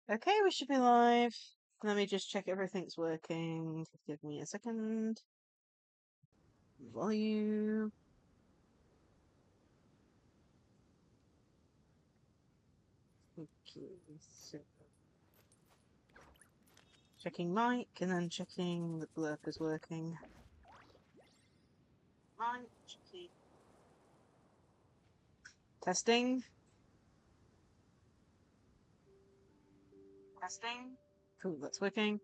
Okay, we should be live. Let me just check everything's working. Give me a second. Volume. Okay, so checking mic and then checking the blurb is working. Mic, checking. Testing. Testing. Cool, that's working.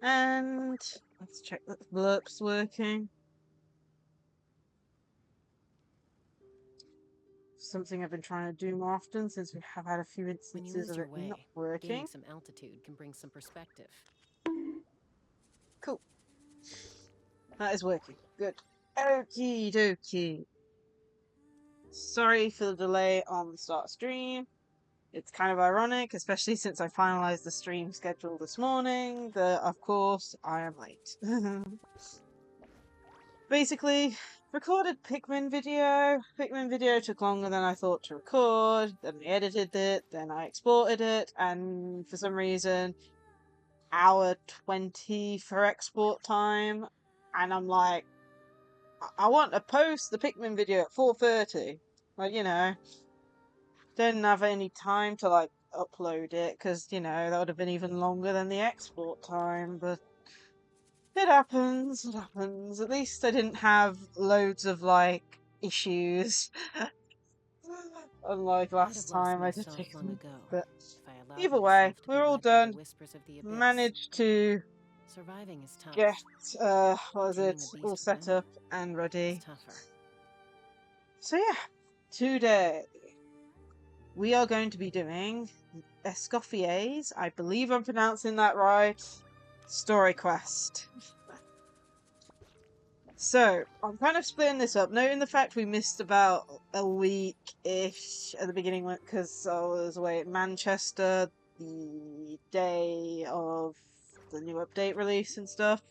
And let's check that the blurp's working. Something I've been trying to do more often since we have had a few instances of it not working. Gaining some altitude can bring some perspective. Cool. That is working. Good. Okie dokie. Sorry for the delay on the start stream. It's kind of ironic, especially since I finalized the stream schedule this morning, that of course I am late. Basically, recorded Pikmin video. Pikmin video took longer than I thought to record, then I edited it, then I exported it, and for some reason, hour 20 for export time, and I'm like, I want to post the Pikmin video at 4:30. Like, didn't have any time to like upload it because that would have been even longer than the export time, but it happens. It happens. At least I didn't have loads of like issues. Unlike last time I did take them. But either way, we're all done. Managed to get what is it, all set up and ready. So yeah, today we are going to be doing Escoffier's, I believe I'm pronouncing that right, Story Quest. So, I'm kind of splitting this up, noting the fact we missed about a week-ish at the beginning because I was away at Manchester the day of the new update release and stuff.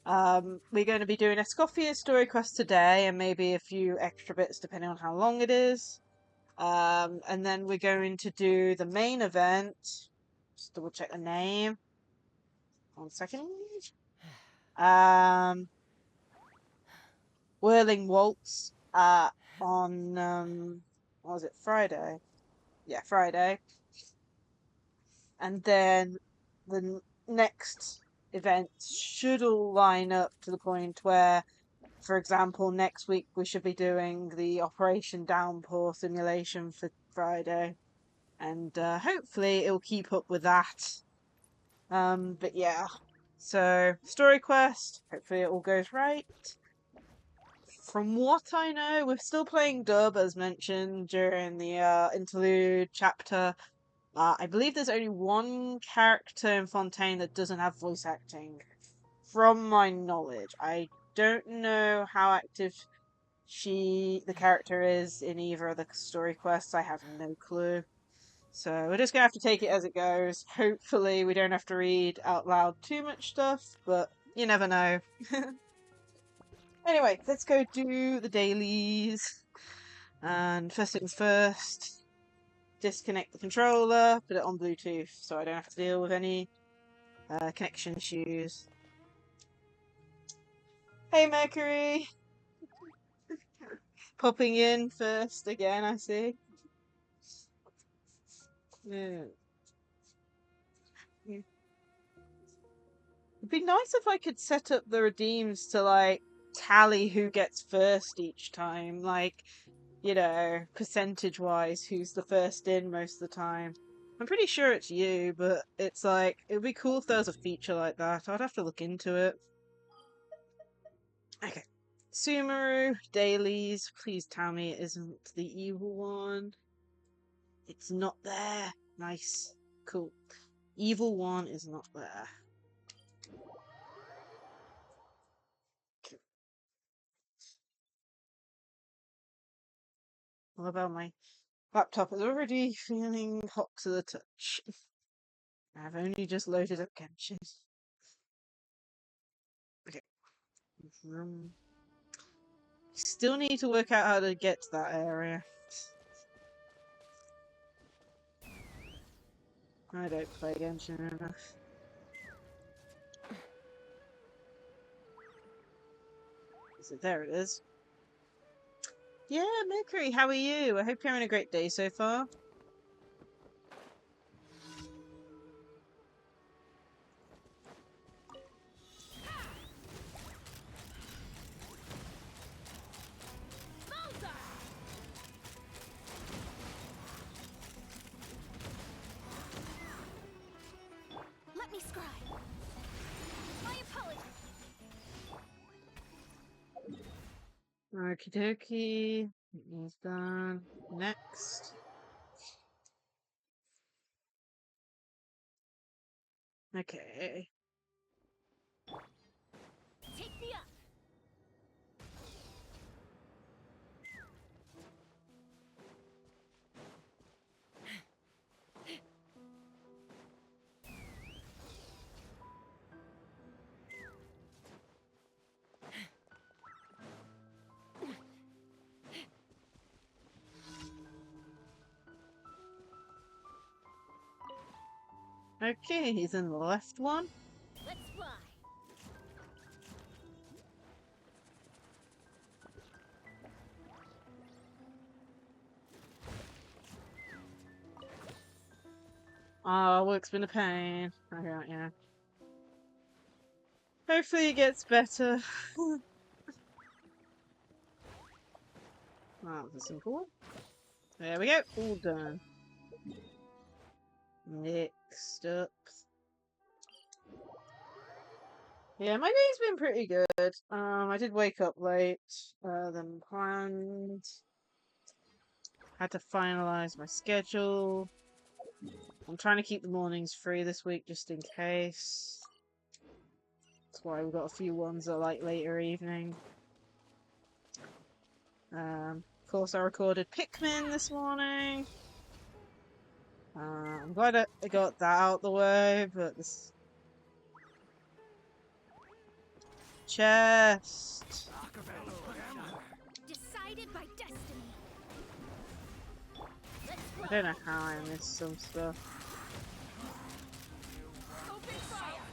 We're going to be doing Escoffier Story Quest today and maybe a few extra bits depending on how long it is. And then we're going to do the main event. Just double check the name. 1 second. Whirling Waltz on what was it, Friday? Yeah, Friday. And then the next events should all line up to the point where, for example, next week we should be doing the Operation Downpour simulation for Friday. And hopefully it'll keep up with that. But yeah. So, Story Quest, hopefully it all goes right. From what I know, we're still playing dub, as mentioned during the interlude chapter. I believe there's only one character in Fontaine that doesn't have voice acting, from my knowledge. I don't know how active the character is in either of the story quests. I have no clue. So we're just gonna have to take it as it goes. Hopefully we don't have to read out loud too much stuff, but you never know. Anyway, let's go do the dailies. And first things first, disconnect the controller, put it on Bluetooth so I don't have to deal with any connection issues. Hey Mercury! Popping in first again, I see. Yeah. It'd be nice if I could set up the redeems to like tally who gets first each time, like, percentage wise, who's the first in most of the time. I'm pretty sure it's you, but it's like, it would be cool if there was a feature like that. I'd have to look into it. Okay. Sumeru, dailies, please tell me it isn't the evil one. It's not there. Nice. Cool. Evil one is not there. What about my laptop? Is already feeling hot to the touch. I've only just loaded up Genshin. Okay. Still need to work out how to get to that area. I don't play Genshin enough. So there it is. Yeah, Mercury, how are you? I hope you're having a great day so far. Let me scribe. My apologies. Okie dokie. He's done. Next. Okay. Take me up. Okay, he's in the left one. Let's fly. Oh, work's been a pain. Okay, yeah. Hopefully it gets better. That was a simple one. There we go. All done. Next up. Yeah, my day's been pretty good. I did wake up late than planned. Had to finalize my schedule. I'm trying to keep the mornings free this week just in case. That's why we've got a few ones that are like later evening. Of course, I recorded Pikmin this morning. I'm glad I got that out the way, but this chest. Decided by destiny. Let's I fly. don't know how I missed some stuff. Open fire.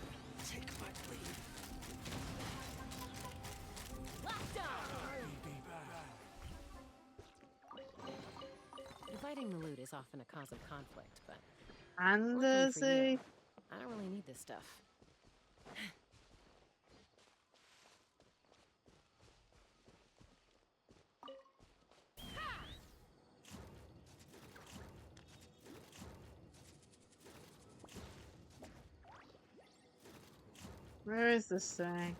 Take my lead. Lockdown. Dividing the loot is often a cause of conflict, but And luckily there's for you, a... I don't really need this stuff. Where is this thing?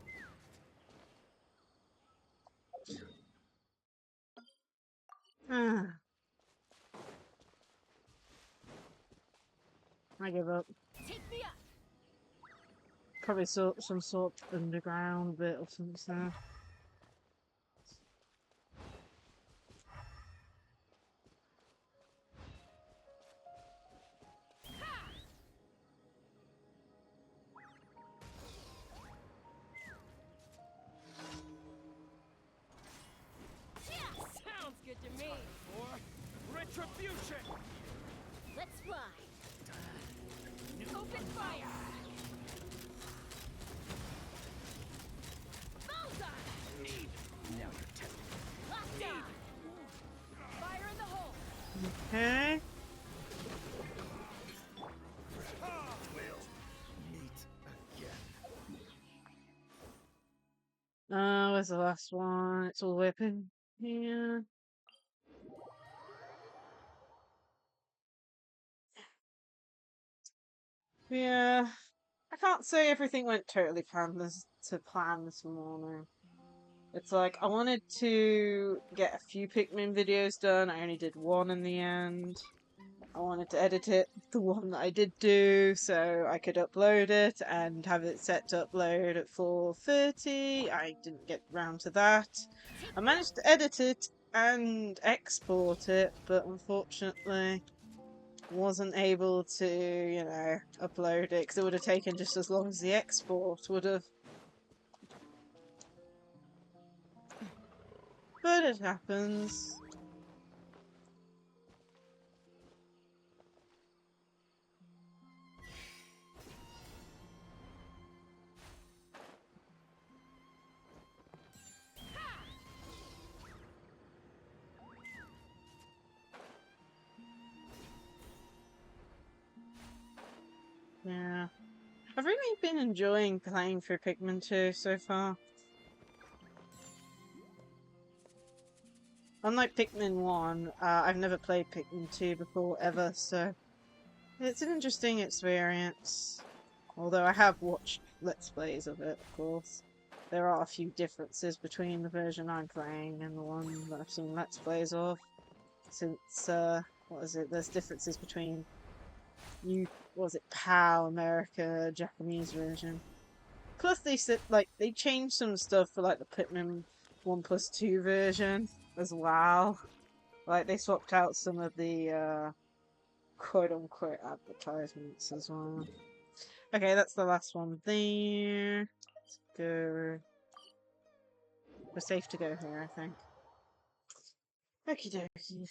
I give up. Take me up. Probably some sort of underground bit or something. Sounds good to me. For retribution. Let's fly. Open fire. Bullseye. Need. Now you're testing. Lockdown. Fire in the hole. Okay. We'll meet again. Where's the last one? It's all whipping here. Yeah. I can't say everything went totally to plan this morning. It's like, I wanted to get a few Pikmin videos done. I only did one in the end. I wanted to edit it, the one that I did do, so I could upload it and have it set to upload at 4:30. I didn't get round to that. I managed to edit it and export it, but unfortunately wasn't able to, upload it because it would have taken just as long as the export would have. But it happens. Yeah. I've really been enjoying playing through Pikmin 2 so far. Unlike Pikmin 1, I've never played Pikmin 2 before ever, so it's an interesting experience. Although I have watched Let's Plays of it, of course. There are a few differences between the version I'm playing and the one that I've seen Let's Plays of. Since, what is it? There's differences between PAL, America, Japanese version. Plus they said, like, they changed some stuff for, like, the Pikmin 1+2 version as well. Like, they swapped out some of the, quote-unquote advertisements as well. Okay, that's the last one there. Let's go. We're safe to go here, I think. Okie dokie.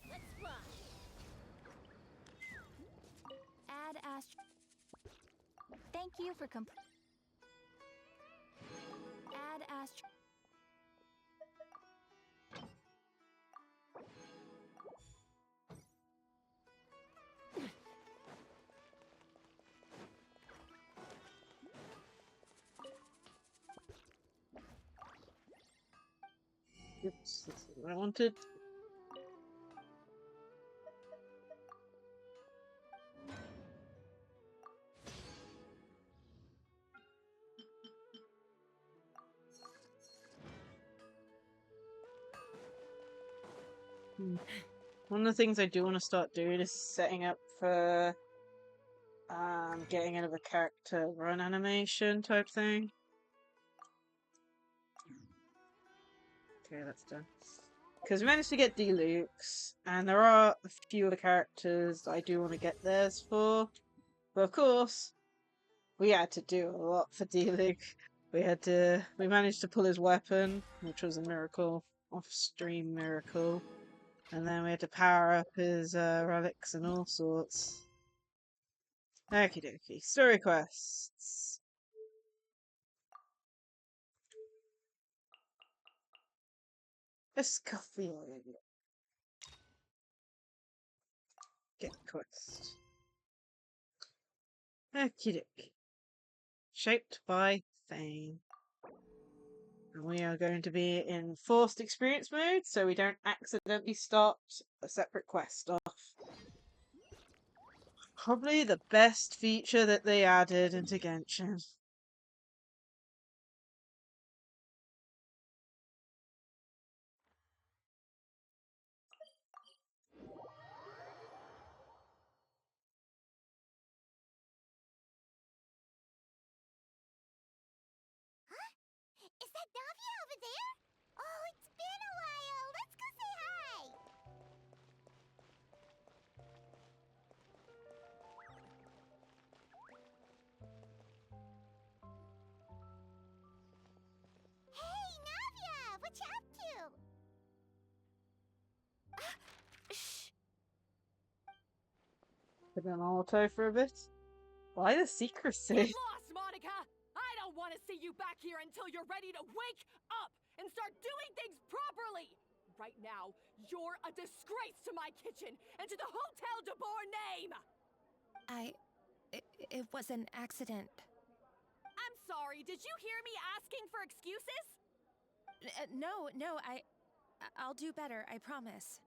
Let's fly. Add Thank you for Add Oops, that's what I wanted. One of the things I do want to start doing is setting up for getting another character run animation type thing. Okay, that's done. Because we managed to get Deluxe, and there are a few other characters I do want to get theirs for. But of course, we had to do a lot for Deluxe. We managed to pull his weapon, which was a miracle, off-stream miracle. And then we had to power up his relics and all sorts. Okie dokie. Story quests. Escoffier. Get quest. Okie dokie. Shaped by Fame. And we are going to be in forced experience mode, so we don't accidentally start a separate quest off. Probably the best feature that they added into Genshin. Is that Navia over there? Oh, it's been a while. Let's go say hi. Hey, Navia, what you up to? Shh. Put an auto for a bit. Why the secrecy? Get lost, Monica. I don't want to see you back here until you're ready to wake up and start doing things properly. Right now, you're a disgrace to my kitchen and to the Hotel de Boer name. It was an accident. I'm sorry, did you hear me asking for excuses? No, I'll do better, I promise.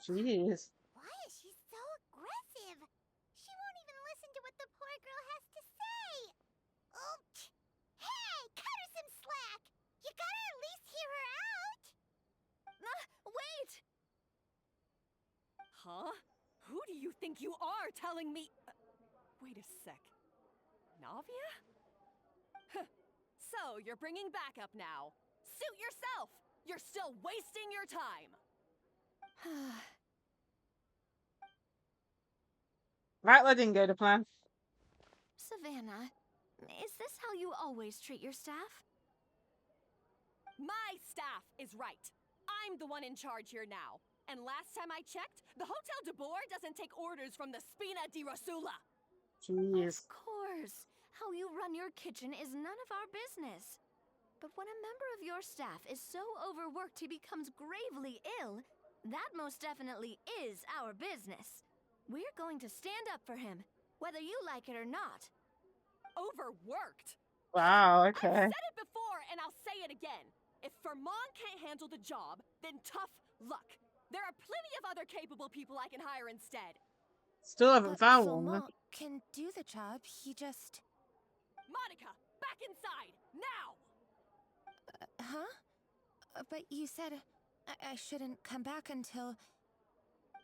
Jeez. Why is she so aggressive? She won't even listen to what the poor girl has to say. Oh, hey, cut her some slack. You gotta at least hear her out. Wait! Huh? Who do you think you are telling me? Wait a sec. Navia? So, you're bringing backup now. Suit yourself! You're still wasting your time! Right, that didn't go to plan. Savannah, is this how you always treat your staff? My staff is right. I'm the one in charge here now. And last time I checked, the Hotel de Boer doesn't take orders from the Spina di Rosula. Jeez. Of course. How you run your kitchen is none of our business. But when a member of your staff is so overworked he becomes gravely ill, that most definitely is our business. We're going to stand up for him, whether you like it or not. Overworked? Wow, I've okay. said it before, and I'll say it again. If Vermont can't handle the job, then tough luck. There are plenty of other capable people I can hire instead. Still haven't But found one. Vermont can do the job, he just... Monica, back inside, now! Huh? But you said I shouldn't come back until...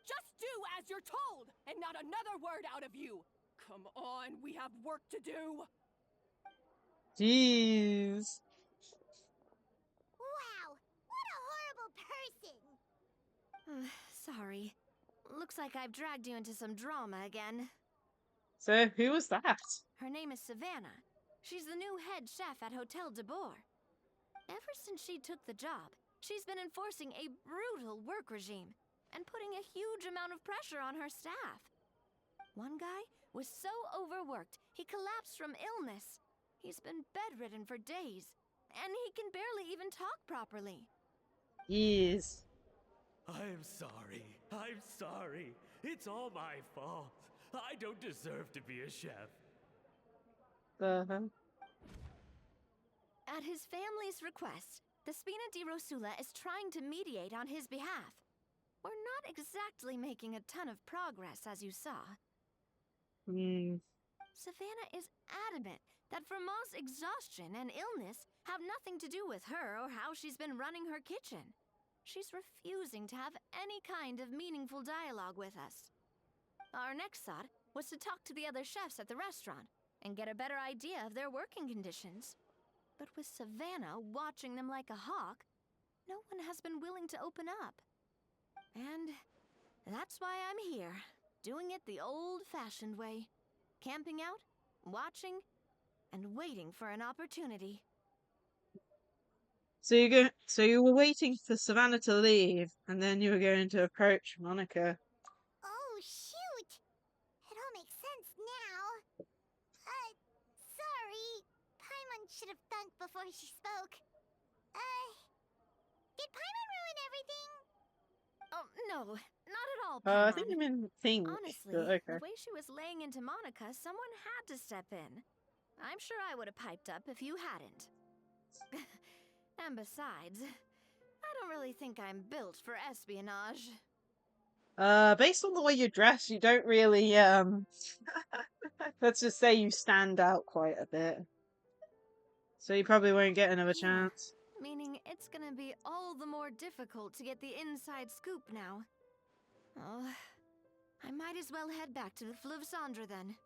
Just do as you're told, and not another word out of you. Come on, we have work to do. Jeez. Wow, what a horrible person! Sorry. Looks like I've dragged you into some drama again. So, who was that? Her name is Savannah. She's the new head chef at Hotel de Boer. Ever since she took the job, she's been enforcing a brutal work regime and putting a huge amount of pressure on her staff. One guy was so overworked, he collapsed from illness. He's been bedridden for days, and he can barely even talk properly. Jeez. I'm sorry. I'm sorry. It's all my fault. I don't deserve to be a chef. Uh-huh. At his family's request, the Spina di Rosula is trying to mediate on his behalf. We're not exactly making a ton of progress, as you saw. Hmm. Savannah is adamant that Vermont's exhaustion and illness have nothing to do with her or how she's been running her kitchen. She's refusing to have any kind of meaningful dialogue with us. Our next thought was to talk to the other chefs at the restaurant and get a better idea of their working conditions. But with Savannah watching them like a hawk, no one has been willing to open up. And that's why I'm here, doing it the old-fashioned way. Camping out, watching, and waiting for an opportunity. So you were waiting for Savannah to leave, and then you were going to approach Monica. Oh, shoot! It all makes sense now. Sorry. Paimon should have thunk before she spoke. Did Paimon ruin everything? Oh, no, not at all, I think Paimon. you meant think. Honestly, But okay. the way she was laying into Monica, someone had to step in. I'm sure I would have piped up if you hadn't. And besides, I don't really think I'm built for espionage. Based on the way you dress, you don't really, let's just say you stand out quite a bit. So you probably won't get another Yeah. chance. Meaning it's gonna be all the more difficult to get the inside scoop now. Oh, I might as well head back to the Fleuve Cendre then.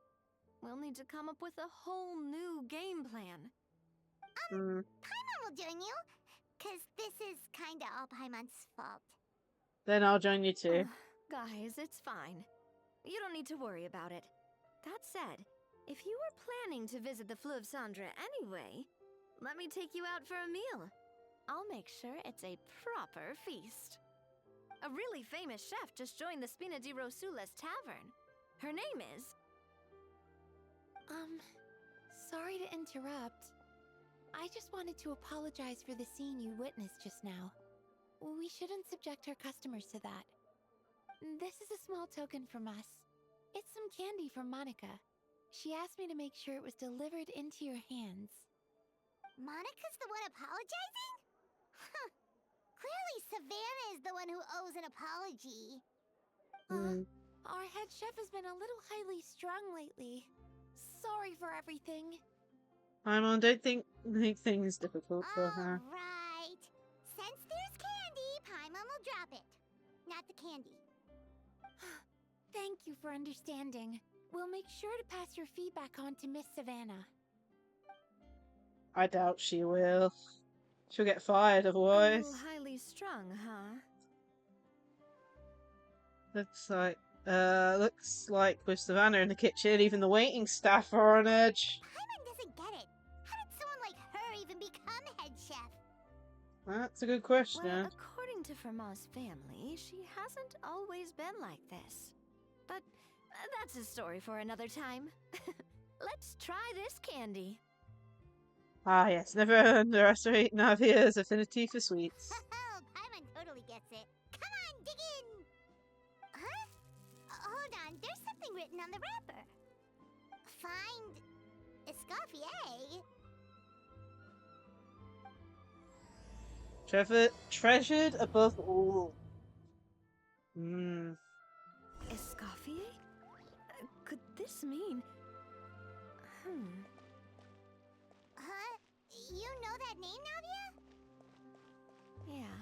We'll need to come up with a whole new game plan. Hmm. Paimon will join you, 'cause this is kinda all Paimon's fault. Then I'll join you too. Guys, it's fine. You don't need to worry about it. That said, if you were planning to visit the Fleuve Cendre anyway, let me take you out for a meal. I'll make sure it's a proper feast. A really famous chef just joined the Spina di Rosula's tavern. Her name is... Sorry to interrupt. I just wanted to apologize for the scene you witnessed just now. We shouldn't subject our customers to that. This is a small token from us. It's some candy from Monica. She asked me to make sure it was delivered into your hands. Monica's the one apologizing? Huh. Clearly Savannah is the one who owes an apology. Our head chef has been a little highly strung lately. Sorry for everything. Paimon, don't make things difficult for her. Alright. Since there's candy, Paimon will drop it. Not the candy. Thank you for understanding. We'll make sure to pass your feedback on to Miss Savannah. I doubt she will. She'll get fired A otherwise. little highly strung, huh? Looks like with Savannah in the kitchen, even the waiting staff are on edge. Paimon doesn't get it. How did someone like her even become head chef? That's a good question. Well, according to Fermat's family, she hasn't always been like this. But that's a story for another time. Let's try this candy. Ah, yes, never underestimate Navia's affinity for sweets. Oh, Paimon totally gets it. Come on, dig in! Huh? Hold on, there's something written on the wrapper. Find Escoffier. Treasured above all. Hmm. Escoffier? Could this mean... Huh? You know that name, Navia? Yeah.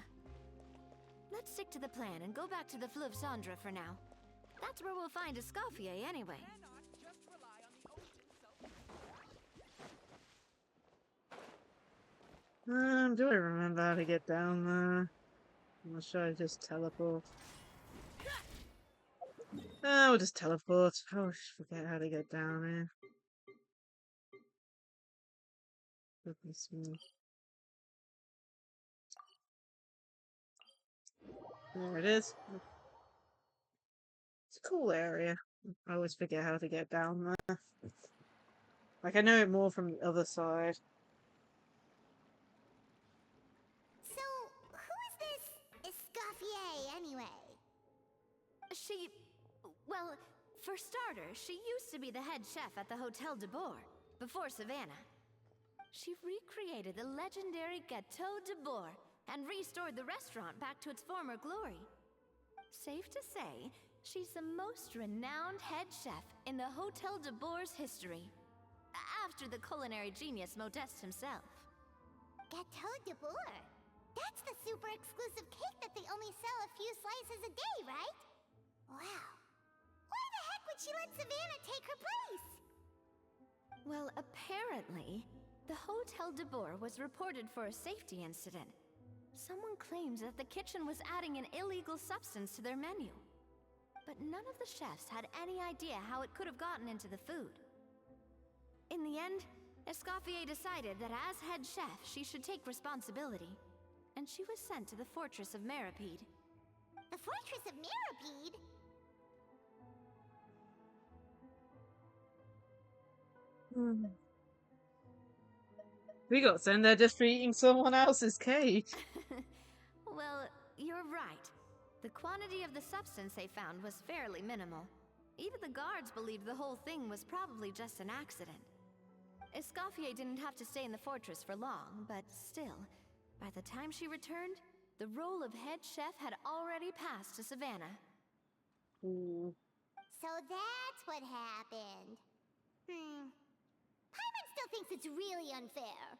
Let's stick to the plan and go back to the Fleuve Cendre for now. That's where we'll find Escoffier anyway. Do I remember how to get down there? Or should I just teleport? We'll just teleport. Oh, I forget how to get down here. Goodness me. There it is. It's a cool area. I always forget how to get down there. Like, I know it more from the other side. So, who is this Escoffier, anyway? She... Well, for starters, she used to be the head chef at the Hotel de Bourg, before Savannah. She recreated the legendary Gâteau de Bourg and restored the restaurant back to its former glory. Safe to say, she's the most renowned head chef in the Hotel de Bourg's history. After the culinary genius Modeste himself. Gâteau de Bourg. That's the super exclusive cake that they only sell a few slices a day, right? Wow. Why the heck would she let Savannah take her place? Well, apparently, the Hotel de Bourg was reported for a safety incident. Someone claims that the kitchen was adding an illegal substance to their menu. But none of the chefs had any idea how it could have gotten into the food. In the end, Escoffier decided that as head chef, she should take responsibility. And she was sent to the Fortress of Meripede. The Fortress of Meripede? We got sent there just for eating someone else's cake. Well, you're right. The quantity of the substance they found was fairly minimal. Even the guards believed the whole thing was probably just an accident. Escoffier didn't have to stay in the fortress for long, but still, by the time she returned, the role of head chef had already passed to Savannah. So that's what happened. Paimon still thinks it's really unfair.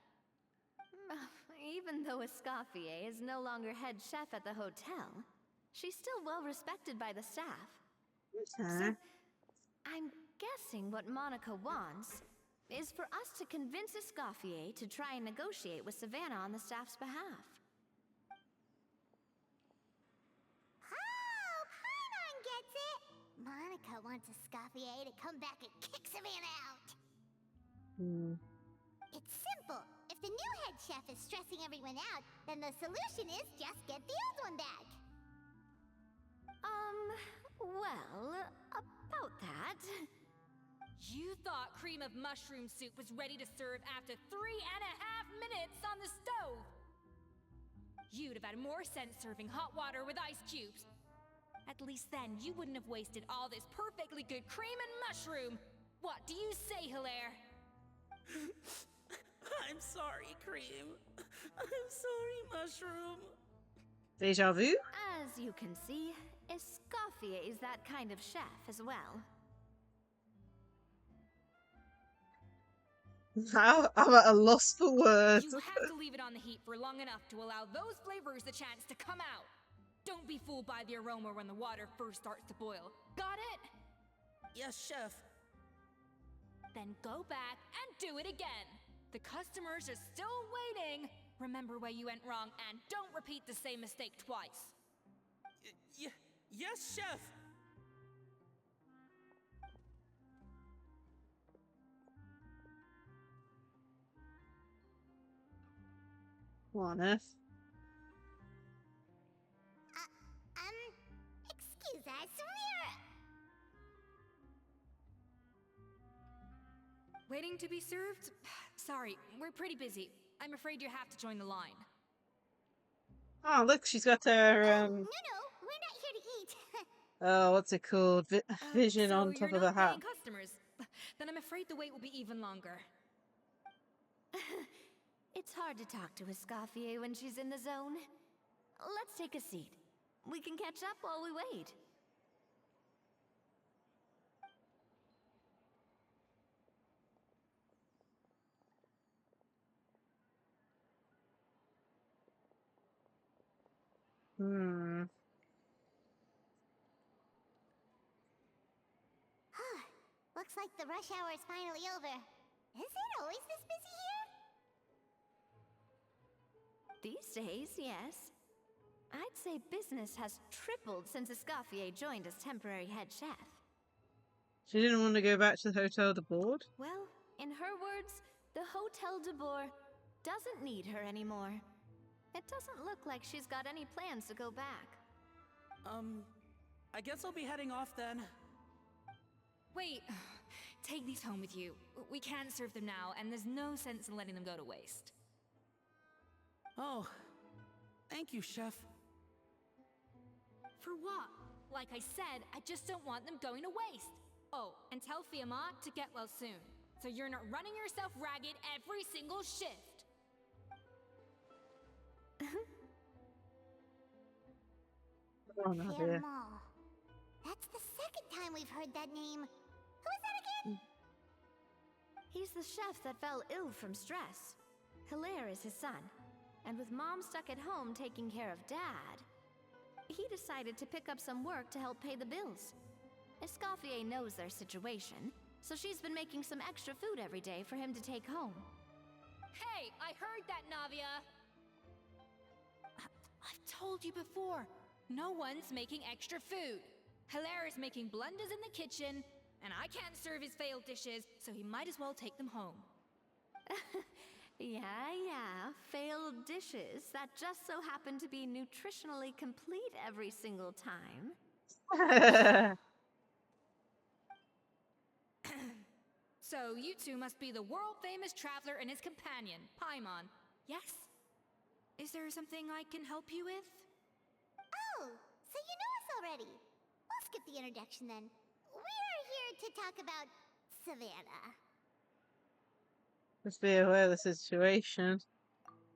Even though Escoffier is no longer head chef at the hotel, she's still well respected by the staff. So, I'm guessing what Monica wants is for us to convince Escoffier to try and negotiate with Savannah on the staff's behalf. Oh, Paimon gets it! Monica wants Escoffier to come back and kick Savannah out. It's simple. If the new head chef is stressing everyone out, then the solution is just get the old one back. Well, about that... You thought cream of mushroom soup was ready to serve after 3.5 minutes on the stove! You'd have had more sense serving hot water with ice cubes. At least then you wouldn't have wasted all this perfectly good cream and mushroom! What do you say, Hilaire? I'm sorry, Cream. I'm sorry, Mushroom. Deja vu? As you can see, Escoffier is that kind of chef as well. I'm at a loss for words. You have to leave it on the heat for long enough to allow those flavors the chance to come out. Don't be fooled by the aroma when the water first starts to boil. Got it? Yes, Chef. Then go back and do it again. The customers are still waiting. Remember where you went wrong and don't repeat the same mistake twice. Yes, Chef. What on earth? Excuse us, Waiting to be served? Sorry, we're pretty busy. I'm afraid you have to join the line. Oh, look, she's got her, No, we're not here to eat. Oh, what's it called? Vision so on top you're of a not hat. paying customers. Then I'm afraid the wait will be even longer. It's hard to talk to Escoffier when she's in the zone. Let's take a seat. We can catch up while we wait. Hmm. Looks like the rush hour is finally over. Is it always this busy here? These days, yes. I'd say business has tripled since Escoffier joined as temporary head chef. She didn't want to go back to the Hotel de Board? Well, in her words, the Hotel de Boer doesn't need her anymore. It doesn't look like she's got any plans to go back. I guess I'll be heading off then. Wait, take these home with you. We can't serve them now, and there's no sense in letting them go to waste. Oh, thank you, Chef. For what? Like I said, I just don't want them going to waste. Oh, and tell Fiamma to get well soon, so you're not running yourself ragged every single shift. Oh, no, dear. Fiamma. That's the second time we've heard that name. Who is that again? He's the chef that fell ill from stress. Hilaire is his son. And with Mom stuck at home taking care of Dad, he decided to pick up some work to help pay the bills. Escoffier knows their situation, so she's been making some extra food every day for him to take home. Hey, I heard that, Navia! I've told you before, no one's making extra food. Hilaire is making blunders in the kitchen, and I can't serve his failed dishes, so he might as well take them home. Yeah, failed dishes that just so happen to be nutritionally complete every single time. So you two must be the world-famous traveler and his companion, Paimon. Yes? Is there something I can help you with? Oh, so you know us already. We'll skip the introduction then. We are here to talk about Savannah. Just be aware of the situation.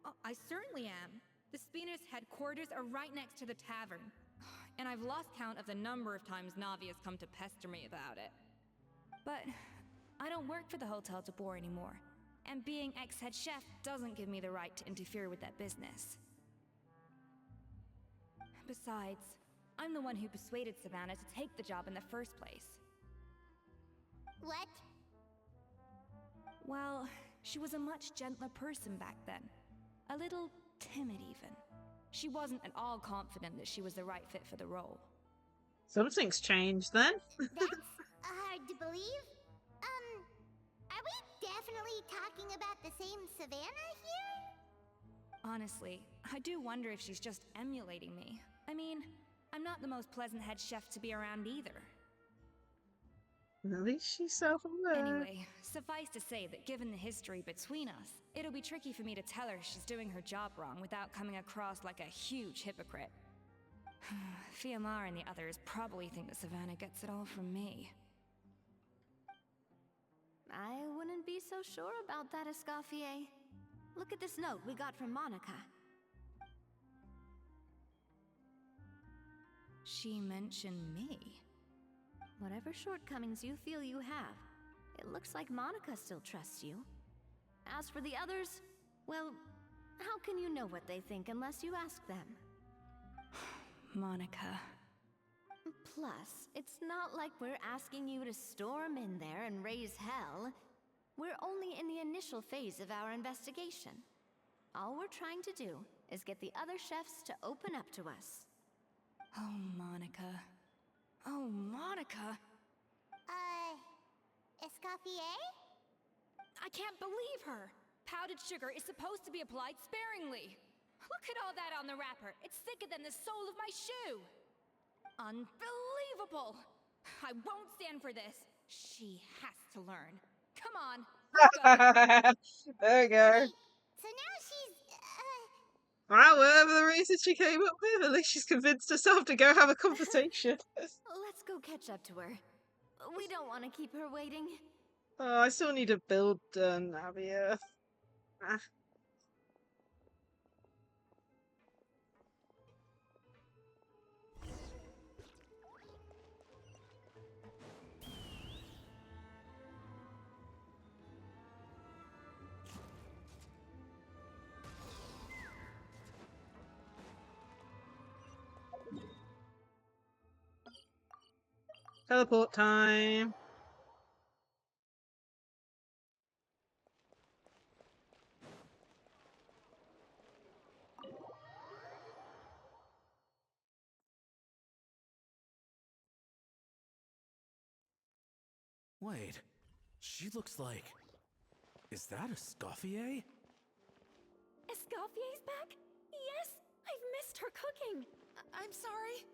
Oh, I certainly am. The Spina's headquarters are right next to the tavern. And I've lost count of the number of times Navi has come to pester me about it. But I don't work for the Hotel de Boer anymore. And being ex-head chef doesn't give me the right to interfere with that business. Besides, I'm the one who persuaded Savannah to take the job in the first place. What? Well, she was a much gentler person back then. A little timid even. She wasn't at all confident that she was the right fit for the role. Something's changed then. That's hard to believe. Are we definitely talking about the same Savannah here? Honestly, I do wonder if she's just emulating me. I mean, I'm not the most pleasant head chef to be around either. At least she's self-aware. Anyway, suffice to say that given the history between us, it'll be tricky for me to tell her she's doing her job wrong without coming across like a huge hypocrite. Fiamma and the others probably think that Savannah gets it all from me. I wouldn't be so sure about that, Escoffier. Look at this note we got from Monica. She mentioned me. Whatever shortcomings you feel you have, it looks like Monica still trusts you. As for the others, well, how can you know what they think unless you ask them? Monica. Plus, it's not like we're asking you to storm in there and raise hell. We're only in the initial phase of our investigation. All we're trying to do is get the other chefs to open up to us. Oh, Monica. Oh, Monica! Escoffier? I can't believe her! Powdered sugar is supposed to be applied sparingly! Look at all that on the wrapper! It's thicker than the sole of my shoe! Unbelievable! I won't stand for this! She has to learn. Come on! Let's go. There we go. Wait, so now she's, Well, whatever the reason she came up with, at least she's convinced herself to go have a conversation. Let's go catch up to her. We don't want to keep her waiting. Oh, I still need a build done, Avia. Ah. Teleport time. Wait, she looks like... Is that Escoffier? Escoffier's back? Yes! I've missed her cooking! I'm sorry.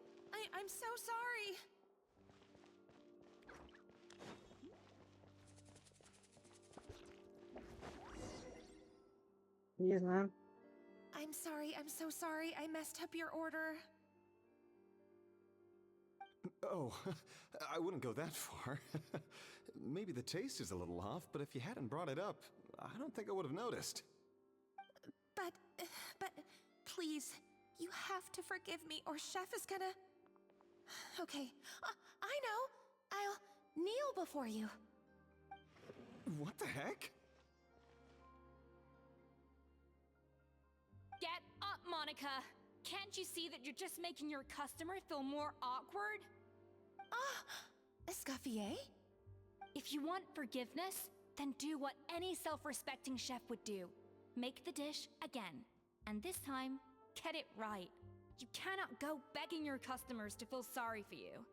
I'm so sorry. Yes, ma'am. I'm sorry. I'm so sorry. I messed up your order. Oh, I wouldn't go that far. Maybe the taste is a little off, but if you hadn't brought it up, I don't think I would have noticed. But, please, you have to forgive me or Chef is gonna... Okay, I know. I'll kneel before you. What the heck? Get up, Monica! Can't you see that you're just making your customer feel more awkward? Escoffier? If you want forgiveness, then do what any self-respecting chef would do. Make the dish again. And this time, get it right. You cannot go begging your customers to feel sorry for you.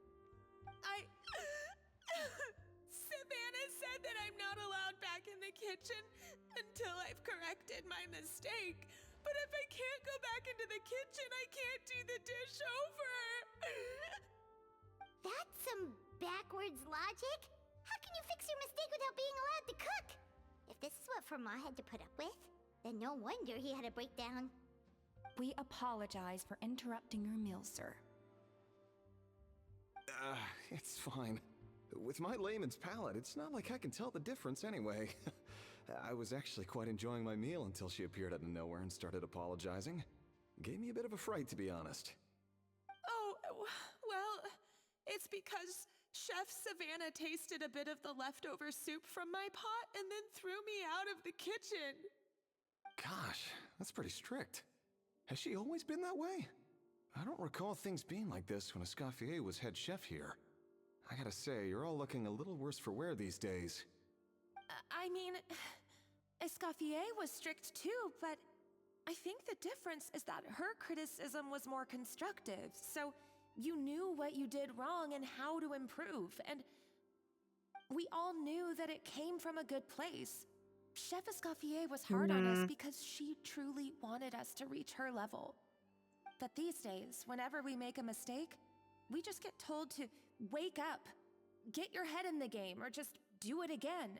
Savannah said that I'm not allowed back in the kitchen until I've corrected my mistake. But if I can't go back into the kitchen, I can't do the dish over. That's some backwards logic. How can you fix your mistake without being allowed to cook? If this is what Fermat had to put up with, then no wonder he had a breakdown. We apologize for interrupting your meal, sir. It's fine. With my layman's palate, it's not like I can tell the difference anyway. I was actually quite enjoying my meal until she appeared out of nowhere and started apologizing. Gave me a bit of a fright, to be honest. Oh, well, it's because Chef Savannah tasted a bit of the leftover soup from my pot and then threw me out of the kitchen. Gosh, that's pretty strict. Has she always been that way? I don't recall things being like this when Escoffier was head chef here. I gotta say, you're all looking a little worse for wear these days. I mean, Escoffier was strict too, but I think the difference is that her criticism was more constructive, so you knew what you did wrong and how to improve, and we all knew that it came from a good place. Chef Escoffier was hard on us because she truly wanted us to reach her level. But these days, whenever we make a mistake, we just get told to wake up, get your head in the game, or just do it again.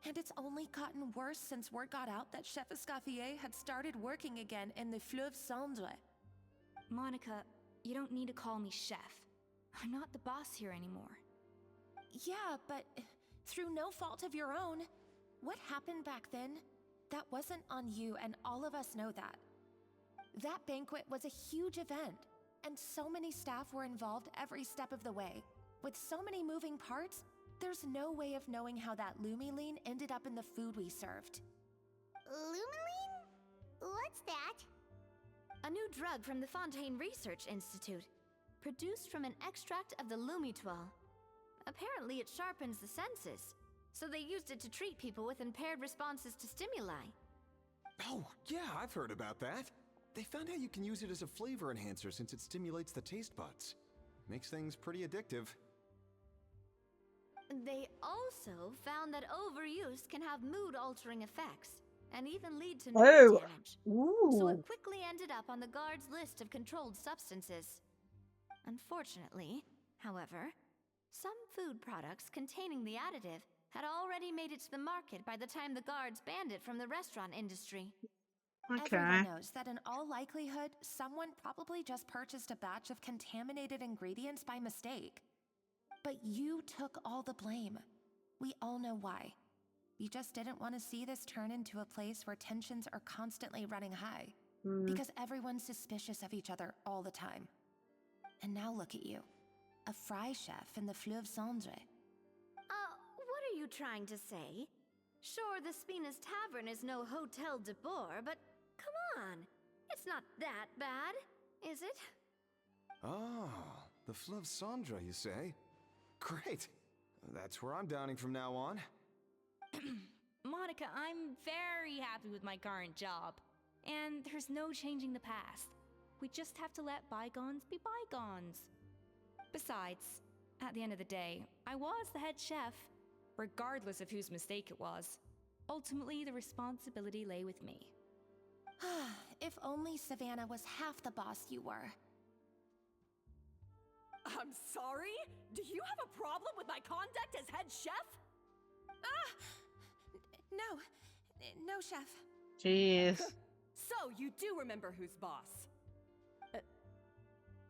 And it's only gotten worse since word got out that Chef Escoffier had started working again in the Fleuve Cendre. Monica, you don't need to call me chef. I'm not the boss here anymore. Yeah, but through no fault of your own, what happened back then, that wasn't on you, and all of us know that. That banquet was a huge event, and so many staff were involved every step of the way. With so many moving parts, there's no way of knowing how that Lumiline ended up in the food we served. Lumiline? What's that? A new drug from the Fontaine Research Institute, produced from an extract of the Lumitoile. Apparently it sharpens the senses, so they used it to treat people with impaired responses to stimuli. Oh, yeah, I've heard about that. They found out you can use it as a flavor enhancer since it stimulates the taste buds. Makes things pretty addictive. They also found that overuse can have mood-altering effects, and even lead to nerve damage. So it quickly ended up on the guard's list of controlled substances. Unfortunately, however, some food products containing the additive had already made it to the market by the time the guards banned it from the restaurant industry. Okay. Everyone knows that in all likelihood, someone probably just purchased a batch of contaminated ingredients by mistake. But you took all the blame. We all know why. You just didn't want to see this turn into a place where tensions are constantly running high. Because everyone's suspicious of each other all the time. And now look at you. A fry chef in the Fleuve Cendre. What are you trying to say? Sure, the Spina's Tavern is no Hotel de Boer, but come on. It's not that bad, is it? Oh, the Fleuve Cendre, you say? Great. That's where I'm dining from now on. Monica, I'm very happy with my current job. And there's no changing the past. We just have to let bygones be bygones. Besides, at the end of the day, I was the head chef, regardless of whose mistake it was. Ultimately, the responsibility lay with me. If only Savannah was half the boss you were. I'm sorry? Do you have a problem with my conduct as head chef? No, chef. Jeez. So, you do remember who's boss?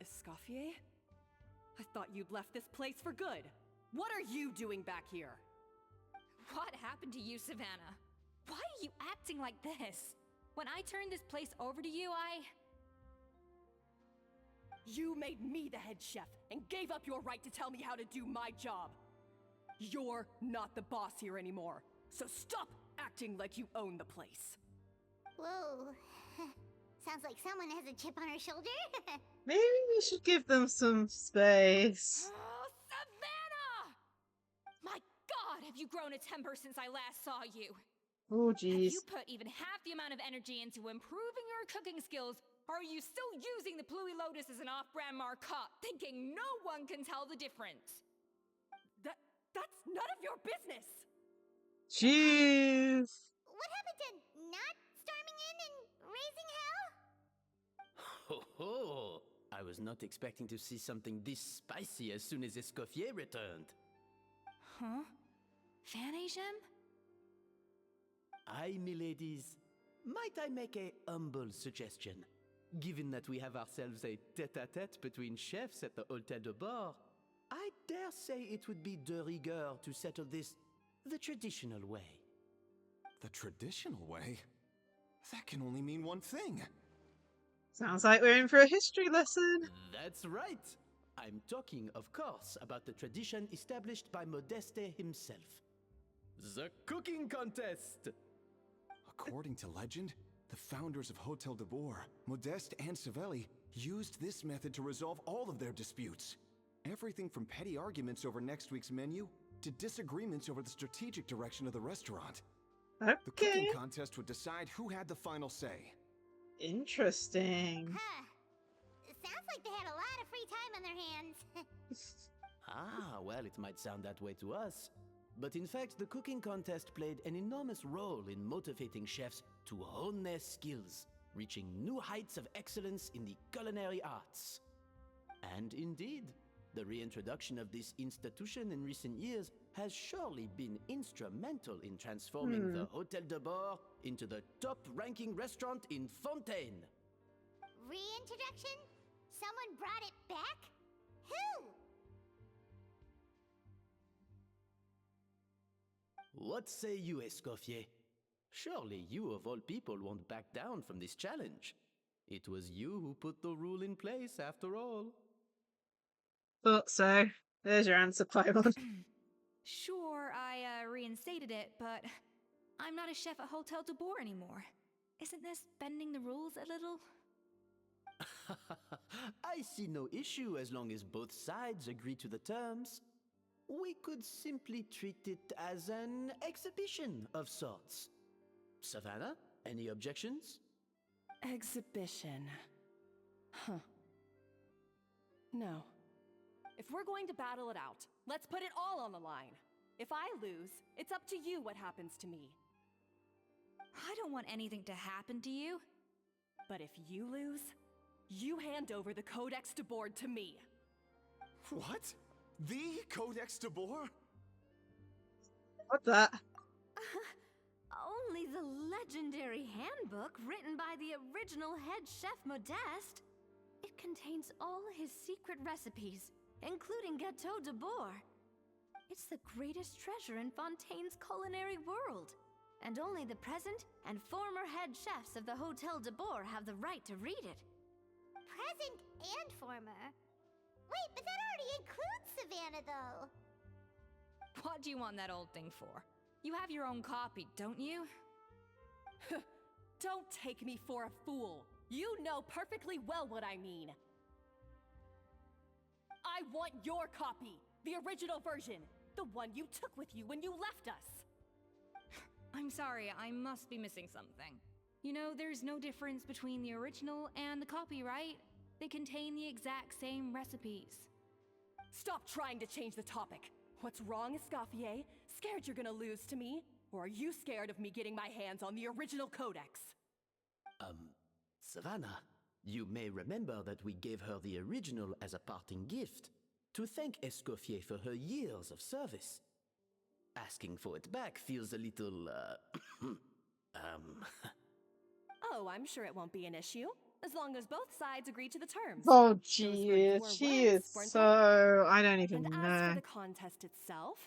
Escoffier? I thought you'd left this place for good. What are you doing back here? What happened to you, Savannah? Why are you acting like this? When I turned this place over to you, You made me the head chef and gave up your right to tell me how to do my job. You're not the boss here anymore, so stop acting like you own the place. Whoa. Sounds like someone has a chip on her shoulder. Maybe we should give them some space. Oh, Savannah! My God, have you grown a temper since I last saw you? Oh, Have jeez. you put even half the amount of energy into improving your cooking skills, or are you still using the Pluie Lotus as an off-brand marcotte, thinking no one can tell the difference? That's none of your business! Jeez. What happened to not storming in and raising hell? Ho ho! I was not expecting to see something this spicy as soon as Escoffier returned. Huh? Fan Asian? Aye, miladies. Might I make a humble suggestion? Given that we have ourselves a tête-à-tête between chefs at the Hôtel de Bord, I dare say it would be de rigueur to settle this the traditional way. The traditional way? That can only mean one thing. Sounds like we're in for a history lesson. That's right! I'm talking, of course, about the tradition established by Modeste himself. The cooking contest! According to legend, the founders of Hotel de Boer, Modeste and Savelli, used this method to resolve all of their disputes. Everything from petty arguments over next week's menu to disagreements over the strategic direction of the restaurant. Okay. The cooking contest would decide who had the final say. Interesting. Huh. It sounds like they had a lot of free time on their hands. Ah, well, it might sound that way to us. But in fact, the cooking contest played an enormous role in motivating chefs to hone their skills, reaching new heights of excellence in the culinary arts. And indeed, the reintroduction of this institution in recent years has surely been instrumental in transforming the Hôtel de Bord into the top-ranking restaurant in Fontaine. Reintroduction? Someone brought it back? Who? What say you, Escoffier? Surely you of all people won't back down from this challenge. It was you who put the rule in place, after all. Thought so. There's your answer, Paimon. Sure, I reinstated it, but I'm not a chef at Hotel de Boer anymore. Isn't this bending the rules a little? I see no issue as long as both sides agree to the terms. We could simply treat it as an exhibition of sorts. Savannah, any objections? Exhibition. Huh. No. If we're going to battle it out, let's put it all on the line. If I lose, it's up to you what happens to me. I don't want anything to happen to you. But if you lose, you hand over the Codex de Boer to me. What? The Codex de Boer? What's that? Oh only the legendary handbook written by the original head chef Modeste. It contains all his secret recipes, including Gâteau de Bourg. It's the greatest treasure in Fontaine's culinary world, and only the present and former head chefs of the Hotel de Bourg have the right to read it. Present and former? Wait, but that already includes Savannah, though. What do you want that old thing for? You have your own copy, don't you? Don't take me for a fool. You know perfectly well what I mean. I want your copy, the original version, the one you took with you when you left us. I'm sorry, I must be missing something. You know, there's no difference between the original and the copy, right? They contain the exact same recipes. Stop trying to change the topic. What's wrong, Escoffier? Scared you're gonna lose to me? Or are you scared of me getting my hands on the original codex? Savannah, you may remember that we gave her the original as a parting gift, to thank Escoffier for her years of service. Asking for it back feels a little, Oh, I'm sure it won't be an issue, as long as both sides agree to the terms. Oh, Those were your she is words, weren't they? so... I don't even And know. as for the contest itself,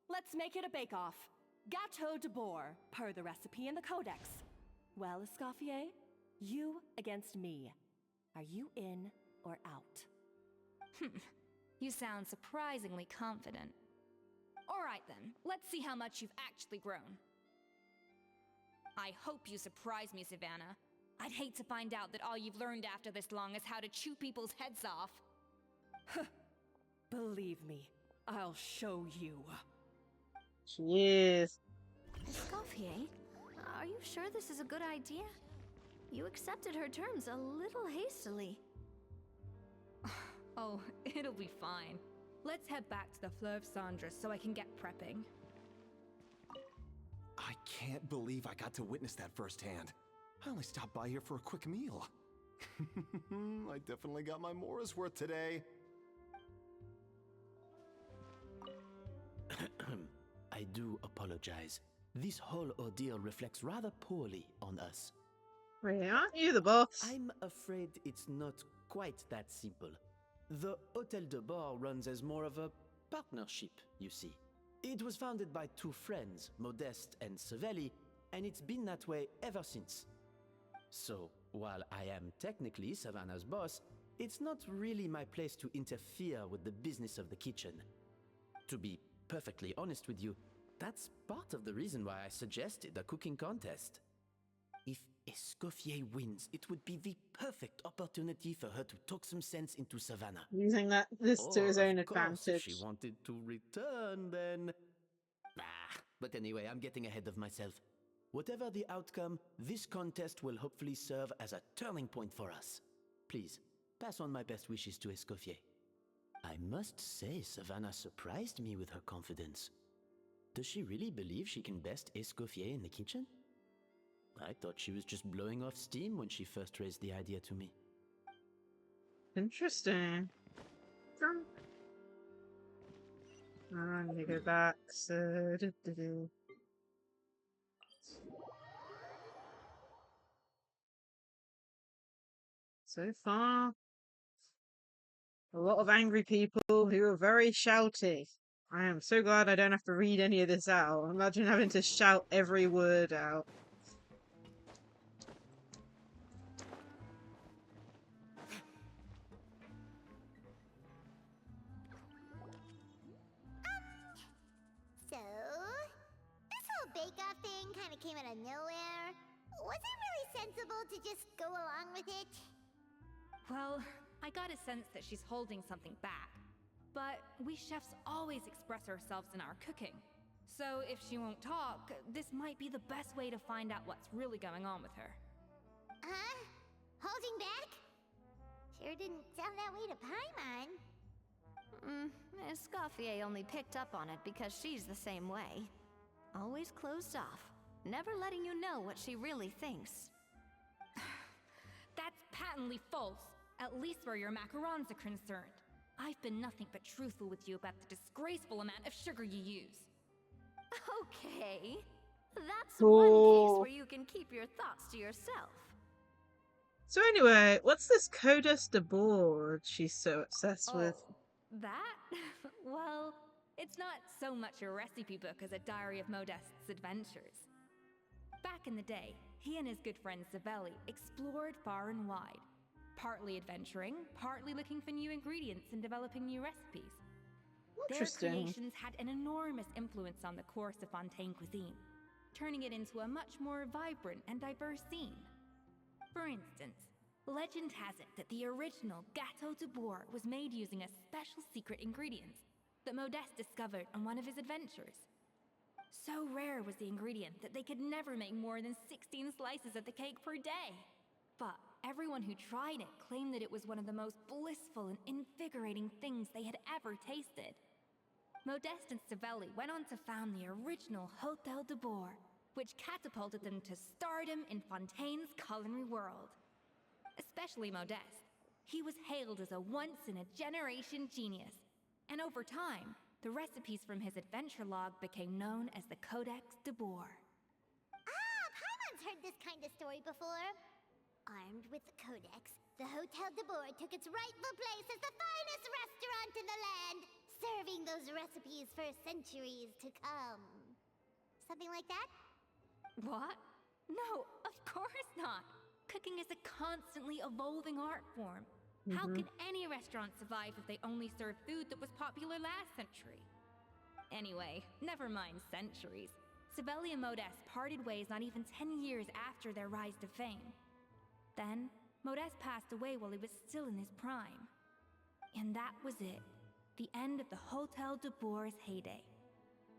let's make it a bake-off. Gâteau de Bourg, per the recipe in the codex. Well, Escoffier, you against me. Are you in or out? You sound surprisingly confident. Alright then, let's see how much you've actually grown. I hope you surprise me, Savannah. I'd hate to find out that all you've learned after this long is how to chew people's heads off. Believe me, I'll show you. She is. Escoffier, are you sure this is a good idea? You accepted her terms a little hastily. Oh, it'll be fine. Let's head back to the Fleuve Cendre so I can get prepping. I can't believe I got to witness that firsthand. I only stopped by here for a quick meal. I definitely got my Mora's worth today. I do apologize. This whole ordeal reflects rather poorly on us. Really, aren't you the boss? I'm afraid it's not quite that simple. The Hôtel de Bourg runs as more of a partnership, you see. It was founded by two friends, Modeste and Savelli, and it's been that way ever since. So, while I am technically Savannah's boss, it's not really my place to interfere with the business of the kitchen. To be perfectly honest with you, that's part of the reason why I suggested a cooking contest. If Escoffier wins, it would be the perfect opportunity for her to talk some sense into Savannah. Using this to his own Of course, if she advantage. wanted to return, then... But anyway, I'm getting ahead of myself. Whatever the outcome, this contest will hopefully serve as a turning point for us. Please, pass on my best wishes to Escoffier. I must say, Savannah surprised me with her confidence. Does she really believe she can best Escoffier in the kitchen? I thought she was just blowing off steam when she first raised the idea to me. Interesting. I'm gonna go back. So, so far, a lot of angry people who are very shouty. I am so glad I don't have to read any of this out. Imagine having to shout every word out. So, this whole bake-off thing kind of came out of nowhere. Was it really sensible to just go along with it? Well, I got a sense that she's holding something back. But we chefs always express ourselves in our cooking. So if she won't talk, this might be the best way to find out what's really going on with her. Huh? Holding back? Sure didn't sound that way to Paimon. Escoffier only picked up on it because she's the same way. Always closed off, never letting you know what she really thinks. That's patently false, at least where your macarons are concerned. I've been nothing but truthful with you about the disgraceful amount of sugar you use. Okay. That's one case Cool. where you can keep your thoughts to yourself. So anyway, what's this Codes de board she's so obsessed with? That? Well, it's not so much a recipe book as a diary of Modest's adventures. Back in the day, he and his good friend Savelli explored far and wide, partly adventuring, partly looking for new ingredients and developing new recipes. Their Interesting. creations had an enormous influence on the course of Fontaine cuisine, turning it into a much more vibrant and diverse scene. For instance, legend has it that the original Gâteau de Bourg was made using a special secret ingredient that Modeste discovered on one of his adventures. So rare was the ingredient that they could never make more than 16 slices of the cake per day. But everyone who tried it claimed that it was one of the most blissful and invigorating things they had ever tasted. Modeste and Savelli went on to found the original Hôtel de Bourg, which catapulted them to stardom in Fontaine's culinary world. Especially Modeste. He was hailed as a once-in-a-generation genius, and over time, the recipes from his adventure log became known as the Codex de Bourg. Paimon's heard this kind of story before. Armed with the Codex, the Hôtel de Bourg took its rightful place as the finest restaurant in the land, serving those recipes for centuries to come. Something like that? What? No, of course not! Cooking is a constantly evolving art form. How can any restaurant survive if they only serve food that was popular last century? Anyway, never mind centuries. Savelli and Modeste parted ways not even 10 years after their rise to fame. Then, Modeste passed away while he was still in his prime. And that was it. The end of the Hôtel de Bourg's heyday.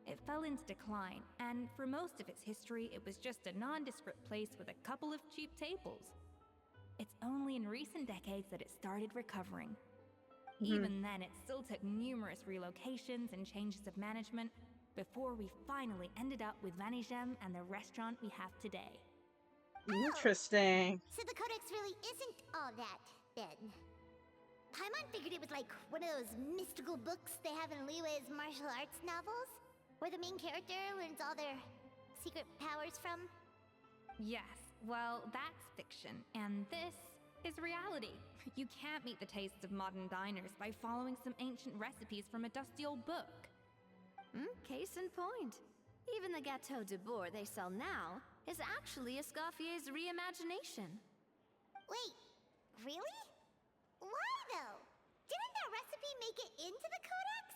It fell into decline, and for most of its history, it was just a nondescript place with a couple of cheap tables. It's only in recent decades that it started recovering. Even then, it still took numerous relocations and changes of management before we finally ended up with Vanigem and the restaurant we have today. Interesting. So the Codex really isn't all that, then. Paimon figured it was like one of those mystical books they have in Liyue's martial arts novels, where the main character learns all their secret powers from. Yes, well, that's fiction, and this is reality. You can't meet the tastes of modern diners by following some ancient recipes from a dusty old book. Case in point. Even the Gâteau de Bourg they sell now is actually Escoffier's reimagination. Wait, really? Why though? Didn't that recipe make it into the Codex?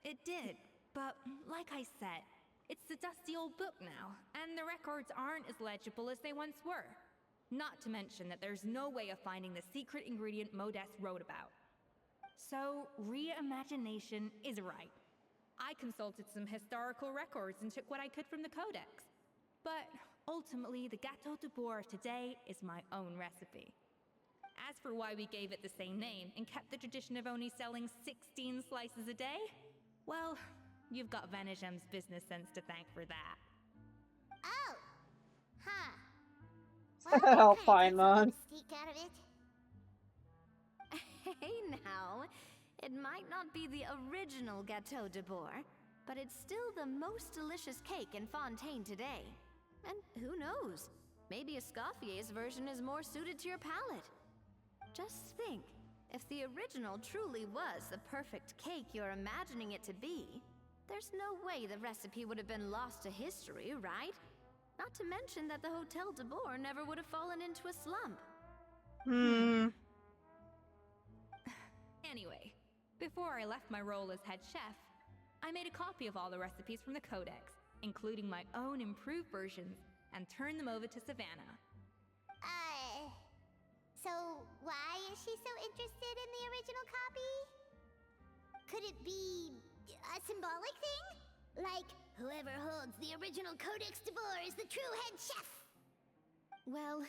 It did, but like I said, it's a dusty old book now, and the records aren't as legible as they once were. Not to mention that there's no way of finding the secret ingredient Modeste wrote about. So, reimagination is right. I consulted some historical records and took what I could from the Codex. But ultimately, the Gâteau de Bourg of today is my own recipe. As for why we gave it the same name and kept the tradition of only selling 16 slices a day, well, you've got Vanigem's business sense to thank for that. Oh. Huh. Well, I'll that find kinda takes all the mine. mystique out of it. Hey now, it might not be the original Gâteau de Bourg, but it's still the most delicious cake in Fontaine today. And who knows, maybe Escoffier's version is more suited to your palate. Just think, if the original truly was the perfect cake you're imagining it to be, there's no way the recipe would have been lost to history, right? Not to mention that the Hôtel de Bourg never would have fallen into a slump. Anyway, before I left my role as head chef, I made a copy of all the recipes from the Codex, including my own improved versions, and turned them over to Savannah. So why is she so interested in the original copy? Could it be a symbolic thing? Like, whoever holds the original Codex de Bourg is the true head chef? Well,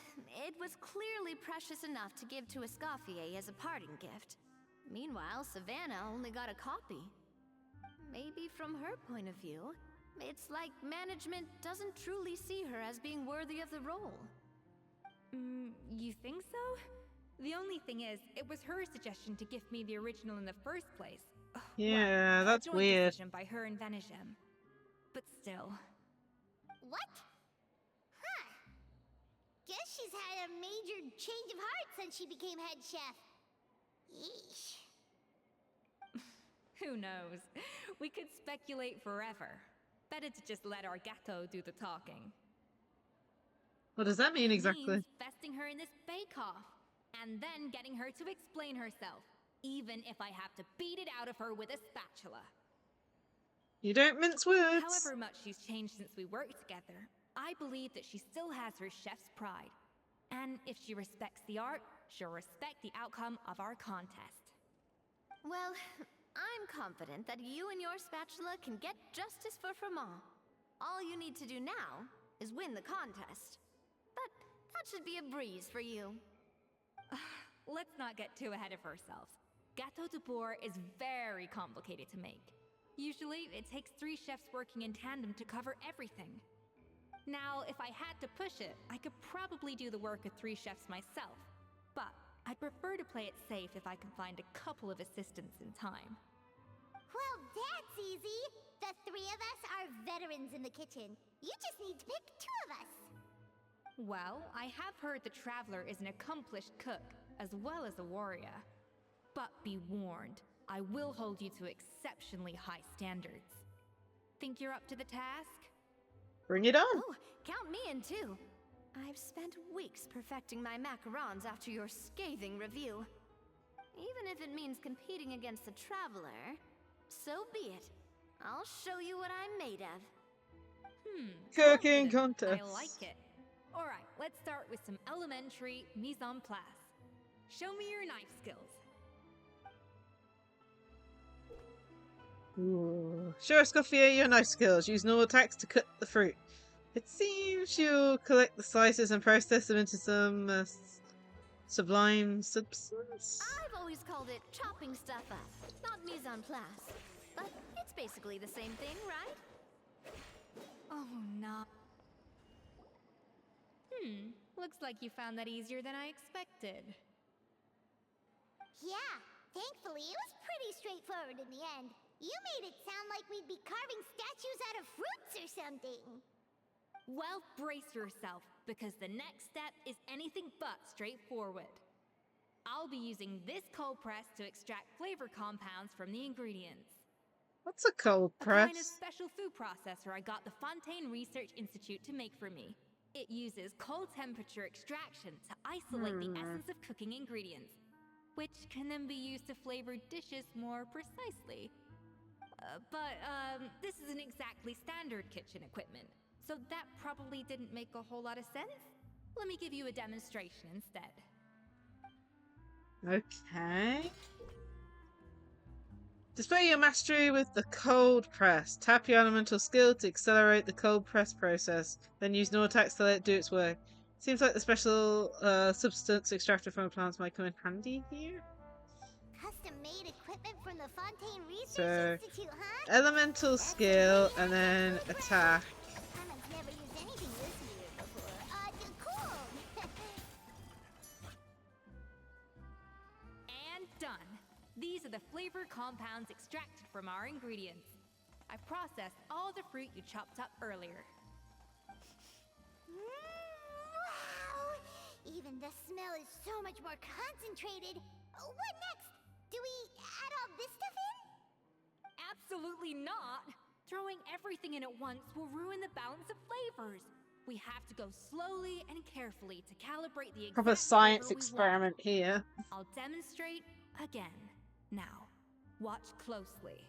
it was clearly precious enough to give to Escoffier as a parting gift. Meanwhile, Savannah only got a copy. Maybe from her point of view, it's like management doesn't truly see her as being worthy of the role. You think so? The only thing is, it was her suggestion to gift me the original in the first place. Yeah, well, that's a joint weird. decision by her and Vanigem. But still. What? Huh. Guess she's had a major change of heart since she became head chef. Yeesh. Who knows? We could speculate forever. Better to just let our Gato do the talking. What does that mean exactly? Means besting her in this bake-off, and then getting her to explain herself, even if I have to beat it out of her with a spatula. You don't mince words. However much she's changed since we worked together, I believe that she still has her chef's pride. And if she respects the art, she'll respect the outcome of our contest. Well, I'm confident that you and your spatula can get justice for Fremont. All you need to do now is win the contest. But that should be a breeze for you. Let's not get too ahead of ourselves. Gâteau de bourre is very complicated to make. Usually, it takes 3 chefs working in tandem to cover everything. Now, if I had to push it, I could probably do the work of 3 chefs myself. But I'd prefer to play it safe if I can find a couple of assistants in time. Well, that's easy. The 3 of us are veterans in the kitchen. You just need to pick 2 of us. Well, I have heard the Traveler is an accomplished cook, as well as a warrior. But be warned, I will hold you to exceptionally high standards. Think you're up to the task? Bring it on. Oh, count me in too. I've spent weeks perfecting my macarons after your scathing review. Even if it means competing against the Traveler, so be it. I'll show you what I'm made of. Cooking confident. contest. I like it. Alright, let's start with some elementary mise en place. Show me your knife skills. Ooh. Show Escoffier your knife skills. Use normal attacks to cut the fruit. It seems you'll collect the slices and process them into some sublime substance. I've always called it chopping stuff up, not mise en place. But it's basically the same thing, right? Oh, no. Looks like you found that easier than I expected. Yeah, thankfully it was pretty straightforward in the end. You made it sound like we'd be carving statues out of fruits or something. Well, brace yourself, because the next step is anything but straightforward. I'll be using this cold press to extract flavor compounds from the ingredients. What's a cold A press? kind of special food processor I got the Fontaine Research Institute to make for me. It uses cold temperature extraction to isolate the essence of cooking ingredients, which can then be used to flavor dishes more precisely. But this isn't exactly standard kitchen equipment, so that probably didn't make a whole lot of sense. Let me give you a demonstration instead. Okay. Display your mastery with the cold press. Tap your elemental skill to accelerate the cold press process. Then use no attacks to let it do its work. Seems like the special substance extracted from plants might come in handy here. Custom-made equipment from the Fontaine Research So, Institute, huh? elemental That's skill really and then cool attack. Haven't never used anything this weird before. Cool. And done. These are the flavor compounds extracted from our ingredients. I processed all the fruit you chopped up earlier. Wow! Even the smell is so much more concentrated. What next? Do we add all this stuff in? Absolutely not! Throwing everything in at once will ruin the balance of flavors. We have to go slowly and carefully to calibrate the exact Proper science flavor we experiment here. want. I'll demonstrate again. Now, watch closely.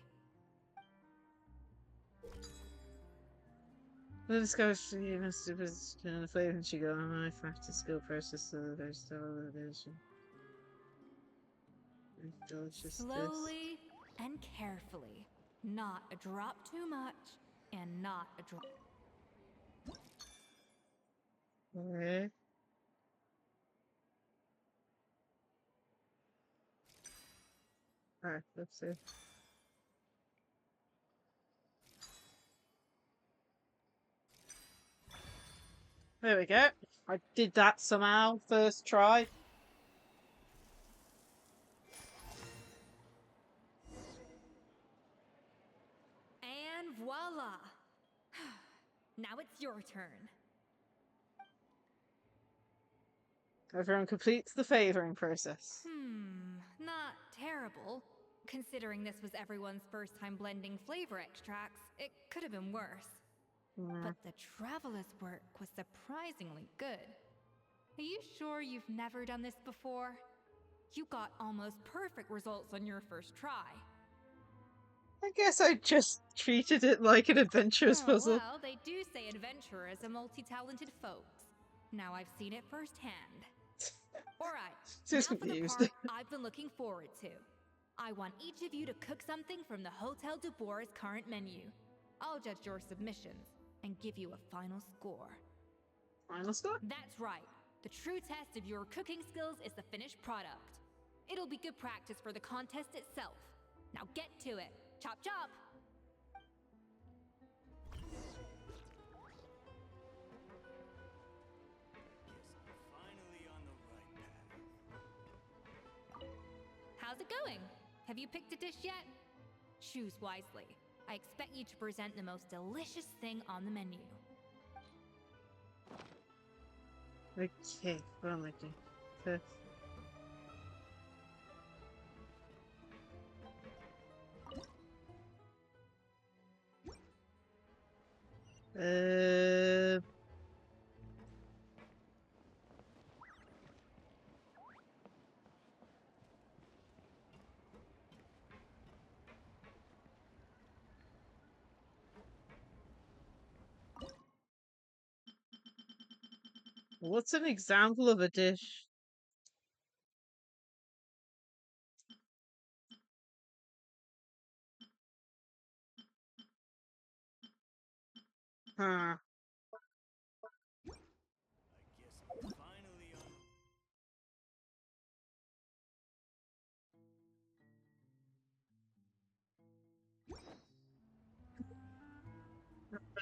The discovery you must do the flavor and sugar on my factor skill process of the vegetable division. Delicious. Slowly and carefully. Not a drop too much, and not a drop. Okay. Alright, let's see. There we go. I did that somehow, first try. And voila! Now it's your turn. Everyone completes the favoring process. Not terrible. Considering this was everyone's first time blending flavor extracts, it could have been worse. But the Traveler's work was surprisingly good. Are you sure you've never done this before? You got almost perfect results on your first try. I guess I just treated it like an adventurous puzzle. Well, they do say adventurers are multi-talented folks. Now I've seen it firsthand. Alright, now Just for the confused. part I've been looking forward to. I want each of you to cook something from the Hotel du Bois' current menu. I'll judge your submissions and give you a final score. Final score? That's right. The true test of your cooking skills is the finished product. It'll be good practice for the contest itself. Now get to it. Chop chop! Finally on the right path. How's it going? Have you picked a dish yet? Choose wisely. I expect you to present the most delicious thing on the menu. Okay, what am I doing? First. What's an example of a dish? Huh. I guess I'm finally on.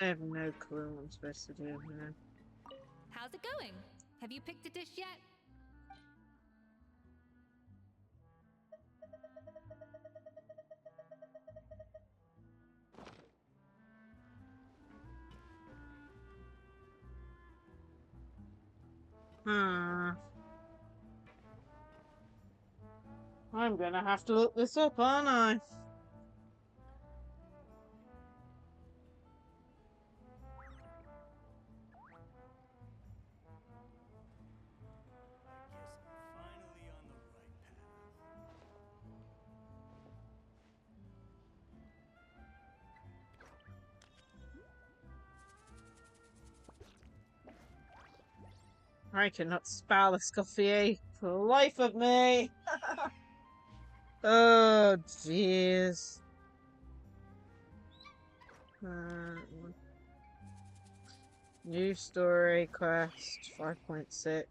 I have no clue what I'm supposed to do here. How's it going? Have you picked a dish yet? I'm gonna have to look this up, aren't I? I guess I'm finally on the right path. I cannot spell Escoffier for the life of me. Oh, jeez. New story quest 5.6.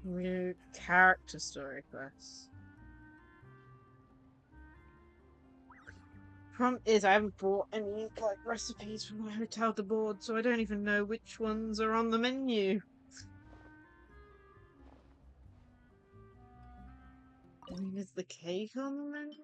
New character story quest. Problem is, I haven't bought any like recipes from my hotel to board, so I don't even know which ones are on the menu. I mean, is the cake on the menu?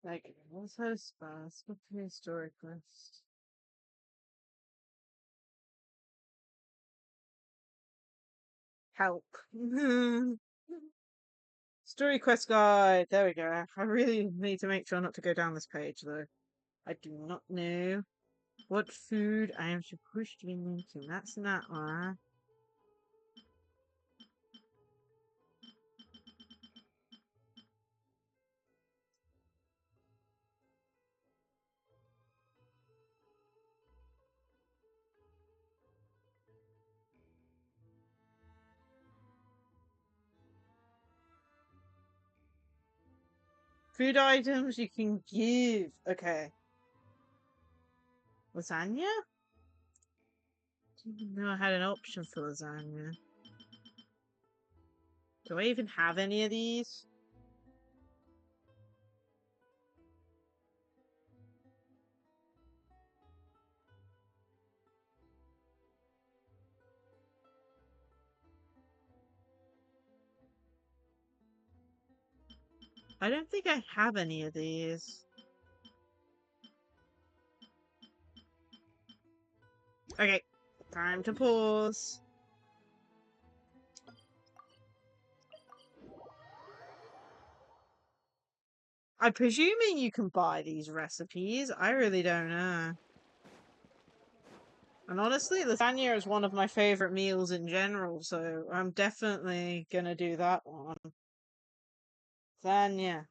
Like, what's her spell? Escoffier Story Quest. Help. Story quest guide. There we go. I really need to make sure not to go down this page, though. I do not know what food I am supposed to be making. That's not one. Food items you can give. Okay. Lasagna? didn't know I had an option for lasagna. Do I even have any of these? I don't think I have any of these. Okay, time to pause. I'm presuming you can buy these recipes. I really don't know. And honestly, lasagna is one of my favorite meals in general, so I'm definitely gonna do that one. Lasagna.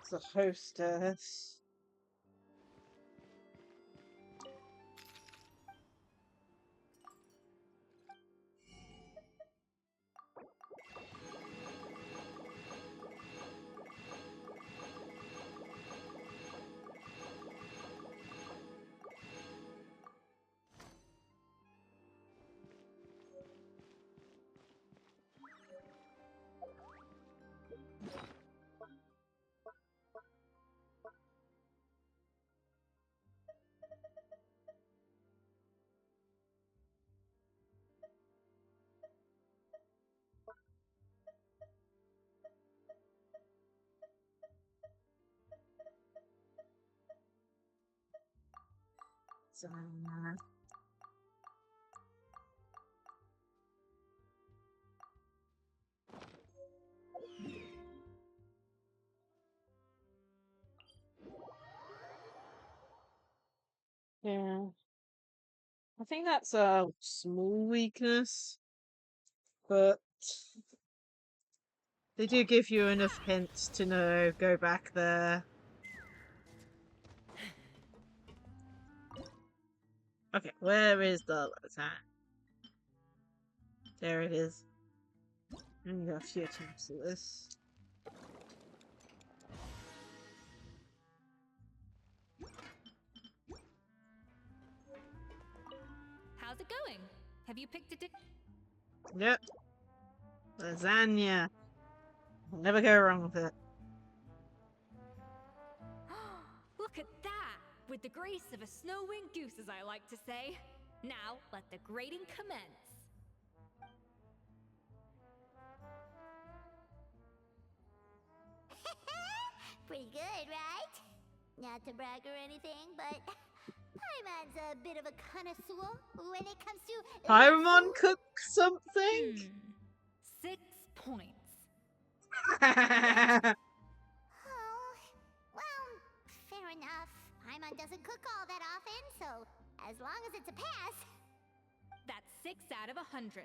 It's a hostess. Lasagna. Yeah. I think that's a small weakness, but they do give you enough hints to know, go back there. Okay, where is the lasagna? There it is. And you got a few attempts at this. How's it going? Have you picked a Yep. Lasagna. I'll never go wrong with it. Look at that! With the grace of a snow-winged goose, as I like to say. Now, let the grating commence. Pretty good, right? Not to brag or anything, but Paimon's a bit of a connoisseur when it comes to Paimon cook something? 6 points. Oh, well, fair enough. Paimon doesn't cook all that often, so as long as it's a pass. That's 6 out of 100.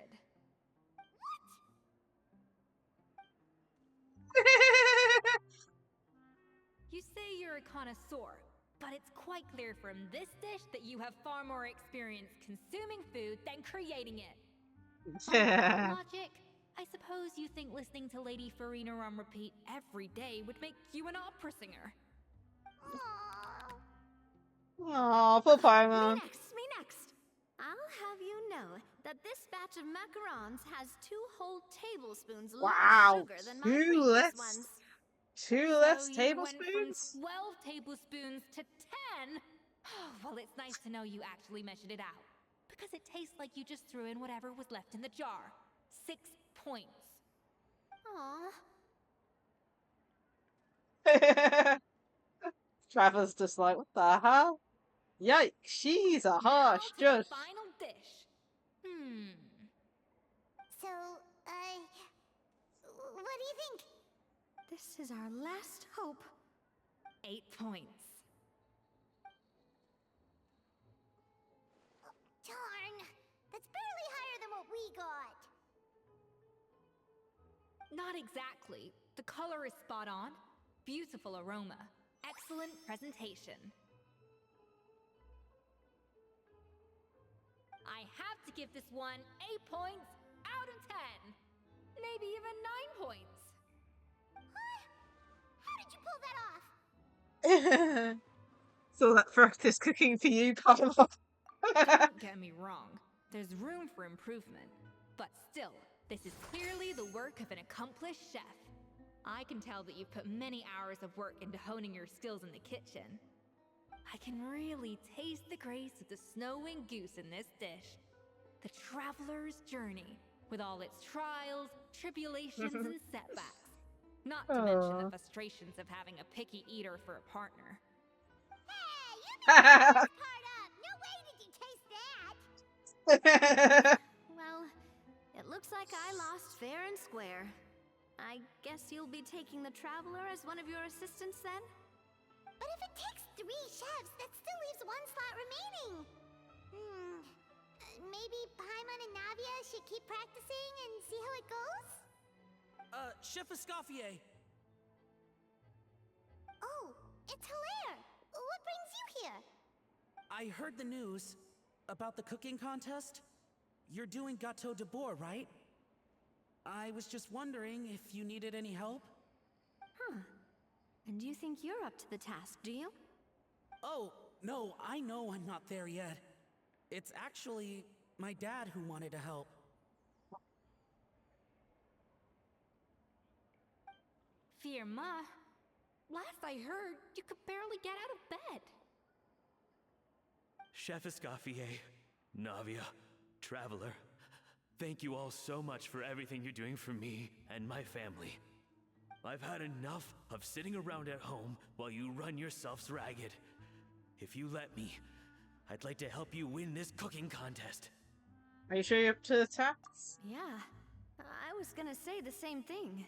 You say you're a connoisseur, but it's quite clear from this dish that you have far more experience consuming food than creating it. By that logic, I suppose you think listening to Lady Farina on repeat every day would make you an opera singer. Aw, poor Paimon. Me next. I'll have you know that this batch of macarons has 2 whole tablespoons Wow, less sugar than my 2 previous less? ones. 2 So less you tablespoons? went from 12 tablespoons to 10? Well, it's nice to know you actually measured it out. Because it tastes like you just threw in whatever was left in the jar. 6 points. Aww. Trevor's just like, what the hell? Yikes, she's a harsh Now to judge. the final dish. So, what do you think? This is our last hope. 8 points. Darn, that's barely higher than what we got. Not exactly. The color is spot on. Beautiful aroma. Excellent presentation. I have to give this one 8 points out of 10. Maybe even 9 points. How did you pull that off? So that practice cooking for you, Paolo. Don't get me wrong. There's room for improvement. But still, this is clearly the work of an accomplished chef. I can tell that you've put many hours of work into honing your skills in the kitchen. I can really taste the grace of the snow-winged goose in this dish. The traveler's journey, with all its trials, tribulations, and setbacks. Not to mention the frustrations of having a picky eater for a partner. Hey, you messed this part up! No way did you taste that! Well, it looks like I lost fair and square. I guess you'll be taking the Traveler as one of your assistants then? But if it takes 3 chefs, that still leaves 1 slot remaining. Maybe Paimon and Navia should keep practicing and see how it goes? Chef Escoffier! Oh, it's Hilaire! What brings you here? I heard the news about the cooking contest. You're doing Gâteau de Bourg, right? I was just wondering if you needed any help? Huh. And you think you're up to the task, do you? Oh, no, I know I'm not there yet. It's actually my dad who wanted to help. Firma, last I heard, you could barely get out of bed. Chef Escoffier, Navia, Traveler, thank you all so much for everything you're doing for me and my family. I've had enough of sitting around at home while you run yourselves ragged. If you let me, I'd like to help you win this cooking contest. Are you sure you're up to the task? Yeah, I was gonna say the same thing.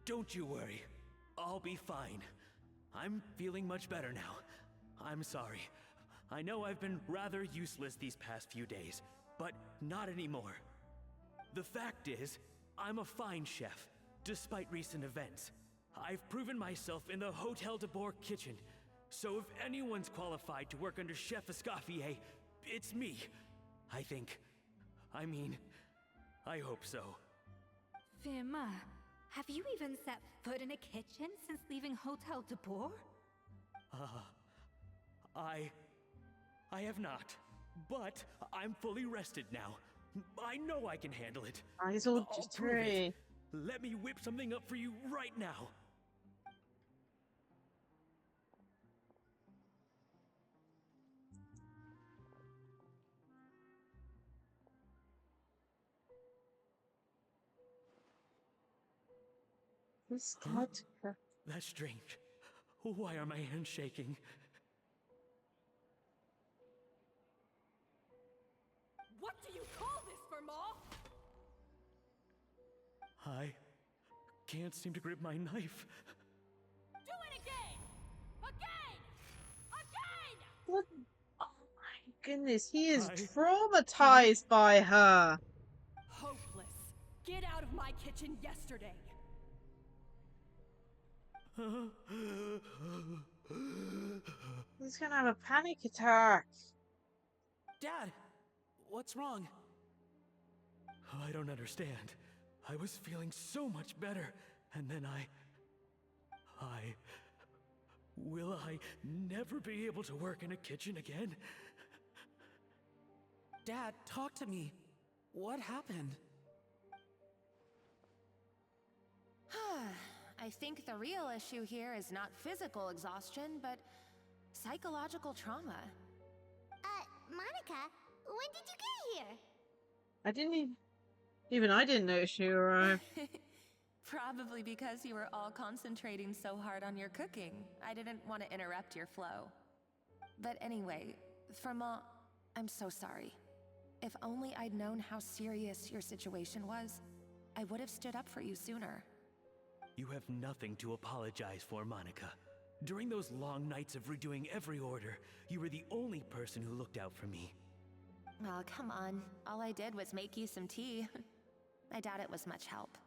Don't you worry. I'll be fine. I'm feeling much better now. I'm sorry. I know I've been rather useless these past few days, but not anymore. The fact is, I'm a fine chef, despite recent events. I've proven myself in the Hotel de Bourg kitchen, so if anyone's qualified to work under Chef Escoffier, it's me. I think. I mean, I hope so. Firma, have you even set foot in a kitchen since leaving Hotel de Bourg? I have not, but I'm fully rested now. I know I can handle it. He's all I'll just prove it. three. Let me whip something up for you right now. This cat. That's strange. Why are my hands shaking? What do you call this, Firma? I can't seem to grip my knife. Do it again! Again! Again! What? Oh my goodness, he is I- traumatized by her. Hopeless. Get out of my kitchen yesterday. He's gonna have a panic attack. Dad, what's wrong? I don't understand. I was feeling so much better, and then will I never be able to work in a kitchen again? Dad, talk to me. What happened? I think the real issue here is not physical exhaustion, but psychological trauma. Monica, when did you get here? I didn't even I didn't notice you arrived. Probably because you were all concentrating so hard on your cooking. I didn't want to interrupt your flow. But anyway, Firma, I'm so sorry. If only I'd known how serious your situation was, I would have stood up for you sooner. You have nothing to apologize for, Monica. During those long nights of redoing every order, you were the only person who looked out for me. Oh, come on. All I did was make you some tea. I doubt it was much help.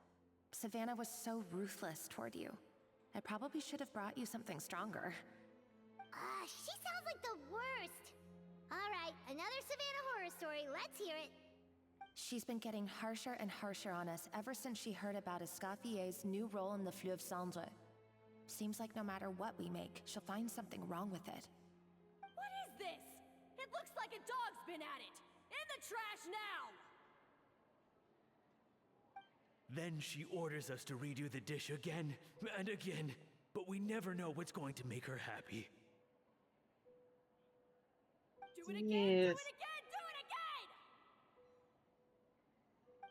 Savannah was so ruthless toward you. I probably should have brought you something stronger. She sounds like the worst. All Alright, another Savannah horror story. Let's hear it. She's been getting harsher and harsher on us ever since she heard about Escoffier's new role in the Fleuve Cendre. Seems like no matter what we make, she'll find something wrong with it. What is this? It looks like a dog's been at it! In the trash now! Then she orders us to redo the dish again and again, but we never know what's going to make her happy. Do it again! Do Yes. it again! Do it again!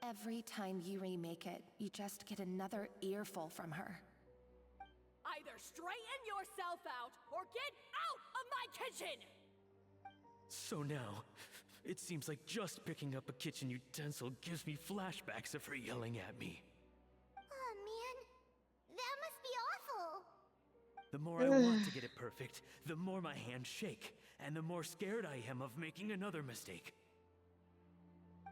Every time you remake it, you just get another earful from her. Either straighten yourself out or get out of my kitchen! So now, it seems like just picking up a kitchen utensil gives me flashbacks of her yelling at me. Oh man, that must be awful. The more I want to get it perfect, the more my hands shake, and the more scared I am of making another mistake.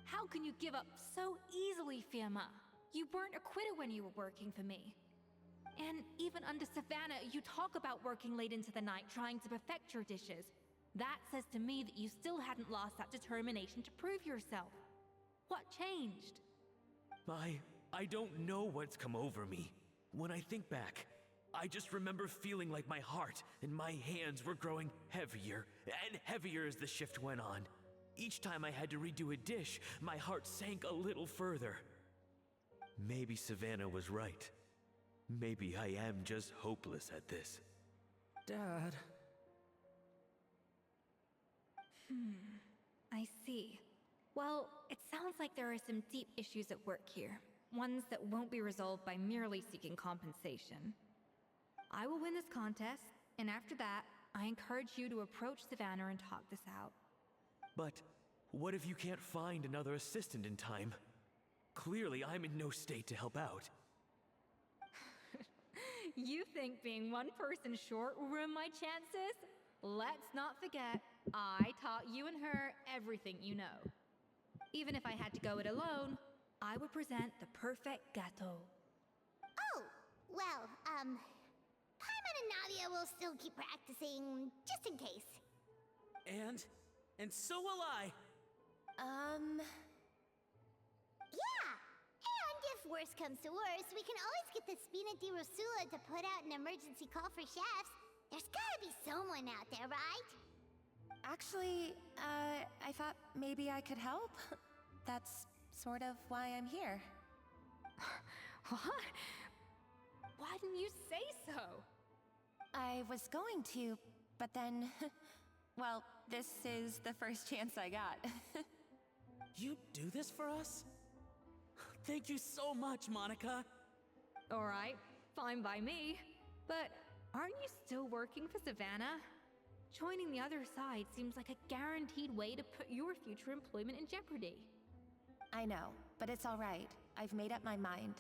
How can you give up so easily, Firma? You weren't a quitter when you were working for me. And even under Savannah, you talk about working late into the night trying to perfect your dishes. That says to me that you still hadn't lost that determination to prove yourself. What changed? I don't know what's come over me. When I think back, I just remember feeling like my heart and my hands were growing heavier and heavier as the shift went on. Each time I had to redo a dish, my heart sank a little further. Maybe Savannah was right. Maybe I am just hopeless at this. Dad. I see. Well, it sounds like there are some deep issues at work here. Ones that won't be resolved by merely seeking compensation. I will win this contest, and after that, I encourage you to approach Savannah and talk this out. But what if you can't find another assistant in time? Clearly, I'm in no state to help out. You think being one person short will ruin my chances? Let's not forget, I taught you and her everything you know. Even if I had to go it alone, I would present the perfect gâteau. Oh, well, Paimon and Nadia will still keep practicing, just in case. And so will I. Yeah! And if worse comes to worse, we can always get the Spina di Rosula to put out an emergency call for chefs. There's gotta be someone out there, right? Actually, I thought maybe I could help. That's sort of why I'm here. What? Why didn't you say so? I was going to, but then... well, this is the first chance I got. You do this for us? Thank you so much, Monica. Alright, fine by me. But aren't you still working for Savannah? Joining the other side seems like a guaranteed way to put your future employment in jeopardy. I know, but it's all right. I've made up my mind.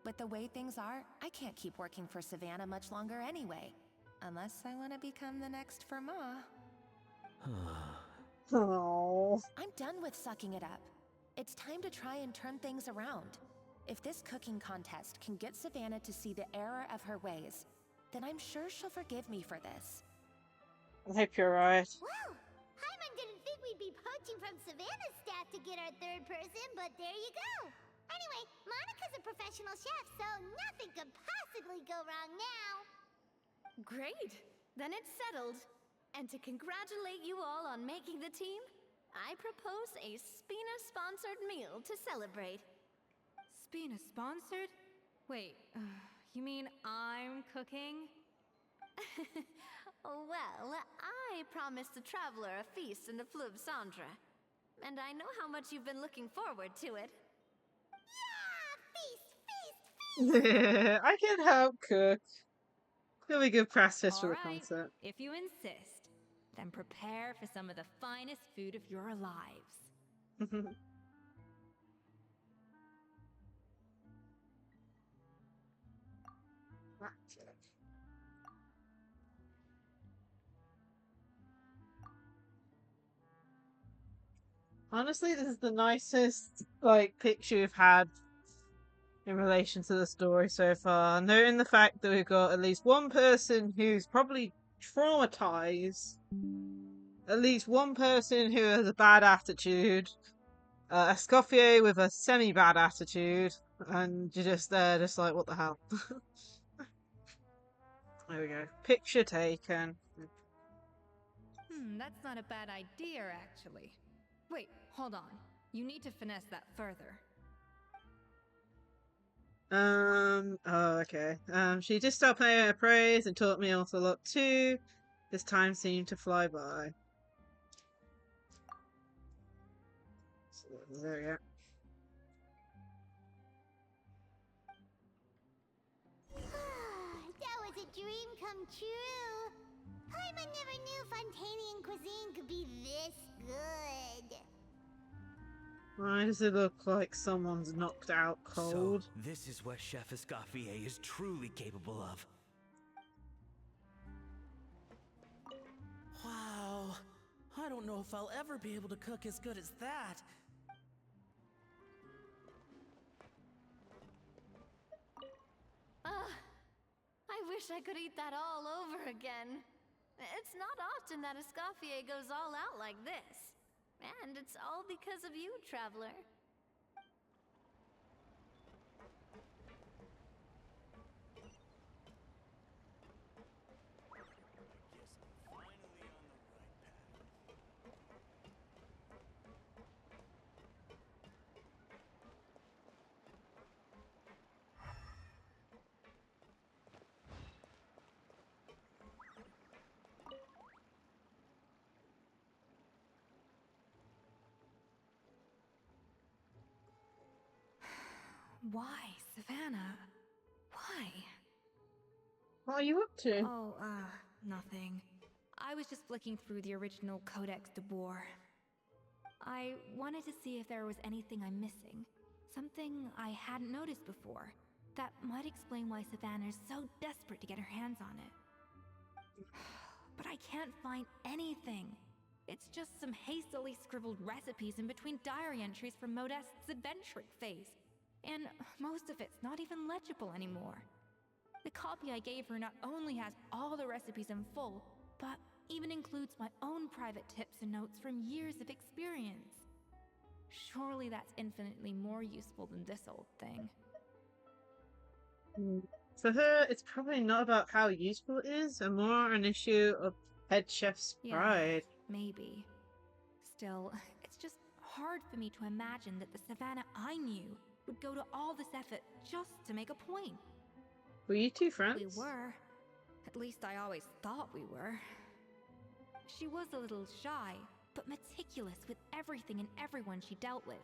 With the way things are, I can't keep working for Savannah much longer anyway. Unless I want to become the next Firma. Oh. I'm done with sucking it up. It's time to try and turn things around. If this cooking contest can get Savannah to see the error of her ways, then I'm sure she'll forgive me for this. I hope you're right. Well, Paimon didn't think we'd be poaching from Savannah's staff to get our third person, but there you go. Anyway, Monica's a professional chef, so nothing could possibly go wrong now. Great! Then it's settled. And to congratulate you all on making the team, I propose a Spina-sponsored meal to celebrate. Spina sponsored? Wait, you mean I'm cooking? Well, I promised the traveler a feast in the Fleuve Cendre. And I know how much you've been looking forward to it. Yeah! Feast, feast, feast! I can help cook. It'll be good practice for the Alright, concert. if you insist, then prepare for some of the finest food of your lives. Honestly, this is the nicest picture we've had in relation to the story so far. Noting the fact that we've got at least one person who's probably traumatized at least one person who has a bad attitude, Escoffier with a semi-bad attitude, and you're just there, just like, what the hell? There we go. Picture taken. That's not a bad idea, actually. Wait, hold on. You need to finesse that further. Oh, okay. She just stopped paying her praise and taught me also a lot too. This time seemed to fly by. So, there we go. That was a dream come true. Paimon never knew Fontanian cuisine could be this good. Why does it look like someone's knocked out cold? So, this is what Chef Escoffier is truly capable of. Wow. I don't know if I'll ever be able to cook as good as that. I wish I could eat that all over again. It's not often that Escoffier goes all out like this. And it's all because of you, Traveler. Why, Savannah? Why? What are you up to? Oh, nothing. I was just flicking through the original Codex de Boer. I wanted to see if there was anything I'm missing. Something I hadn't noticed before. That might explain why Savannah's so desperate to get her hands on it. But I can't find anything. It's just some hastily scribbled recipes in between diary entries from Modest's adventuring phase. And most of it's not even legible anymore. The copy I gave her not only has all the recipes in full, but even includes my own private tips and notes from years of experience. Surely that's infinitely more useful than this old thing. For her, it's probably not about how useful it is, and more an issue of head chef's pride. Yeah, maybe. Still, it's just hard for me to imagine that the Savannah I knew would go to all this effort just to make a point. Were you two friends? We were. At least I always thought we were. She was a little shy, but meticulous with everything and everyone she dealt with.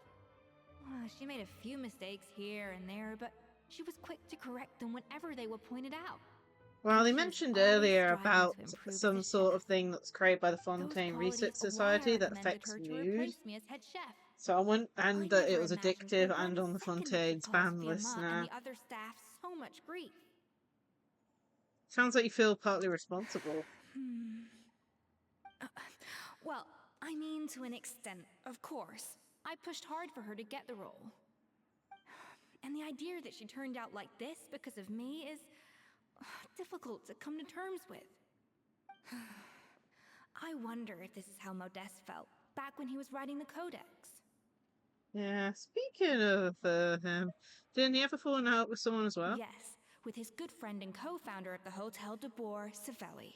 She made a few mistakes here and there, but she was quick to correct them whenever they were pointed out. Well, they mentioned earlier about some sort of thing that's created by the Fontaine Research Society that affects mood. So I went, and that it was addictive and on the Fontaine's ban list now. And the other staff so much grief. Sounds like you feel partly responsible. Well, I mean to an extent, of course. I pushed hard for her to get the role. And the idea that she turned out like this because of me is difficult to come to terms with. I wonder if this is how Modeste felt back when he was writing the Codex. Yeah, speaking of him, didn't he ever fall out with someone as well? Yes, with his good friend and co-founder of the Hotel de Boer, Savelli.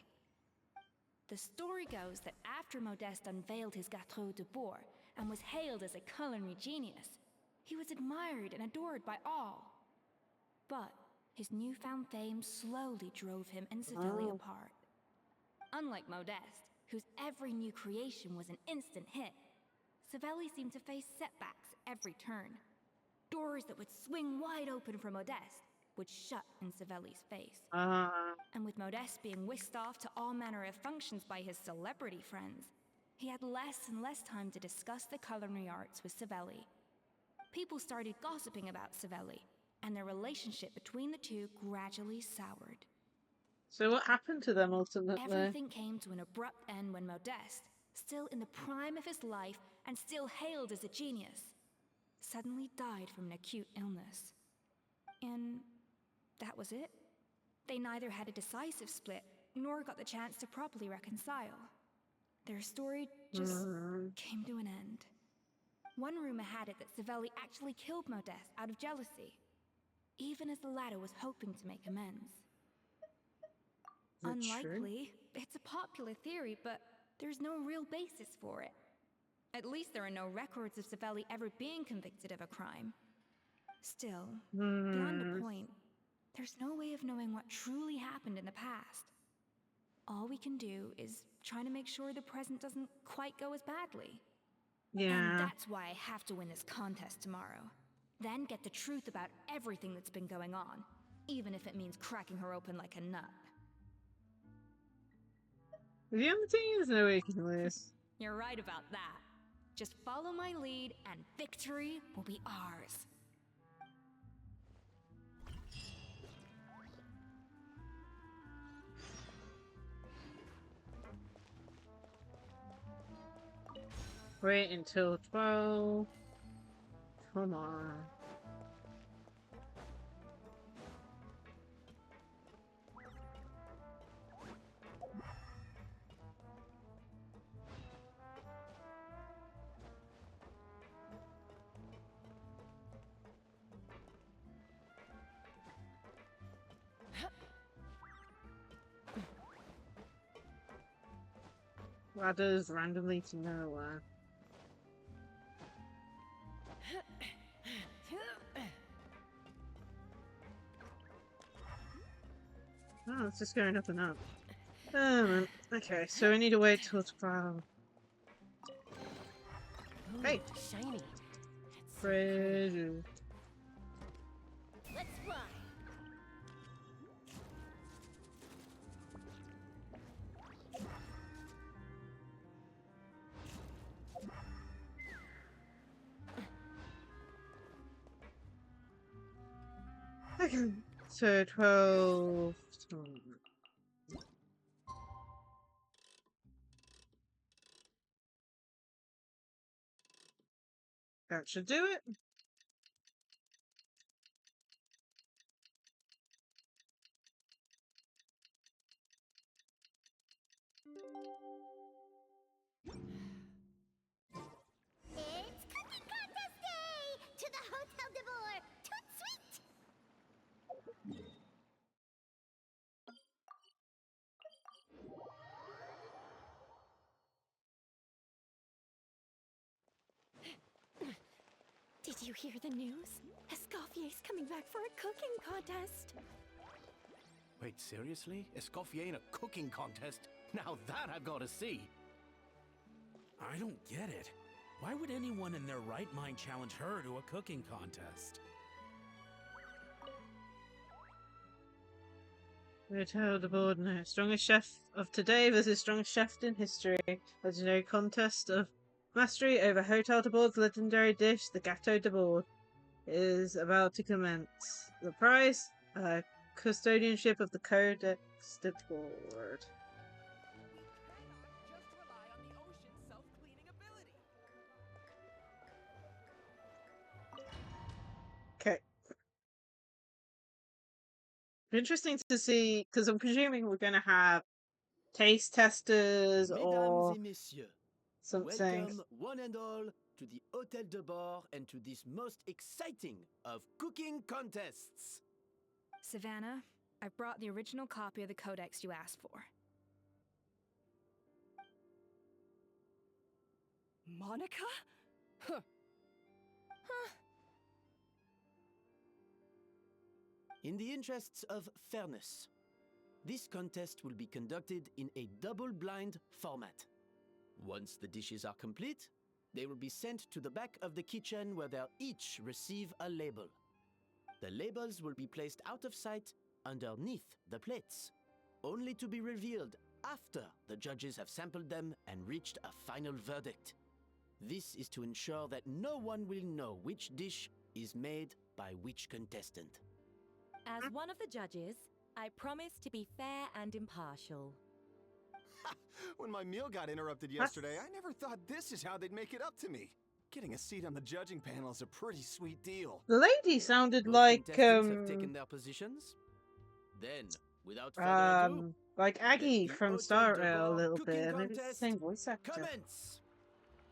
The story goes that after Modeste unveiled his Gâteau de Boer and was hailed as a culinary genius, he was admired and adored by all. But his newfound fame slowly drove him and Savelli apart. Unlike Modeste, whose every new creation was an instant hit, Savelli seemed to face setbacks every turn. Doors that would swing wide open for Modeste would shut in Savelli's face. And with Modeste being whisked off to all manner of functions by his celebrity friends, he had less and less time to discuss the culinary arts with Savelli. People started gossiping about Savelli, and their relationship between the two gradually soured. So what happened to them ultimately? Everything came to an abrupt end when Modeste, still in the prime of his life and still hailed as a genius, suddenly died from an acute illness. And that was it. They neither had a decisive split, nor got the chance to properly reconcile. their story just came to an end. One rumor had it that Savelli actually killed Modeste out of jealousy, even as the latter was hoping to make amends. Unlikely. It's a popular theory, but there's no real basis for it. At least there are no records of Savelli ever being convicted of a crime. Still, beyond a point, there's no way of knowing what truly happened in the past. All we can do is try to make sure the present doesn't quite go as badly. Yeah. And that's why I have to win this contest tomorrow. Then get the truth about everything that's been going on, even if it means cracking her open like a nut. The only thing is, no way you can lose. You're right about that. Just follow my lead and victory will be ours. Wait until 12. Come on. Ladders randomly to nowhere. Oh, it's just going up and up. Okay, so we need to wait till 12. Hey! Shiny. Fridge. Let's fly. Okay, so 12. That should do it. It's Cooking Contest Day! To the Hotel de Boer! Toot sweet! Did you hear the news? Escoffier's coming back for a cooking contest. Wait, seriously? Escoffier in a cooking contest? Now that I've got to see. I don't get it. Why would anyone in their right mind challenge her to a cooking contest? Hotel de board now. Strongest chef of today versus strongest chef in history. Legendary contest of mastery over Hotel de Board's legendary dish, the Gâteau de Board, is about to commence. The prize, custodianship of the Codex de Board. Okay. Interesting to see, because I'm presuming we're going to have taste testers or Mesdames et messieurs, something. welcome one and all to the Hotel de Bord and to this most exciting of cooking contests. Savannah, I brought the original copy of the codex you asked for. Monica? Huh. In the interests of fairness, this contest will be conducted in a double-blind format. Once the dishes are complete, they will be sent to the back of the kitchen where they'll each receive a label. The labels will be placed out of sight underneath the plates, only to be revealed after the judges have sampled them and reached a final verdict. This is to ensure that no one will know which dish is made by which contestant. As one of the judges, I promise to be fair and impartial. When my meal got interrupted yesterday, I never thought this is how they'd make it up to me. Getting a seat on the judging panel is a pretty sweet deal. The lady sounded Both like contestants have taken their positions. Then, without further ado, Like Aggie Let the from Hôtel Star de Rail a Bord little cooking bit. Maybe it's the contest same voice actor. commence.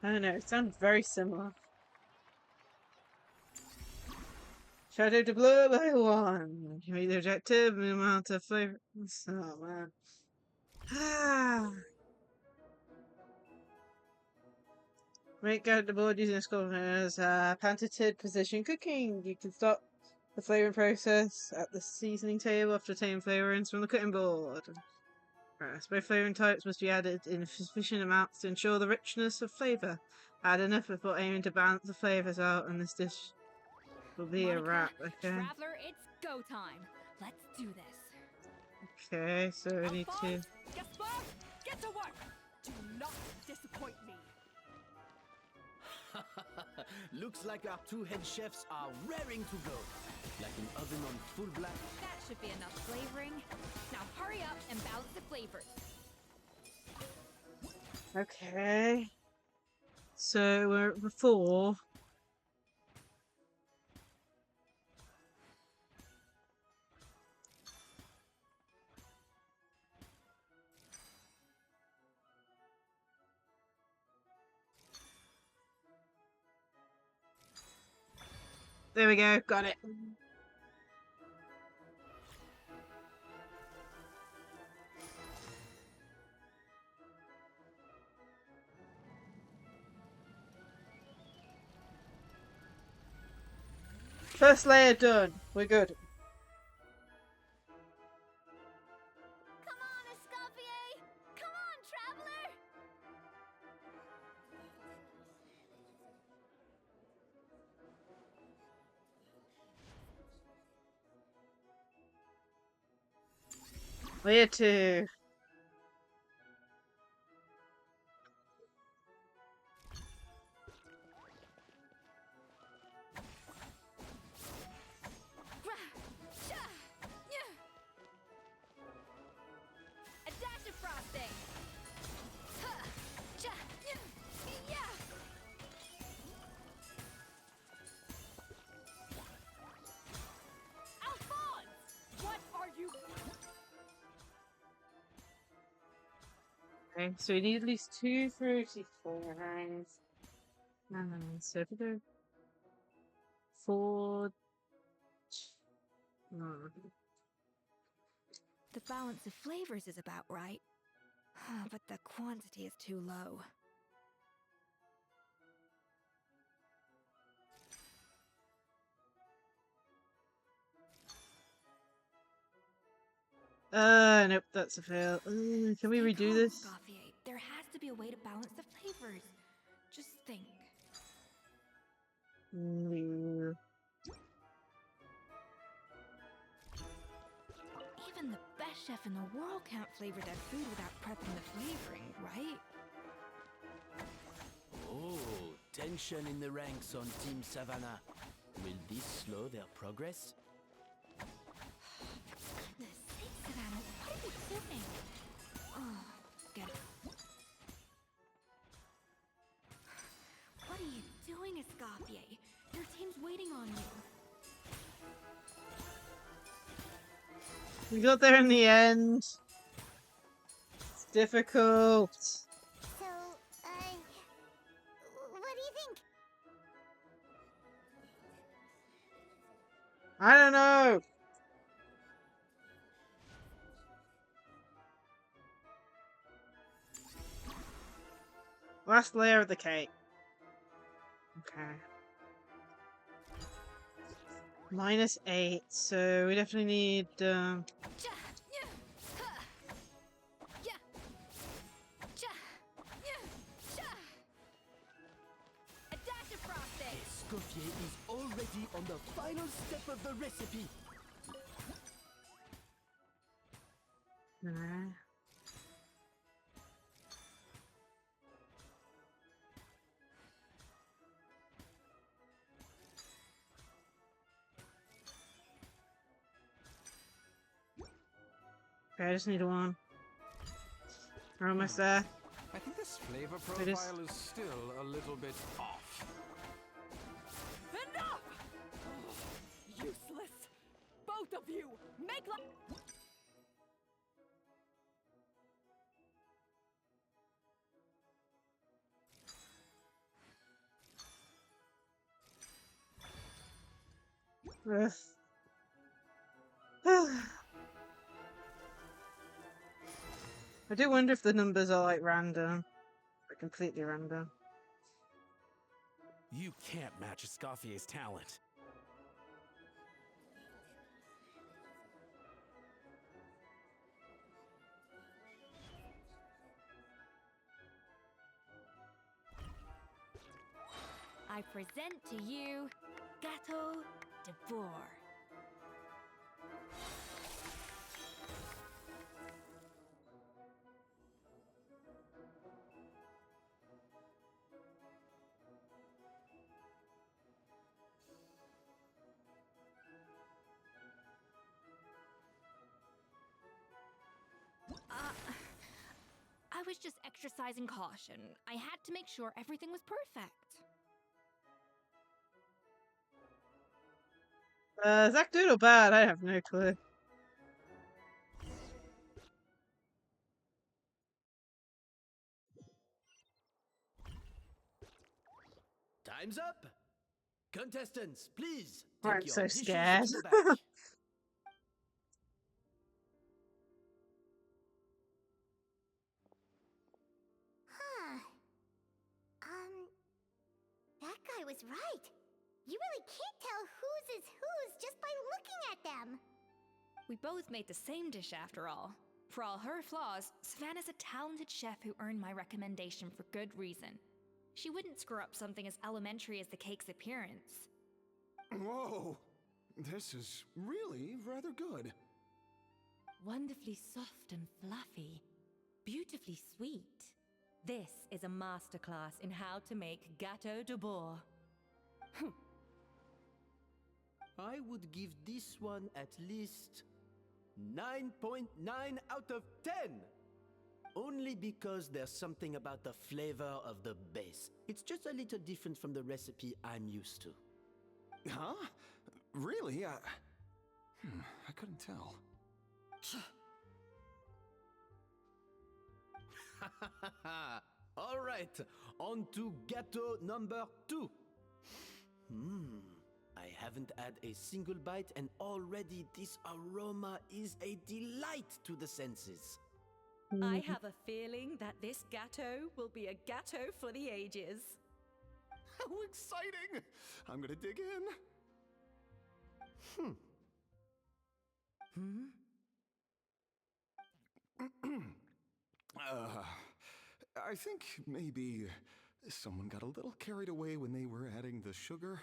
I don't know. It sounds very similar. Shadow to blue by one. You meet the objective, minimum amount of flavor. Oh man. Ah. Make out the board using Escoffier's patented precision cooking. You can stop the flavoring process at the seasoning table after obtaining flavorings from the cutting board. Both flavouring types must be added in sufficient amounts to ensure the richness of flavour. Add enough before aiming to balance the flavours out, and this dish will be a Monica, wrap, okay? Traveler, it's go time. Let's do this. Okay, so I need to... Gaspar, get to work! Do not disappoint me. Looks like our two head chefs are raring to go. Like an oven on full blast. That should be enough flavoring. Now hurry up and balance the flavors. Okay. So we're at before. There we go, got it. First layer done. We're good. Come on, Escoffier! Come on, Traveler! Layer 2. A dash of frosting. Alphonse! What are you... Okay, so we need at least 2 fruity flavorings. So if we go 4... No. The balance of flavors is about right, but the quantity is too low. Nope, that's a fail. Can we Stay redo calm, this? Escoffier. There has to be a way to balance the flavors. Just think. Mm. Even the best chef in the world can't flavor their food without prepping the flavoring, right? Oh, tension in the ranks on Team Savannah. Will this slow their progress? Goodness sakes, Savannah, what are you doing? Oh, get it. What are you doing, Escoffier? Your team's waiting on you. We got there in the end. It's difficult. So, what do you think? I don't know. Last layer of the cake. Okay. -8, so we definitely need A dash of frosting. Escoffier is already on the final step of the recipe. Okay, I just need one. We're almost there. I think this flavor It is. profile is still a little bit off. Enough! Useless! Both of you! Make like... Ugh. I do wonder if the numbers are like random. They're completely random. You can't match Escoffier's talent. I present to you Gâteau de Bourg. I was just exercising caution. I had to make sure everything was perfect. Is that good or bad? I have no clue. Time's up! Contestants, please I'm take so your dishes scared. to the back. Huh. That guy was right. You really can't tell whose is whose just by looking at them. We both made the same dish after all. For all her flaws, Savannah's a talented chef who earned my recommendation for good reason. She wouldn't screw up something as elementary as the cake's appearance. Whoa! This is really rather good. Wonderfully soft and fluffy. Beautifully sweet. This is a masterclass in how to make Gâteau de Bourg. I would give this one at least 9.9 out of 10! Only because there's something about the flavor of the base. It's just a little different from the recipe I'm used to. Huh? Really? I couldn't tell. All right, on to gâteau number 2. I haven't had a single bite and already this aroma is a delight to the senses. I have a feeling that this gâteau will be a gâteau for the ages. How exciting! I'm gonna dig in. I think maybe someone got a little carried away when they were adding the sugar.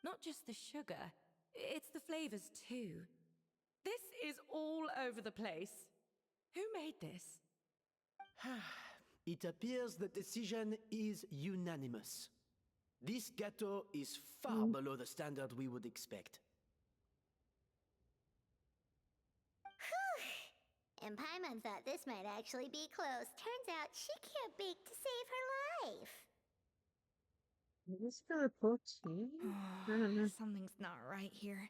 Not just the sugar, it's the flavors too. This is all over the place. Who made this? It appears the decision is unanimous. This gâteau is far below the standard we would expect. And Paimon thought this might actually be close. Turns out she can't bake to save her life. Is this for the poutine? I don't know. Something's not right here.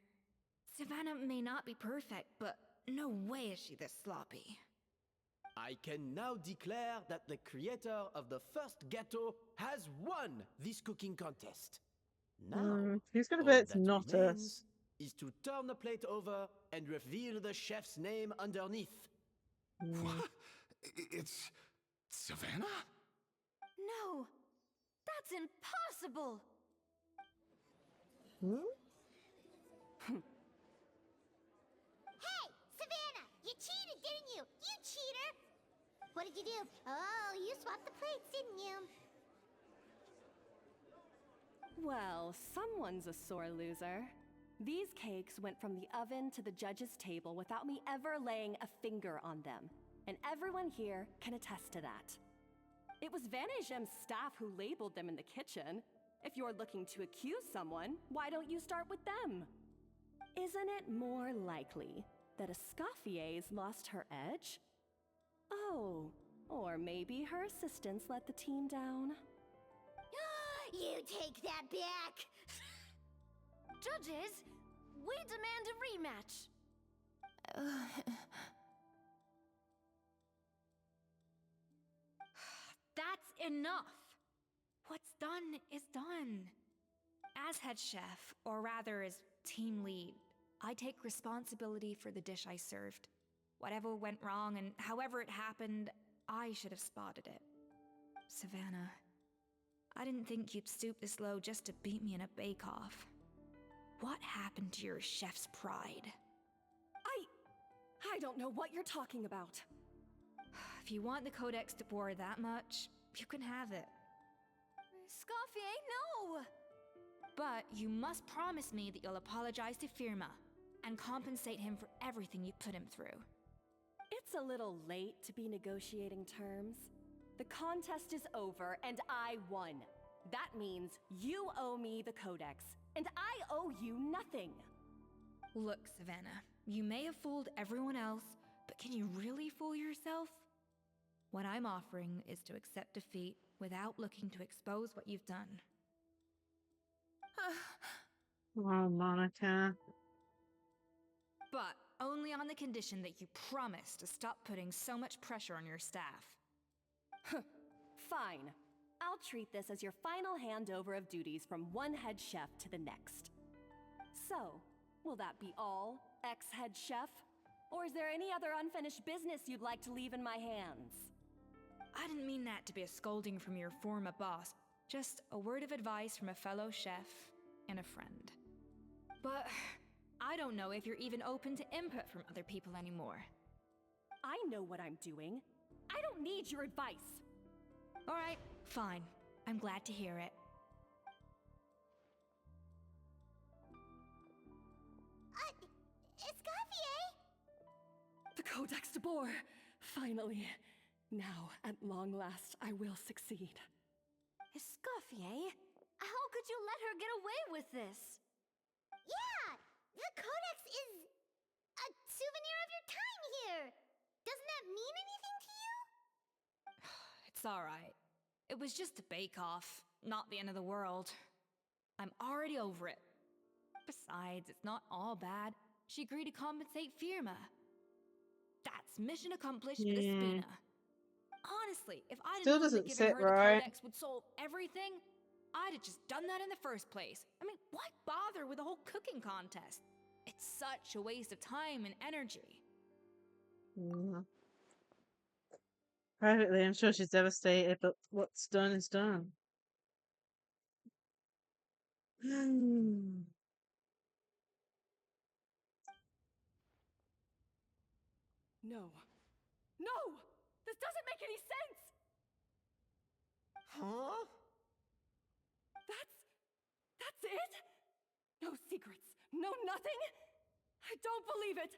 Savannah may not be perfect, but no way is she this sloppy. I can now declare that the creator of the first gâteau has won this cooking contest. Now, Who's gonna all bet it's that not remains us? is to turn the plate over and reveal the chef's name underneath. What? It's Savannah? No! That's impossible! Hey, Savannah! You cheated, didn't you? You cheater! What did you do? Oh, you swapped the plates, didn't you? Well, someone's a sore loser. These cakes went from the oven to the judge's table without me ever laying a finger on them. And everyone here can attest to that. It was Vanejem's staff who labeled them in the kitchen. If you're looking to accuse someone, why don't you start with them? Isn't it more likely that Escoffier's lost her edge? Oh, or maybe her assistants let the team down. You take that back! Judges, we demand a rematch. That's enough! What's done is done. As head chef, or rather as team lead. I take responsibility for the dish I served. Whatever went wrong and however it happened, I should have spotted it. Savannah, I didn't think you'd stoop this low just to beat me in a bake-off. What happened to your chef's pride? I don't know what you're talking about. If you want the Codex de Boer that much, you can have it. Escoffier, no! But you must promise me that you'll apologize to Firma and compensate him for everything you put him through. It's a little late to be negotiating terms. The contest is over and I won. That means you owe me the Codex, and I owe you nothing. Look, Savannah, you may have fooled everyone else, but can you really fool yourself? What I'm offering is to accept defeat without looking to expose what you've done. Oh, Monica. But only on the condition that you promise to stop putting so much pressure on your staff. Fine. I'll treat this as your final handover of duties from one head chef to the next. So, will that be all, ex-head chef? Or is there any other unfinished business you'd like to leave in my hands? I didn't mean that to be a scolding from your former boss, just a word of advice from a fellow chef and a friend. But I don't know if you're even open to input from other people anymore. I know what I'm doing. I don't need your advice. All right, fine. I'm glad to hear it. Escoffier! The Codex de Boer! Finally. Now, at long last, I will succeed. Escoffier? How could you let her get away with this? Yeah! The Codex is a souvenir of your time here! Doesn't that mean anything to you? It's all right. It was just a bake-off, not the end of the world. I'm already over it. Besides, it's not all bad. She agreed to compensate Firma. That's mission accomplished for the Spina. Honestly, if I'd Still known that doesn't giving sit her the right. Codex would solve everything, I'd have just done that in the first place. I mean, why bother with the whole cooking contest? It's such a waste of time and energy. Privately, I'm sure she's devastated, but what's done is done. No. No! This doesn't make any sense! Huh? That's it? No secrets. No nothing? I don't believe it!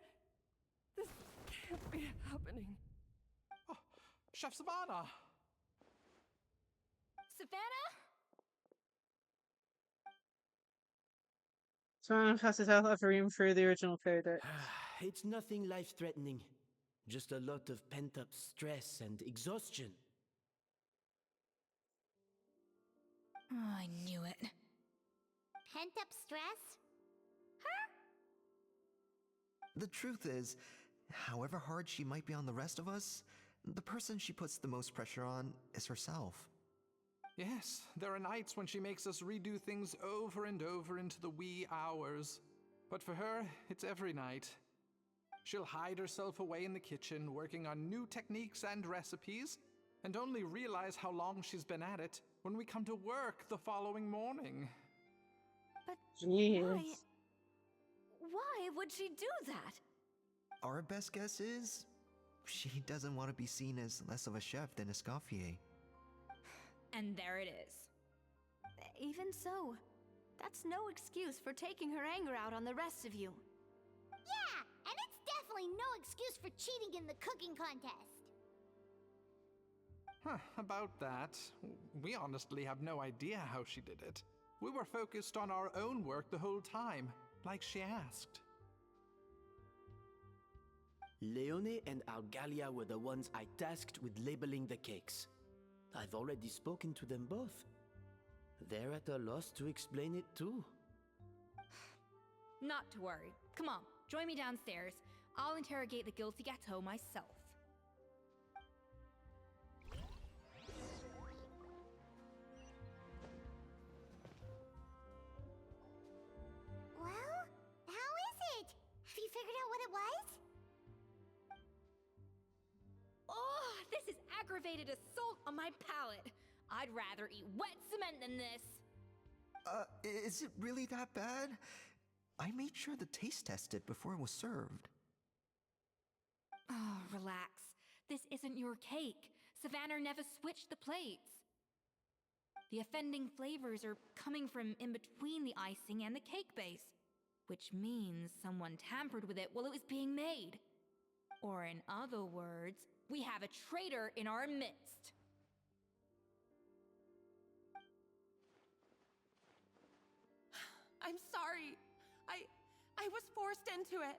This can't be happening. Oh, Chef Savannah! Savannah? Savannah passes out of a room through the original codex. It's nothing life-threatening. Just a lot of pent-up stress and exhaustion. Oh, I knew it. Pent up stress? The truth is, however hard she might be on the rest of us, the person she puts the most pressure on is herself. Yes, there are nights when she makes us redo things over and over into the wee hours. But for her, it's every night. She'll hide herself away in the kitchen, working on new techniques and recipes, and only realize how long she's been at it when we come to work the following morning. But Jeez. why would she do that? Our best guess is, she doesn't want to be seen as less of a chef than Escoffier. And there it is. Even so, that's no excuse for taking her anger out on the rest of you. Yeah, and it's definitely no excuse for cheating in the cooking contest. About that, we honestly have no idea how she did it. We were focused on our own work the whole time, like she asked. Leone and Algalia were the ones I tasked with labeling the cakes. I've already spoken to them both. They're at a loss to explain it too. Not to worry. Come on, join me downstairs. I'll interrogate the guilty gâteau myself. Well, aggravated assault on my palate. I'd rather eat wet cement than this. Is it really that bad? I made sure to taste test it before it was served. Oh, relax. This isn't your cake. Savannah never switched the plates. The offending flavors are coming from in between the icing and the cake base, which means someone tampered with it while it was being made. Or in other words, we have a traitor in our midst. I'm sorry. I was forced into it.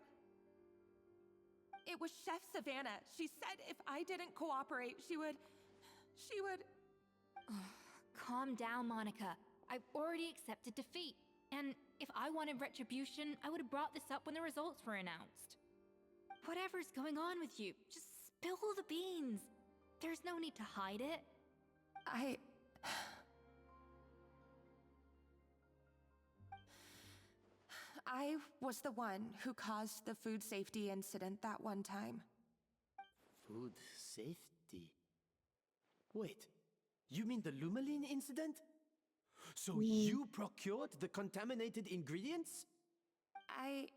It was Chef Savannah. She said if I didn't cooperate, she would... Calm down, Monica. I've already accepted defeat. And if I wanted retribution, I would have brought this up when the results were announced. Whatever's going on with you, just spill the beans. There's no need to hide it. I was the one who caused the food safety incident that one time. Food safety? Wait, you mean the Lumaline incident? So you procured the contaminated ingredients? I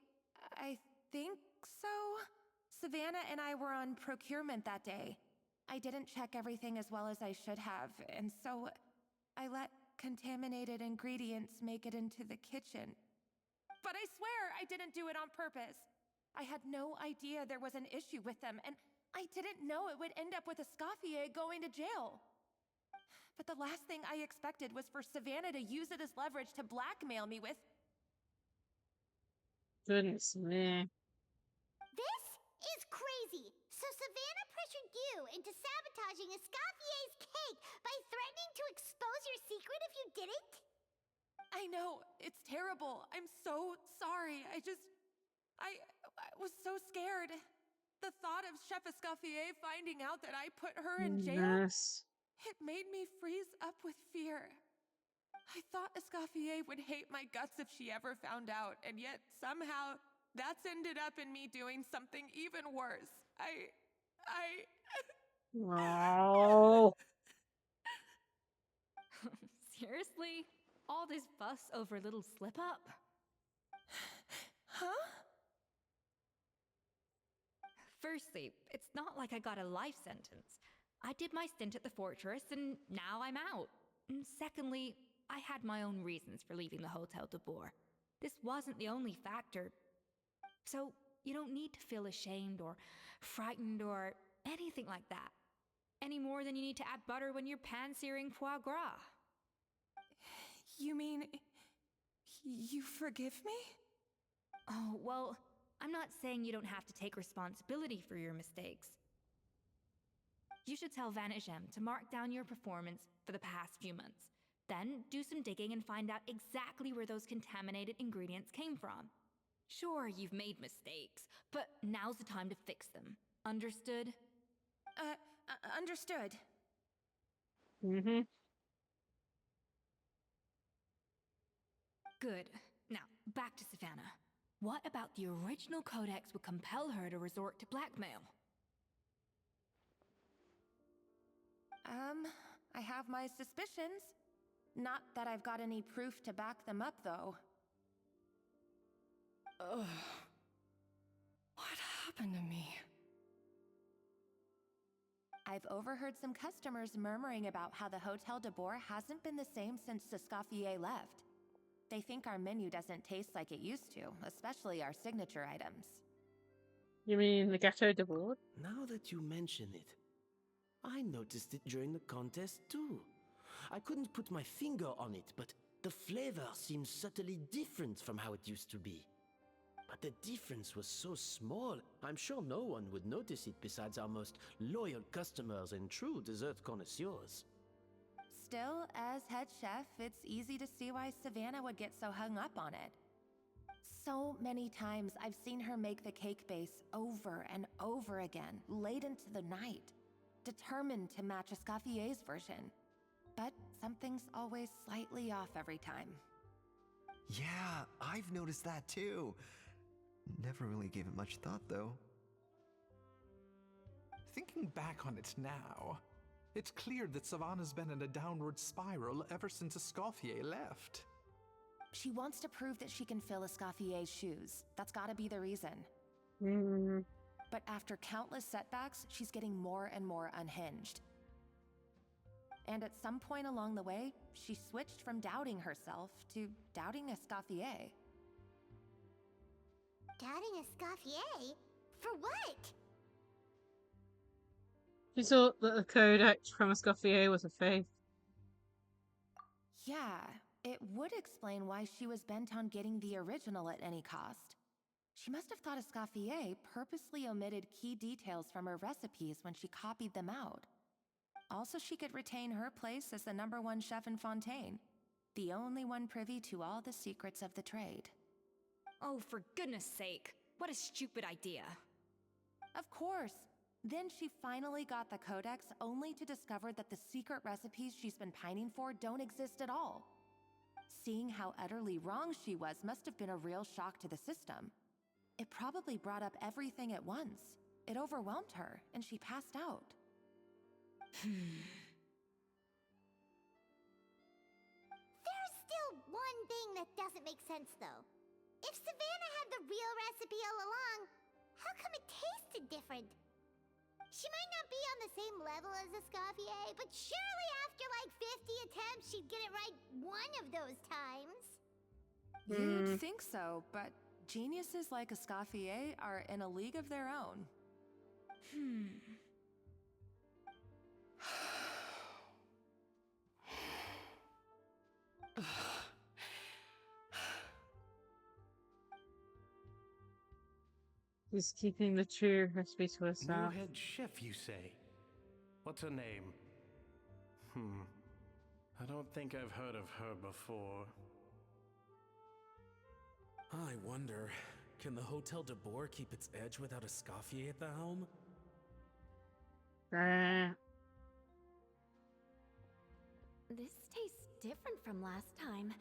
think so. Savannah and I were on procurement that day. I didn't check everything as well as I should have, and so I let contaminated ingredients make it into the kitchen. But I swear I didn't do it on purpose. I had no idea there was an issue with them, and I didn't know it would end up with Escoffier going to jail. But the last thing I expected was for Savannah to use it as leverage to blackmail me with... Goodness me. This is crazy! So Savannah pressured you into sabotaging Escoffier's cake by threatening to expose your secret if you didn't? I know, it's terrible. I'm so sorry. I was so scared. The thought of Chef Escoffier finding out that I put her in jail, it made me freeze up with fear. I thought Escoffier would hate my guts if she ever found out, and yet somehow that's ended up in me doing something even worse. Wow. Seriously? All this fuss over a little slip-up? Huh? Firstly, it's not like I got a life sentence. I did my stint at the fortress, and now I'm out. And secondly, I had my own reasons for leaving the Hotel de Boer. This wasn't the only factor. So, you don't need to feel ashamed or frightened or anything like that. Any more than you need to add butter when you're pan-searing foie gras. You mean... you forgive me? Oh, well, I'm not saying you don't have to take responsibility for your mistakes. You should tell Lacie-Chan to mark down your performance for the past few months. Then do some digging and find out exactly where those contaminated ingredients came from. Sure, you've made mistakes, but now's the time to fix them. Understood? Understood. Mm-hmm. Good. Now, back to Savannah. What about the original codex would compel her to resort to blackmail? I have my suspicions. Not that I've got any proof to back them up, though. Ugh. What happened to me? I've overheard some customers murmuring about how the Hotel de Boer hasn't been the same since Escoffier left. They think our menu doesn't taste like it used to, especially our signature items. You mean the Gâteau de Bourg? Now that you mention it, I noticed it during the contest too. I couldn't put my finger on it, but the flavor seems subtly different from how it used to be. But the difference was so small, I'm sure no one would notice it besides our most loyal customers and true dessert connoisseurs. Still, as head chef, it's easy to see why Savannah would get so hung up on it. So many times I've seen her make the cake base over and over again, late into the night, determined to match Escoffier's version. But something's always slightly off every time. Yeah, I've noticed that too. Never really gave it much thought, though. Thinking back on it now, It's clear that Savannah's been in a downward spiral ever since Escoffier left. She wants to prove that she can fill Escoffier's shoes. That's gotta be the reason. Mm. But after countless setbacks, she's getting more and more unhinged. And at some point along the way, she switched from doubting herself to doubting Escoffier. Doubting Escoffier? For what? She thought that the codex from Escoffier was a fake. Yeah, it would explain why she was bent on getting the original at any cost. She must have thought Escoffier purposely omitted key details from her recipes when she copied them out. Also, she could retain her place as the #1 chef in Fontaine, the only one privy to all the secrets of the trade. Oh, for goodness sake. What a stupid idea. Of course. Then she finally got the codex only to discover that the secret recipes she's been pining for don't exist at all. Seeing how utterly wrong she was must have been a real shock to the system. It probably brought up everything at once. It overwhelmed her, and she passed out. There's still one thing that doesn't make sense, though. If Savannah had the real recipe all along, how come it tasted different? She might not be on the same level as Escoffier, but surely after like 50 attempts, she'd get it right one of those times. You'd think so, but geniuses like Escoffier are in a league of their own. She's keeping the true recipe to New herself. head chef, you say? What's her name? I don't think I've heard of her before. I wonder, can the Hotel de Boer keep its edge without Escoffier at the helm? This tastes different from last time.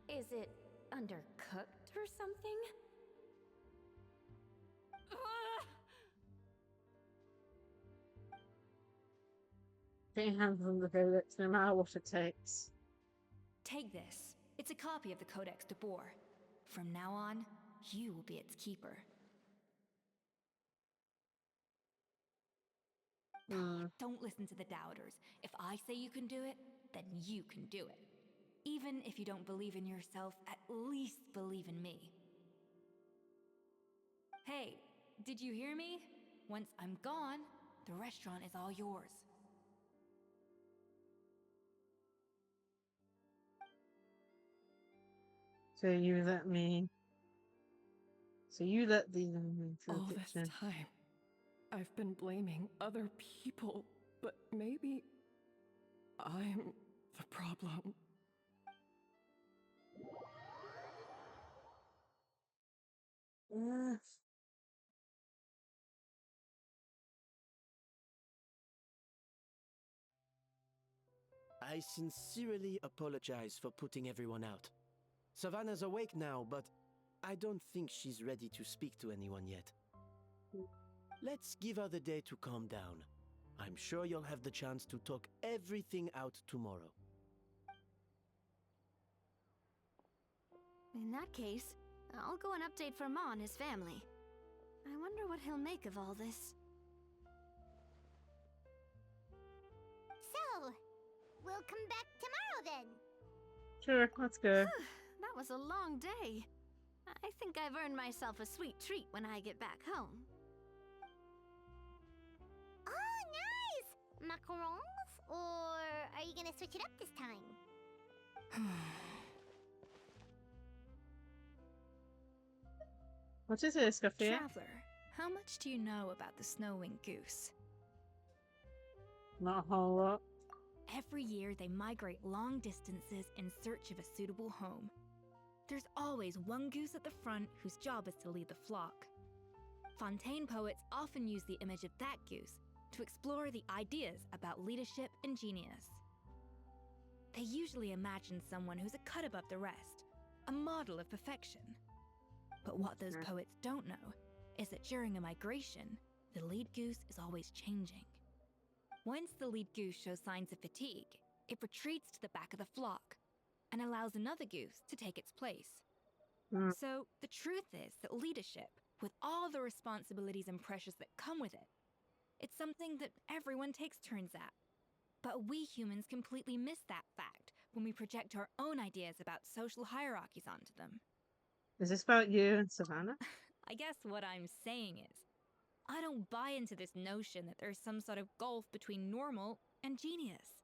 Is it undercooked or something? Getting hands on the codex no matter what it takes. Take this. It's a copy of the Codex de Boer. From now on, you will be its keeper. Don't listen to the doubters. If I say you can do it, then you can do it. Even if you don't believe in yourself, at least believe in me. Hey, did you hear me? Once I'm gone, the restaurant is all yours. So you let me. So you let these into the All kitchen. this time, I've been blaming other people, but maybe I'm the problem. I sincerely apologize for putting everyone out. Savannah's awake now, but I don't think she's ready to speak to anyone yet. Let's give her the day to calm down. I'm sure you'll have the chance to talk everything out tomorrow. In that case, I'll go and update for Ma and his family. I wonder what he'll make of all this. So, we'll come back tomorrow then. Sure, let's go. That was a long day. I think I've earned myself a sweet treat when I get back home. Oh, nice! Macarons? Or are you gonna switch it up this time? What is it, Escoffier? Traveler, how much do you know about the snow-winged goose? Not a whole lot. Every year they migrate long distances in search of a suitable home. There's always one goose at the front whose job is to lead the flock. Fontaine poets often use the image of that goose to explore the ideas about leadership and genius. They usually imagine someone who's a cut above the rest, a model of perfection. But what those poets don't know is that during a migration, the lead goose is always changing. Once the lead goose shows signs of fatigue, it retreats to the back of the flock and allows another goose to take its place. So, the truth is that leadership, with all the responsibilities and pressures that come with it, it's something that everyone takes turns at. But we humans completely miss that fact when we project our own ideas about social hierarchies onto them. Is this about you and Savannah? I guess what I'm saying is, I don't buy into this notion that there's some sort of gulf between normal and genius.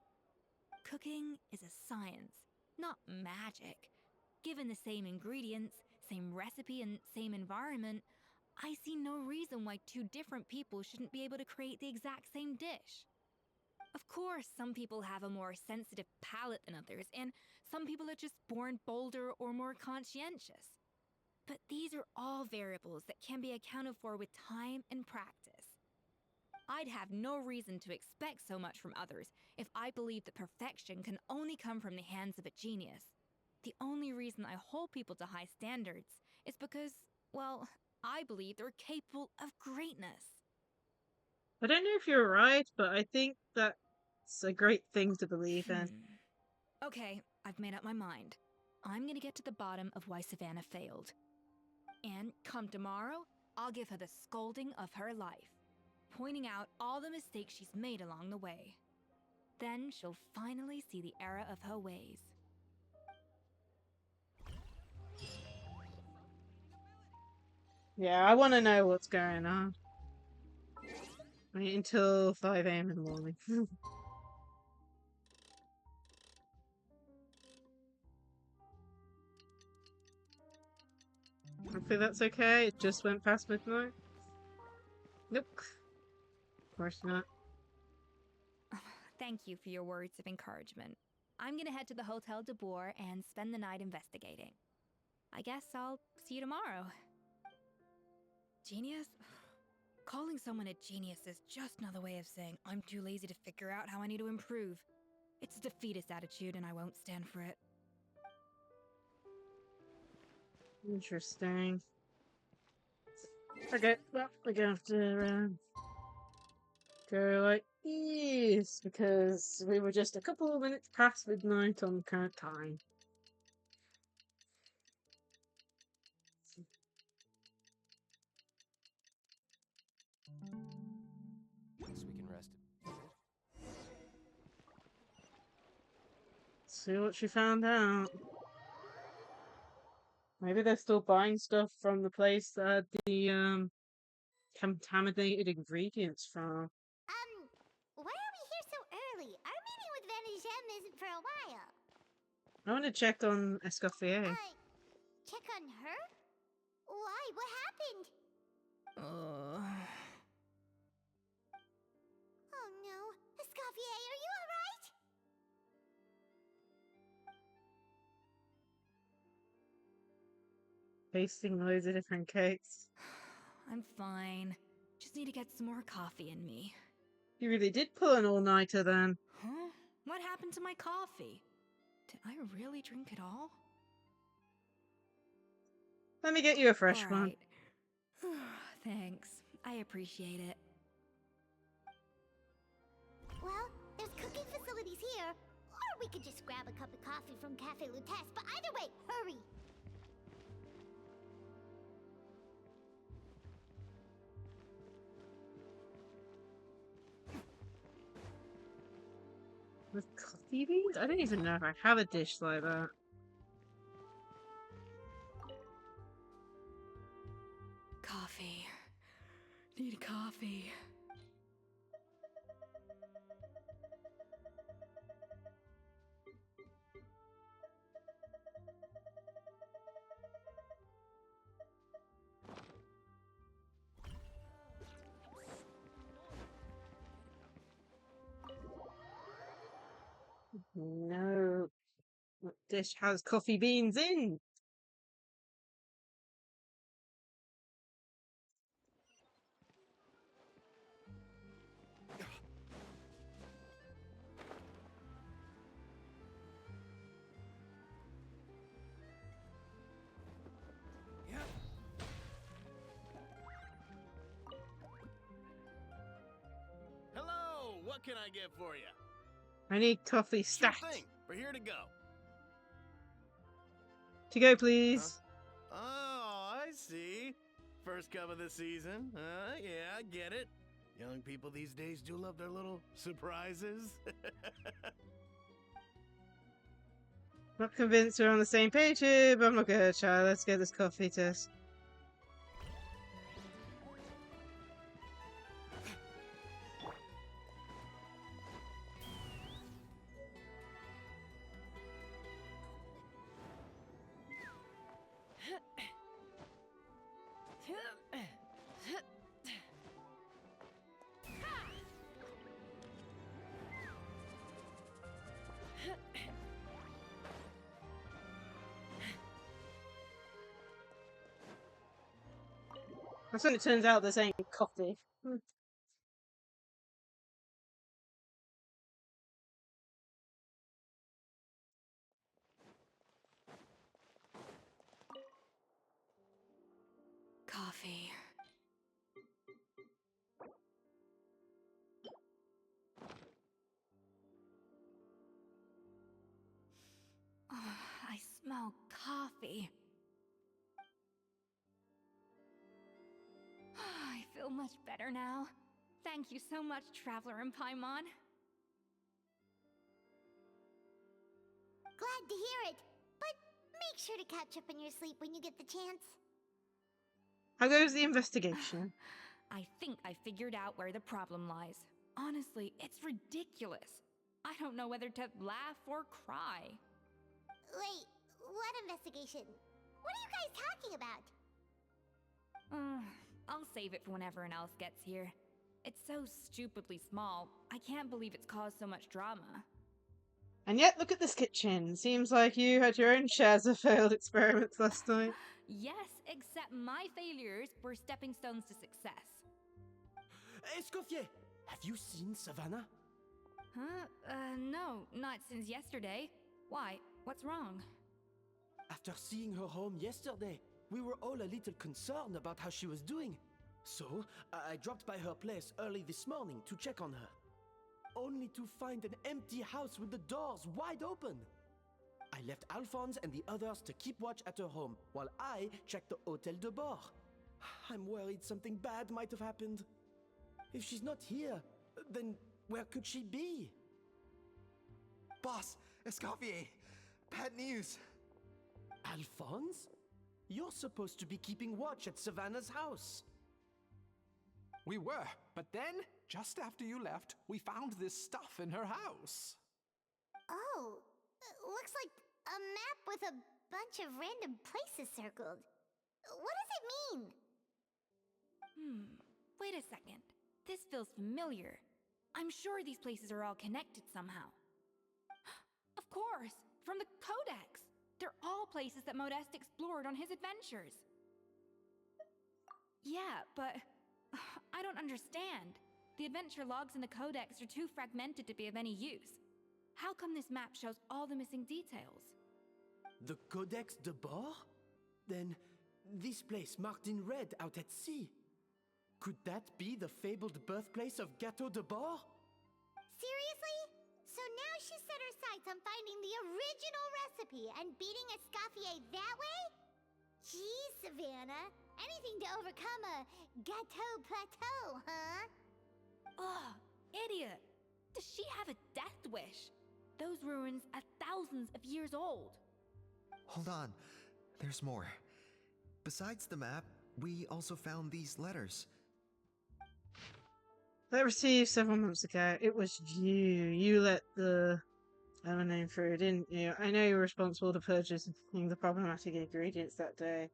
Cooking is a science, not magic. Given the same ingredients, same recipe, and same environment, I see no reason why two different people shouldn't be able to create the exact same dish. Of course, some people have a more sensitive palate than others, and some people are just born bolder or more conscientious. But these are all variables that can be accounted for with time and practice. I'd have no reason to expect so much from others if I believed that perfection can only come from the hands of a genius. The only reason I hold people to high standards is because, well, I believe they're capable of greatness. I don't know if you're right, but I think that's a great thing to believe in. Okay, I've made up my mind. I'm gonna get to the bottom of why Savannah failed. And come tomorrow, I'll give her the scolding of her life, pointing out all the mistakes she's made along the way. Then she'll finally see the error of her ways. Yeah, I want to know what's going on. Wait until 5 AM in the morning. Hopefully that's okay. It just went past midnight. Nope. Of course not. Thank you for your words of encouragement. I'm gonna head to the Hotel de Boer and spend the night investigating. I guess I'll see you tomorrow. Genius? Calling someone a genius is just another way of saying I'm too lazy to figure out how I need to improve. It's a defeatist attitude and I won't stand for it. Interesting. Okay, well, we're gonna have to go like this because we were just a couple of minutes past midnight on the current time. Guess we can rest a bit. See what she found out. Maybe they're still buying stuff from the place that the contaminated ingredients from. Why are we here so early? Our meeting with Van isn't for a while. I want to check on Escoffier. Check on her? Why? What happened? Oh no. Escoffier, are you alright? Tasting loads of different cakes. I'm fine. Just need to get some more coffee in me. You really did pull an all-nighter then. Huh? What happened to my coffee? Did I really drink it all? Let me get you a fresh one. Alright. Thanks. I appreciate it. Well, there's cooking facilities here. Or we could just grab a cup of coffee from Cafe Lutece, but either way, hurry! With coffee beans? I don't even know if I have a dish like that. Coffee. Need coffee. No. What dish has coffee beans in? Hello! What What can I get for you? I need coffee Sure stat. thing. We're here to go. To go, please. Huh? Oh, I see. First cup of the season. Yeah, I get it. Young people these days do love their little surprises. Not convinced we're on the same page here, but I'm not gonna try. Let's get this coffee test. That's when it turns out this ain't coffee. Coffee. Oh, I smell coffee. I feel much better now. Thank you so much, Traveler and Paimon. Glad to hear it. But make sure to catch up on your sleep when you get the chance. How goes the investigation? I think I figured out where the problem lies. Honestly, it's ridiculous. I don't know whether to laugh or cry. Wait, what investigation? What are you guys talking about? I'll save it for when everyone else gets here. It's so stupidly small. I can't believe it's caused so much drama. And yet, look at this kitchen. Seems like you had your own shares of failed experiments last night. Yes, except my failures were stepping stones to success. Escoffier, have you seen Savannah? Huh? No, not since yesterday. Why? What's wrong? After seeing her home yesterday, we were all a little concerned about how she was doing. So, I dropped by her place early this morning to check on her. Only to find an empty house with the doors wide open. I left Alphonse and the others to keep watch at her home, while I checked the Hotel de Bord. I'm worried something bad might have happened. If she's not here, then where could she be? Boss, Escoffier, bad news. Alphonse? You're supposed to be keeping watch at Savannah's house. We were, but then, just after you left, we found this stuff in her house. Oh, looks like a map with a bunch of random places circled. What does it mean? Wait a second. This feels familiar. I'm sure these places are all connected somehow. Of course, from the Codex. They're all places that Modeste explored on his adventures. Yeah, but I don't understand. The adventure logs in the Codex are too fragmented to be of any use. How come this map shows all the missing details? The Codex de Bord? Then, this place marked in red out at sea. Could that be the fabled birthplace of Gâteau de Bord? Seriously? So now she set her sights on finding the original recipe and beating Escoffier that way? Geez, Savannah. Anything to overcome a gâteau plateau, huh? Ugh, idiot! Does she have a death wish? Those ruins are thousands of years old. Hold on, there's more. Besides the map, we also found these letters. That received several months ago. It was you. You let the name through, didn't you? I know you were responsible to purchasing the problematic ingredients that day.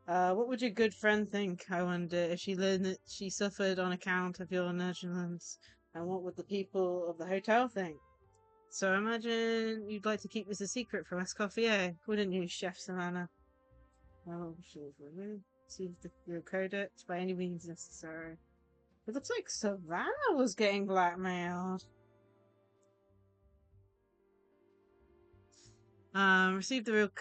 What would your good friend think, I wonder, if she learned that she suffered on account of your negligence? And what would the people of the hotel think? So I imagine you'd like to keep this a secret from Escoffier, wouldn't you, Chef Savannah? Well, see your codex by any means necessary. It looks like Savannah was getting blackmailed. Receive the real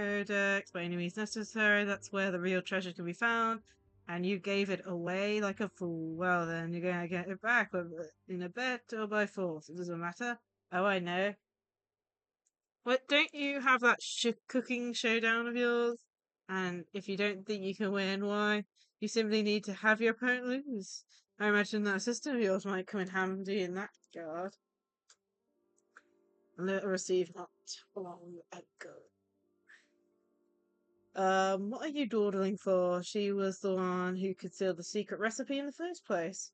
codex by any means necessary. That's where the real treasure can be found. And you gave it away like a fool. Well then, you're gonna get it back, whether in a bet or by force. It doesn't matter. Oh, I know. What, don't you have that cooking showdown of yours? And if you don't think you can win, why? You simply need to have your opponent lose. I imagine that system of yours might come in handy in that regard. Letter received not long ago. What are you dawdling for? She was the one who concealed the secret recipe in the first place.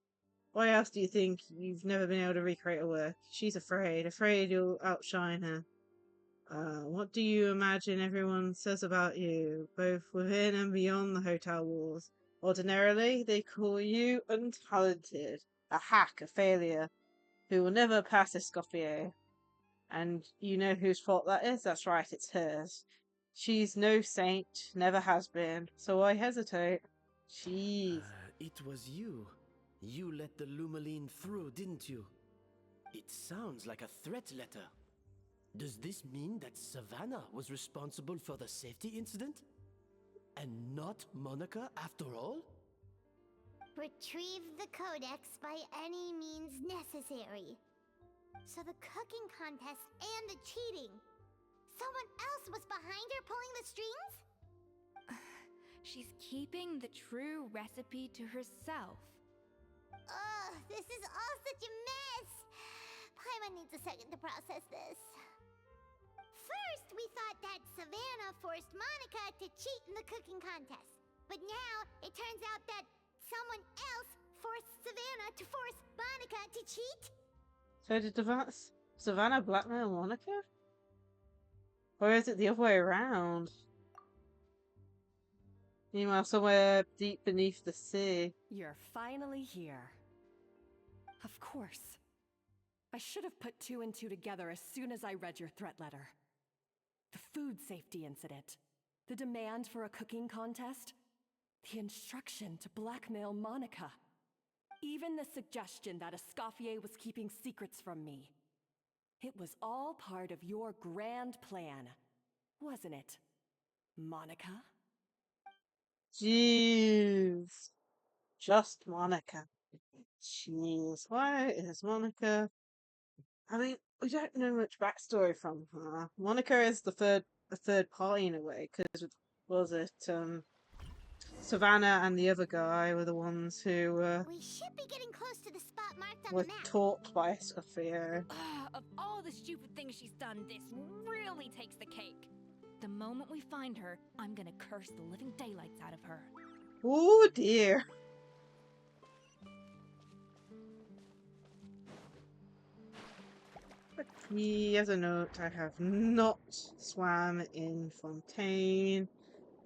Why else do you think you've never been able to recreate her work? She's afraid you'll outshine her. What do you imagine everyone says about you, both within and beyond the hotel walls? Ordinarily, they call you untalented, a hack, a failure, who will never pass Escoffier. And you know whose fault that is? That's right, it's hers. She's no saint, never has been, so why hesitate? Jeez. It was you. You let the Lumaline through, didn't you? It sounds like a threat letter. Does this mean that Savannah was responsible for the safety incident? And not Monica after all? Retrieve the codex by any means necessary. So the cooking contest and the cheating. Someone else was behind her pulling the strings? She's keeping the true recipe to herself. Ugh, this is all such a mess. Paimon needs a second to process this. First, we thought that Savannah forced Monica to cheat in the cooking contest. But now, it turns out that someone else forced Savannah to force Monica to cheat? So did Savannah blackmail Monica? Or is it the other way around? Meanwhile, somewhere deep beneath the sea. You're finally here. Of course. I should have put two and two together as soon as I read your threat letter. The food safety incident, the demand for a cooking contest, the instruction to blackmail Monica, even the suggestion that Escoffier was keeping secrets from me. It was all part of your grand plan, wasn't it, Monica? Jeez. Just Monica. Jeez. Why is Monica... I mean, we don't know much backstory from her. Monica is the third party in a way, because was it Savannah and the other guy were the ones who We should be getting close to the spot marked on were the map. taught by Escoffier. Of all the stupid things she's done, this really takes the cake. The moment we find her, I'm gonna curse the living daylights out of her. Oh dear. As a note, I have not swam in Fontaine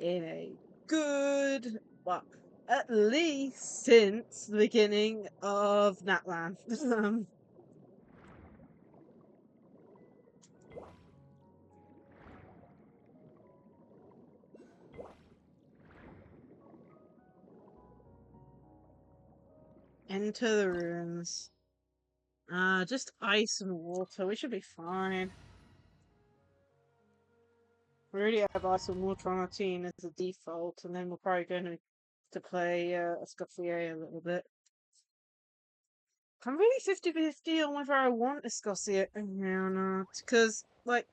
in a good, well, at least since the beginning of Natlan. Enter the ruins. Just ice and water. We should be fine. We already have ice and water on our team as a default, and then we're probably going to play Escoffier a little bit. I'm really 50-50 on whether I want Escoffier or not, because, like,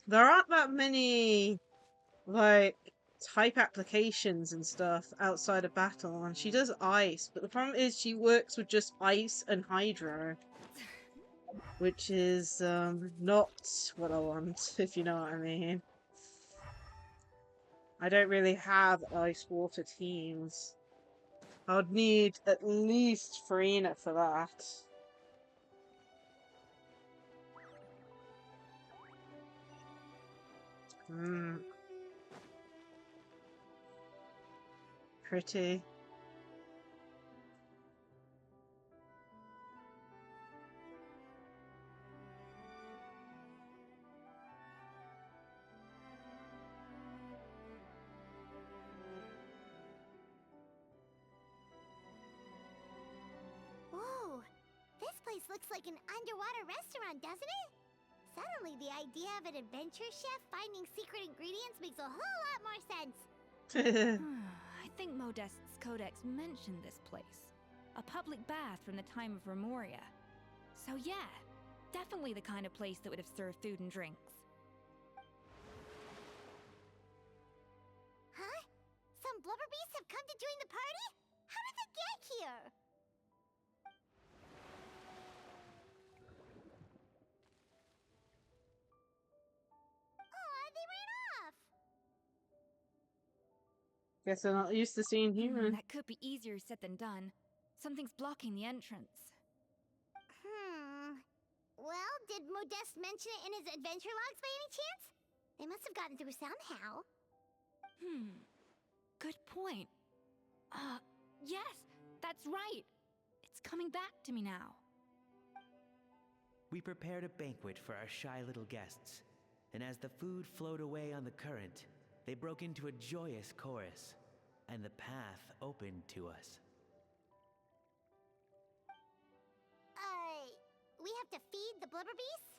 there aren't that many, like, type applications and stuff outside of battle, and she does ice, but the problem is she works with just ice and hydro, which is not what I want, if you know what I mean. I don't really have ice water teams. I would need at least Farina for that. Pretty. Whoa, this place looks like an underwater restaurant, doesn't it? Suddenly, the idea of an adventure chef finding secret ingredients makes a whole lot more sense. I think Modest's codex mentioned this place. A public bath from the time of Remoria. So yeah, definitely the kind of place that would have served food and drinks. Huh? Some blubber beasts have come to join the party? How did they get here? Aw, they ran off! Guess they're not used to seeing humans. That could be easier said than done. Something's blocking the entrance. Well, did Modeste mention it in his adventure logs by any chance? They must have gotten through somehow. Good point. Yes, that's right. It's coming back to me now. We prepared a banquet for our shy little guests, and as the food flowed away on the current, they broke into a joyous chorus, and the path opened to us. We have to feed the blubber beasts?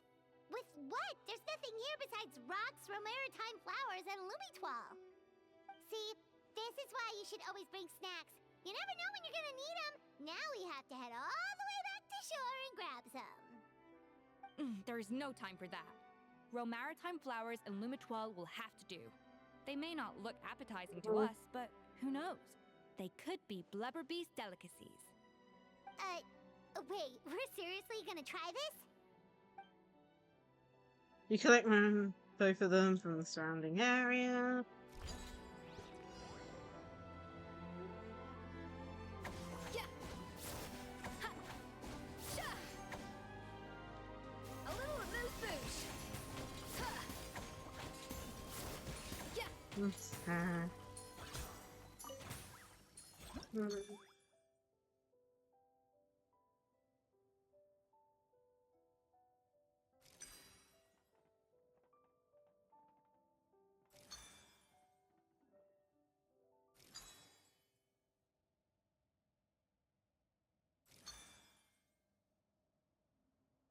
With what? There's nothing here besides rocks, romaritime flowers, and lumitoil. See, this is why you should always bring snacks. You never know when you're gonna need them. Now we have to head all the way back to shore and grab some. There is no time for that. Romaritime flowers and lumitoil will have to do. They may not look appetizing to us, but who knows? They could be blubber beast delicacies. Wait, we're seriously gonna try this? You collect both of them from the surrounding area. A little of those boosh.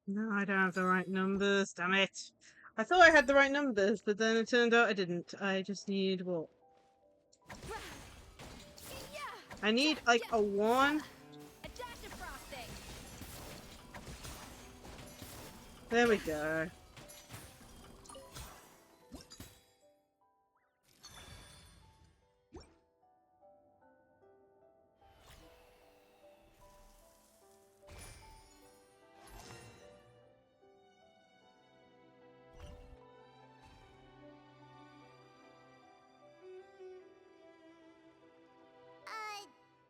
No, I don't have the right numbers. Damn it. I thought I had the right numbers, but then it turned out I didn't. I just need what? I need like a 1. There we go.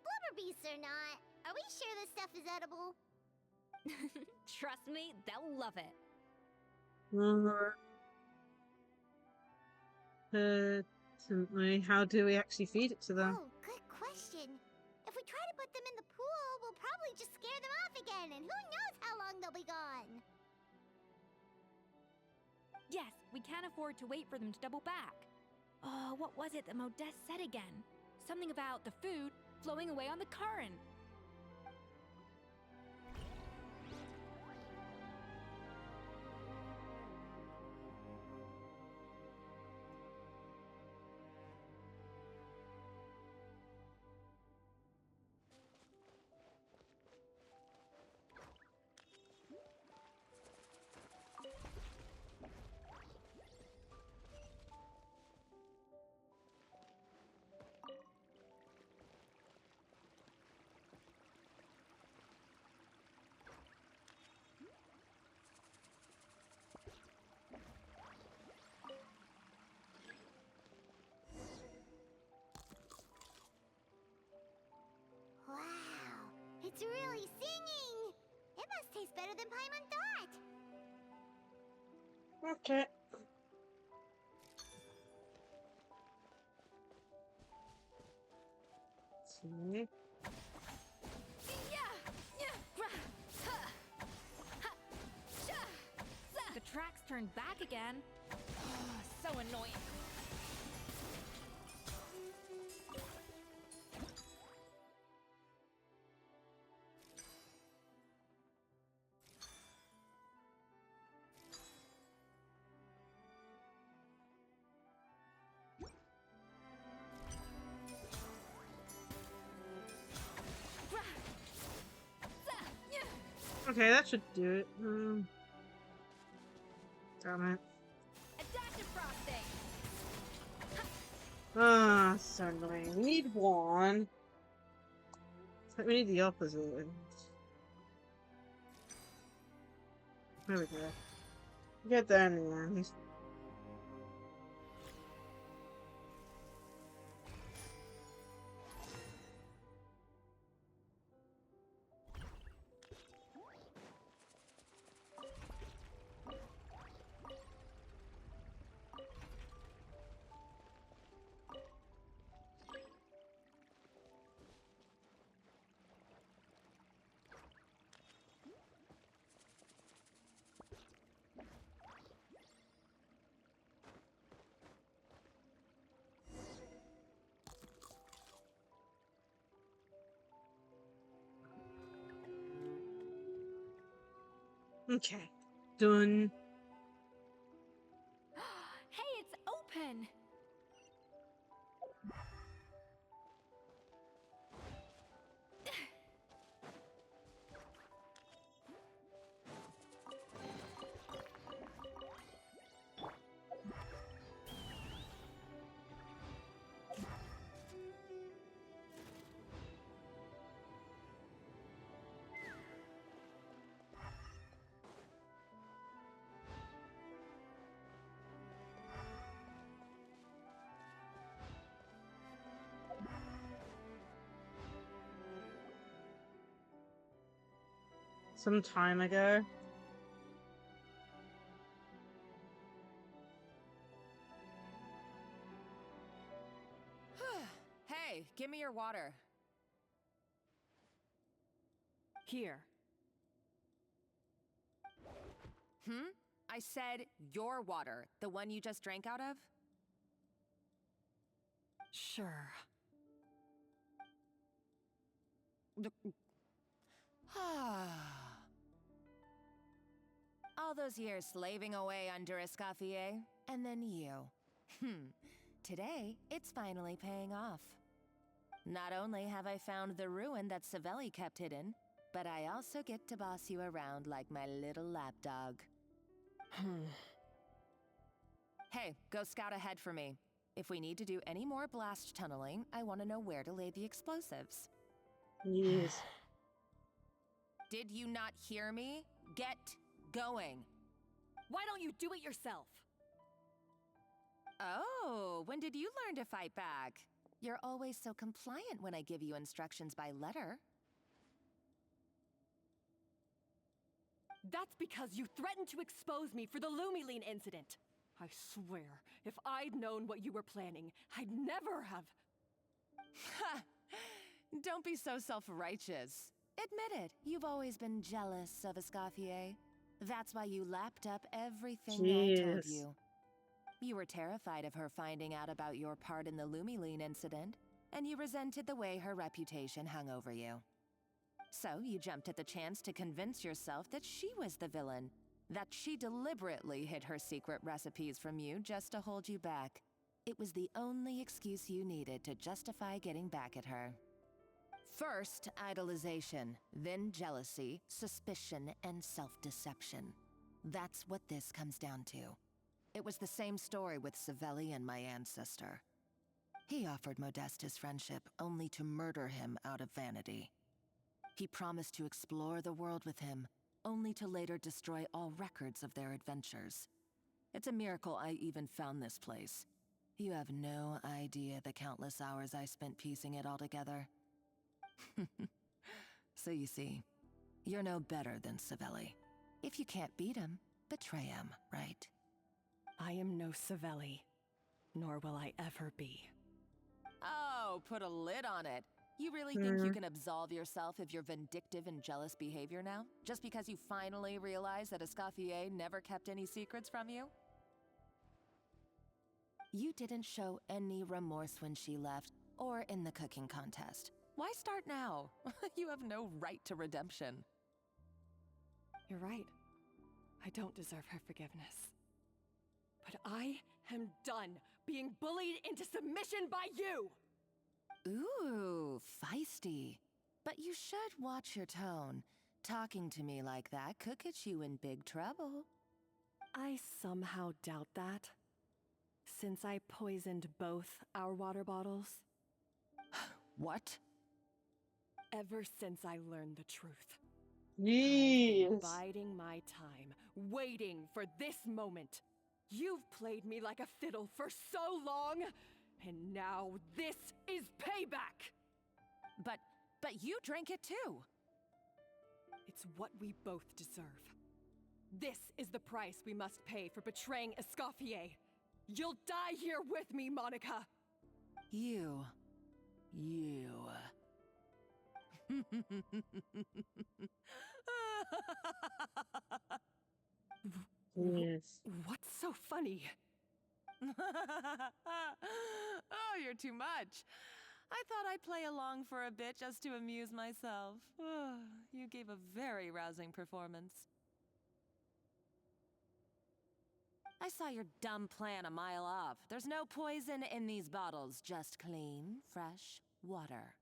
Blubber beasts or not, are we sure this stuff is edible? Trust me, they'll love it. How do we actually feed it to them? Oh, good question. If we try to put them in the pool, we'll probably just scare them off again, and who knows how long they'll be gone. Yes, we can't afford to wait for them to double back. Oh, what was it that Modeste said again? Something about the food flowing away on the current. Wow, it's really singing! It must taste better than Paimon thought! Okay. See. The tracks turned back again. Oh, so annoying. Okay, that should do it. Damn it. Adaptive frosting. Ah, so annoying. We need one. We need the opposite. There we go. Get there in the end. Okay. Done. Hey, it's open! Some time ago. Hey, give me your water. Here. I said your water, the one you just drank out of? Sure. All those years slaving away under Escoffier, and then you. Today, it's finally paying off. Not only have I found the ruin that Savelli kept hidden, but I also get to boss you around like my little lapdog. Hey, go scout ahead for me. If we need to do any more blast tunneling, I want to know where to lay the explosives. Yes. Did you not hear me? Get going. Why don't you do it yourself? Oh, when did you learn to fight back? You're always so compliant when I give you instructions by letter. That's because you threatened to expose me for the Lumiline incident. I swear, if I'd known what you were planning, I'd never have... Don't be so self-righteous. Admit it, you've always been jealous of Escoffier. That's why you lapped up everything I told you. You were terrified of her finding out about your part in the Lumiline incident, and you resented the way her reputation hung over you. So you jumped at the chance to convince yourself that she was the villain, that she deliberately hid her secret recipes from you just to hold you back. It was the only excuse you needed to justify getting back at her. First, idolization, then jealousy, suspicion, and self-deception. That's what this comes down to. It was the same story with Savelli and my ancestor. He offered Modeste his friendship only to murder him out of vanity. He promised to explore the world with him, only to later destroy all records of their adventures. It's a miracle I even found this place. You have no idea the countless hours I spent piecing it all together. So you see, you're no better than Savelli. If you can't beat him, betray him, right? I am no Savelli, nor will I ever be. Oh, put a lid on it. You really think you can absolve yourself of your vindictive and jealous behavior now? Just because you finally realized that Escoffier never kept any secrets from you? You didn't show any remorse when she left, or in the cooking contest. Why start now? You have no right to redemption. You're right. I don't deserve her forgiveness. But I am done being bullied into submission by you! Ooh, feisty. But you should watch your tone. Talking to me like that could get you in big trouble. I somehow doubt that, since I poisoned both our water bottles. What? Ever since I learned the truth. Yes. I've been biding my time, waiting for this moment. You've played me like a fiddle for so long, and now this is payback! But you drank it too. It's what we both deserve. This is the price we must pay for betraying Escoffier. You'll die here with me, Monica! You. Yes. What's so funny? Oh, you're too much. I thought I'd play along for a bit just to amuse myself. You gave a very rousing performance. I saw your dumb plan a mile off. There's no poison in these bottles, just clean, fresh water.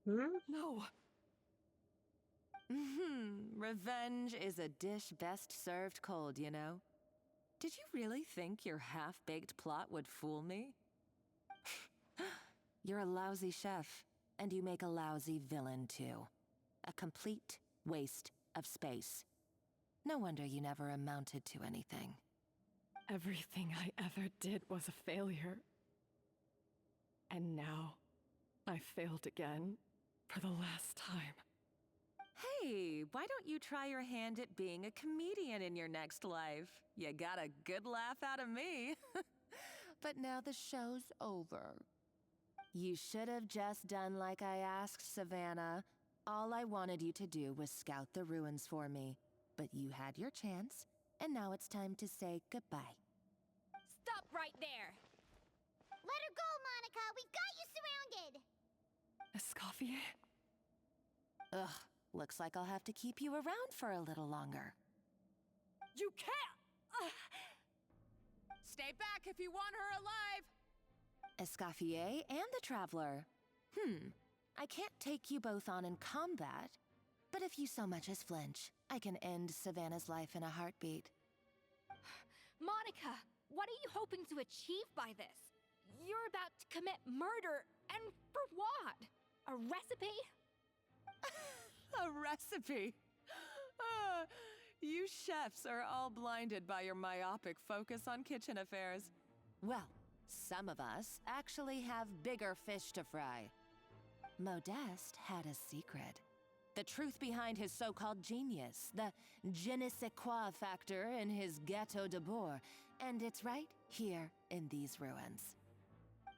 No. Revenge is a dish best served cold, you know? Did you really think your half-baked plot would fool me? You're a lousy chef, and you make a lousy villain, too. A complete waste of space. No wonder you never amounted to anything. Everything I ever did was a failure. And now, I failed again, for the last time. Hey, why don't you try your hand at being a comedian in your next life? You got a good laugh out of me. But now the show's over. You should have just done like I asked, Savannah. All I wanted you to do was scout the ruins for me. But you had your chance, and now it's time to say goodbye. Stop right there! Let her go, Monica! We've got you surrounded! Escoffier? Ugh, looks like I'll have to keep you around for a little longer. You can't! Stay back if you want her alive! Escoffier and the Traveler. I can't take you both on in combat, but if you so much as flinch, I can end Savannah's life in a heartbeat. Monica, what are you hoping to achieve by this? You're about to commit murder, and for what? A recipe? A recipe? You chefs are all blinded by your myopic focus on kitchen affairs. Well, some of us actually have bigger fish to fry. Modeste had a secret. The truth behind his so-called genius, the je ne sais quoi factor in his Gâteau de Bourg, and it's right here in these ruins.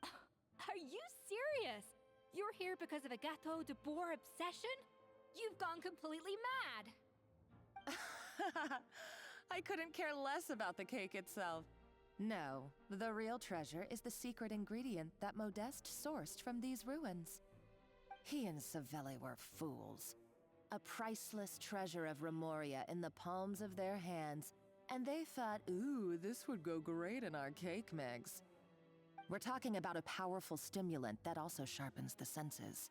Are you serious? You're here because of a Gâteau de Bourg obsession? You've gone completely mad! I couldn't care less about the cake itself. No, the real treasure is the secret ingredient that Modeste sourced from these ruins. He and Savelli were fools. A priceless treasure of Remoria in the palms of their hands, and they thought, ooh, this would go great in our cake mix. We're talking about a powerful stimulant that also sharpens the senses.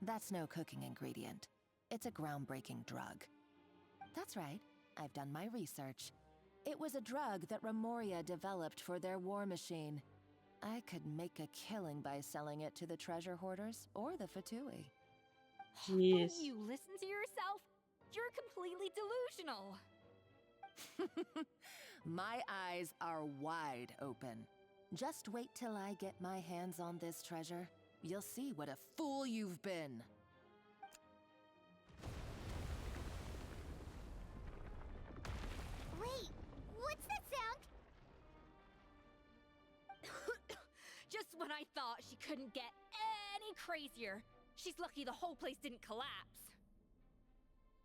That's no cooking ingredient. It's a groundbreaking drug. That's right, I've done my research. It was a drug that Remoria developed for their war machine. I could make a killing by selling it to the treasure hoarders or the Fatui. Yes. Don't you listen to yourself? You're completely delusional. My eyes are wide open. Just wait till I get my hands on this treasure. You'll see what a fool you've been. Wait, what's that sound? Just when I thought she couldn't get any crazier. She's lucky the whole place didn't collapse.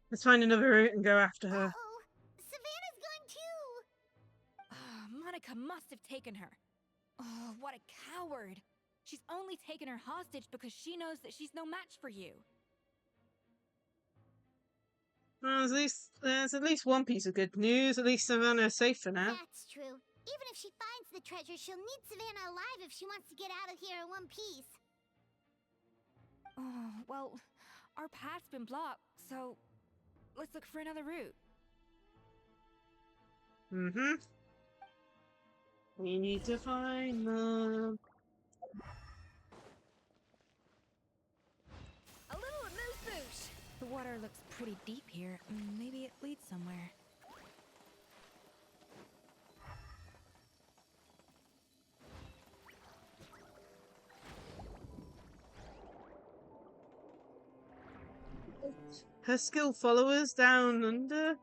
Let's find another route and go after her. Uh-oh. Savannah's gone too! Monica must have taken her. Oh, what a coward. She's only taken her hostage because she knows that she's no match for you. Well, there's at least one piece of good news. At least Savannah's safe for now. That's true. Even if she finds the treasure, she'll need Savannah alive if she wants to get out of here in one piece. Oh, well, Our path's been blocked, so let's look for another route. Mm-hmm. We need to find them. A little amuse-bouche! The water looks pretty deep here. Maybe it leads somewhere. Her skill followers down under.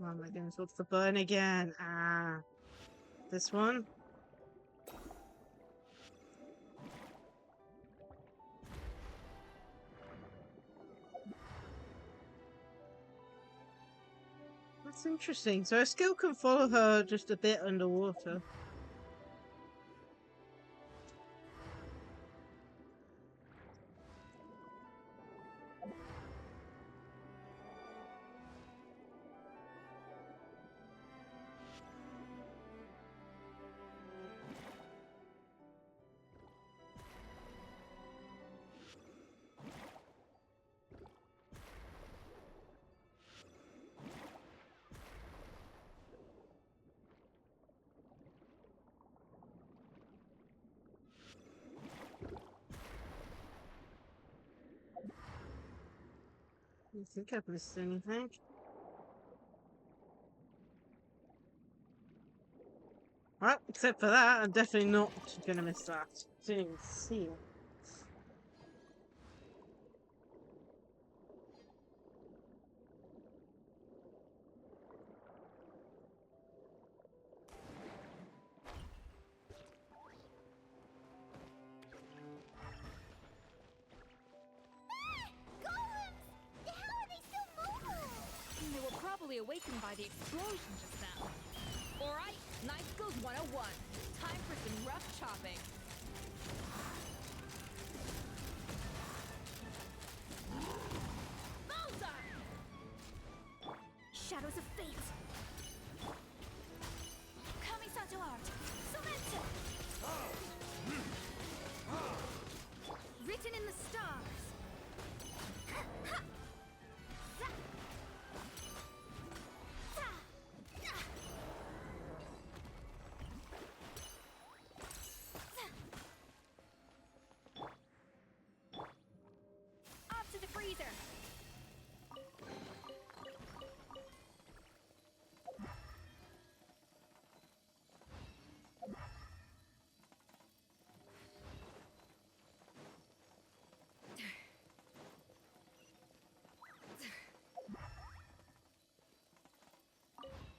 Oh my goodness, what's the button again? Ah, this one? That's interesting. So her skill can follow her just a bit underwater. I think I've missed anything. Well, except for that, I'm definitely not gonna miss that. Didn't even see it. They were probably awakened by the explosion just now. Alright, Knife Skills 101. Time for some rough chopping. Bullseye! Shadows of fate! Kamisato art! Somente! Written in the stars! Up to the freezer!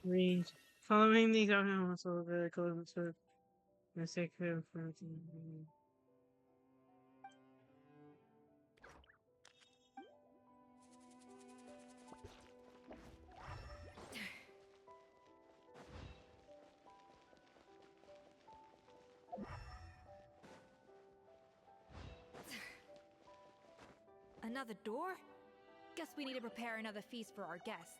Read. Following these elements of the accordance with the sacred information. Another door? Guess we need to prepare another feast for our guests.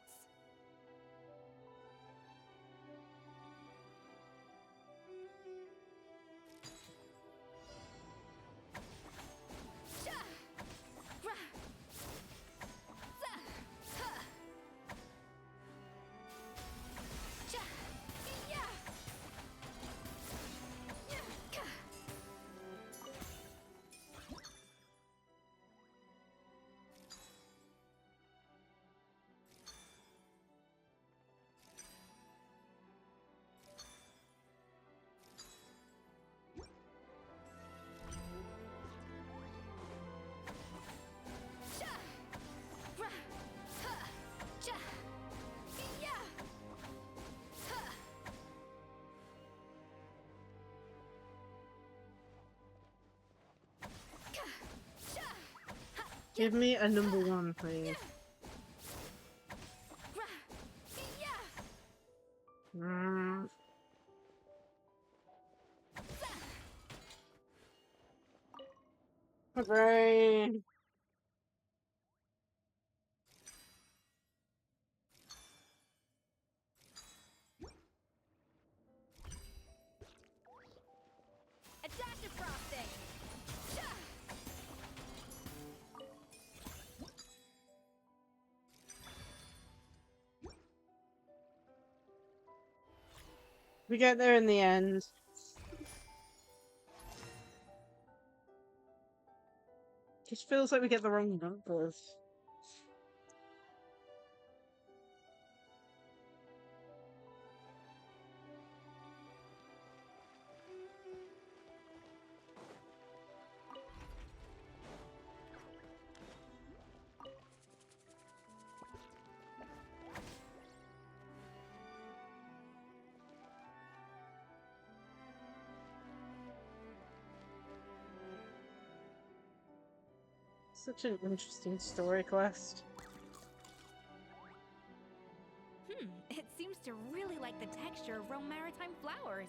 Give me a number one, please. Mm. Hooray! We get there in the end. Just feels like we get the wrong numbers. Such an interesting story quest. It seems to really like the texture of Rome maritime flowers.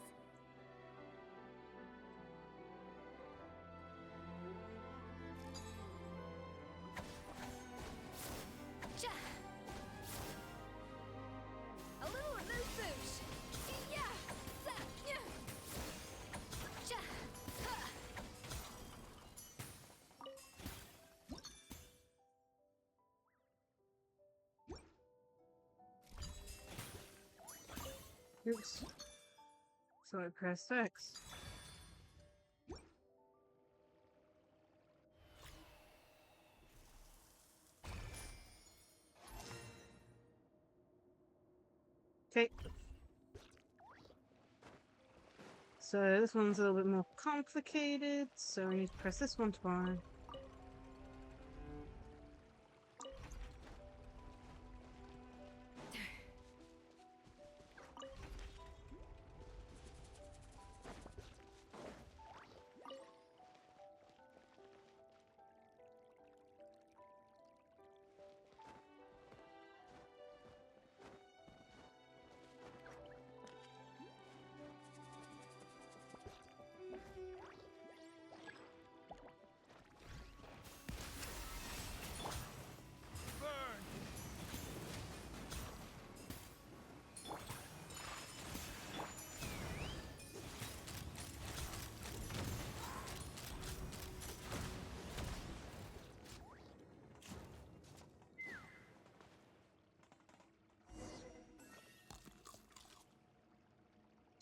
Ja. A little amuse-bouche. Yeah. Yeah. Ja. Ha. Oops. So I pressed X. Okay. So this one's a little bit more complicated, so I need to press this one twice.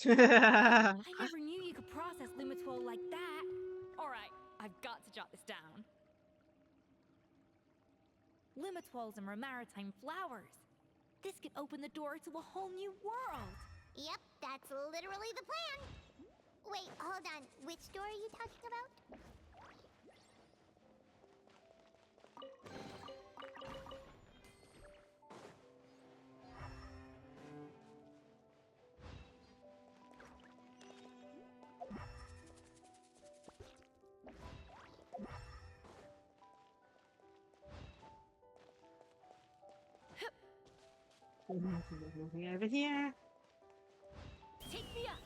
I never knew you could process Lumitwol like that. Alright, I've got to jot this down. Lumitwols and maritime flowers. This could open the door to a whole new world. Yep, that's literally the plan. Wait, hold on. Which door are you talking about? Moving over here. Take me up.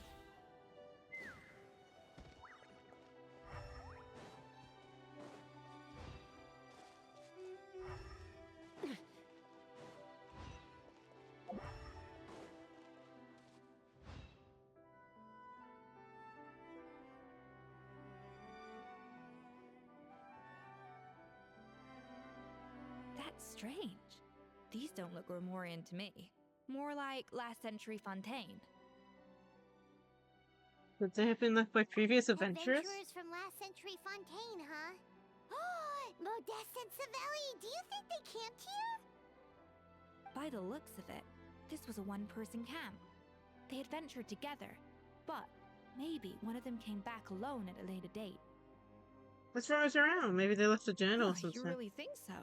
That's strange. These don't look Grimoirian to me. More like last century Fontaine. Would they have been left by previous adventurers? Adventurers from last century Fontaine, huh? Oh, Modeste and Savelli, do you think they camped here? By the looks of it, this was a one-person camp. They adventured together, but maybe one of them came back alone at a later date. Let's browse around. Maybe they left a journal or Oh, something. you really think so?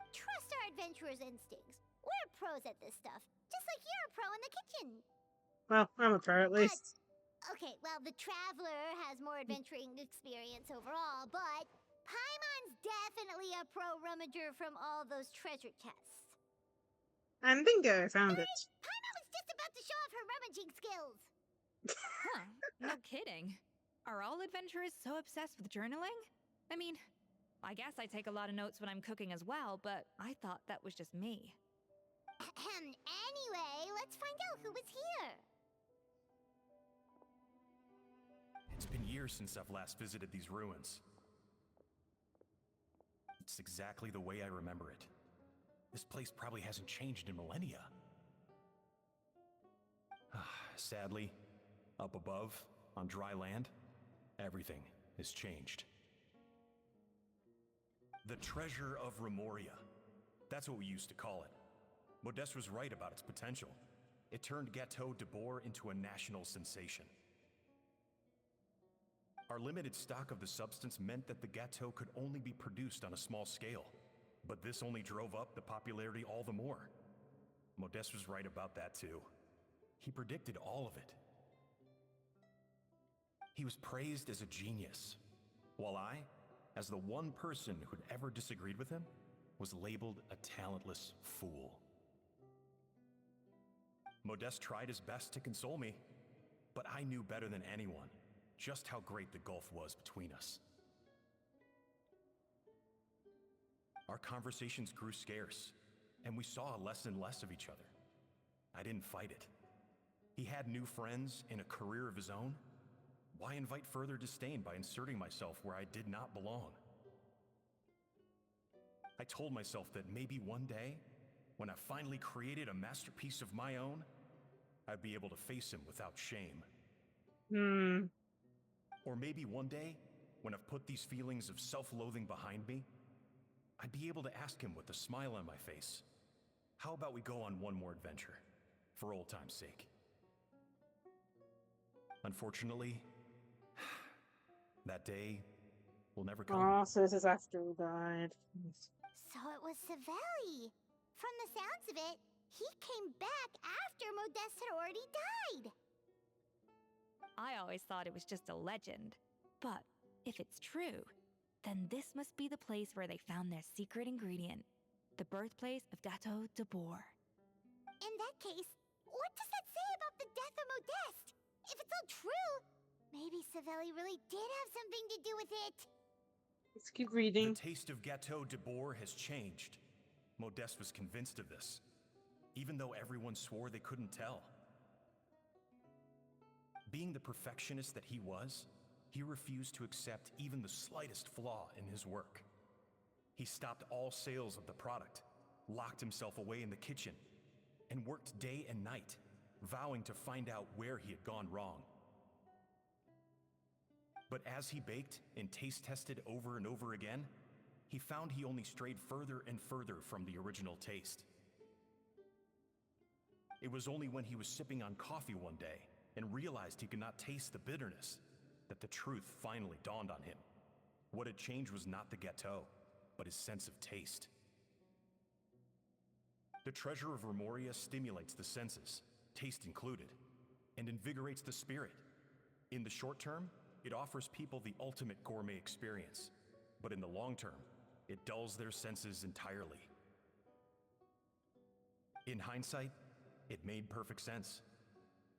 Trust our adventurers' instincts. We're pros at this stuff, just like you're a pro in the kitchen. Well, I'm a pro at least. Okay, well, the Traveler has more adventuring experience overall, but Paimon's definitely a pro rummager from all those treasure chests. And bingo, I found it. Paimon was just about to show off her rummaging skills. Huh, no kidding. Are all adventurers so obsessed with journaling? I mean, I guess I take a lot of notes when I'm cooking as well, but I thought that was just me. Anyway, let's find out who was here. It's been years since I've last visited these ruins. It's exactly the way I remember it. This place probably hasn't changed in millennia. Sadly, up above, on dry land, everything is changed. The treasure of Remoria. That's what we used to call it. Modeste was right about its potential. It turned Gâteau de Bourg into a national sensation. Our limited stock of the substance meant that the gâteau could only be produced on a small scale, but this only drove up the popularity all the more. Modeste was right about that too. He predicted all of it. He was praised as a genius, while I, as the one person who'd ever disagreed with him, was labeled a talentless fool. Modeste tried his best to console me, but I knew better than anyone just how great the gulf was between us. Our conversations grew scarce, and we saw less and less of each other. I didn't fight it. He had new friends and a career of his own. Why invite further disdain by inserting myself where I did not belong? I told myself that maybe one day, when I finally created a masterpiece of my own, I'd be able to face him without shame. Or maybe one day, when I've put these feelings of self-loathing behind me, I'd be able to ask him with a smile on my face, how about we go on one more adventure, for old time's sake? Unfortunately, that day will never come. Oh, so this is after he died. So it was Savelli. From the sounds of it, he came back after Modeste had already died. I always thought it was just a legend. But if it's true, then this must be the place where they found their secret ingredient, the birthplace of Gâteau de Bourg. In that case, what does that say about the death of Modeste? If it's all true, maybe Savelli really did have something to do with it. Let's keep reading. The taste of Gâteau de Bourg has changed. Modeste was convinced of this, even though everyone swore they couldn't tell. Being the perfectionist that he was, he refused to accept even the slightest flaw in his work. He stopped all sales of the product, locked himself away in the kitchen, and worked day and night, vowing to find out where he had gone wrong. But as he baked and taste tested over and over again, he found he only strayed further and further from the original taste. It was only when he was sipping on coffee one day and realized he could not taste the bitterness that the truth finally dawned on him. What had changed was not the gâteau, but his sense of taste. The treasure of Remoria stimulates the senses, taste included, and invigorates the spirit. In the short term, it offers people the ultimate gourmet experience, but in the long term, it dulls their senses entirely. In hindsight, it made perfect sense.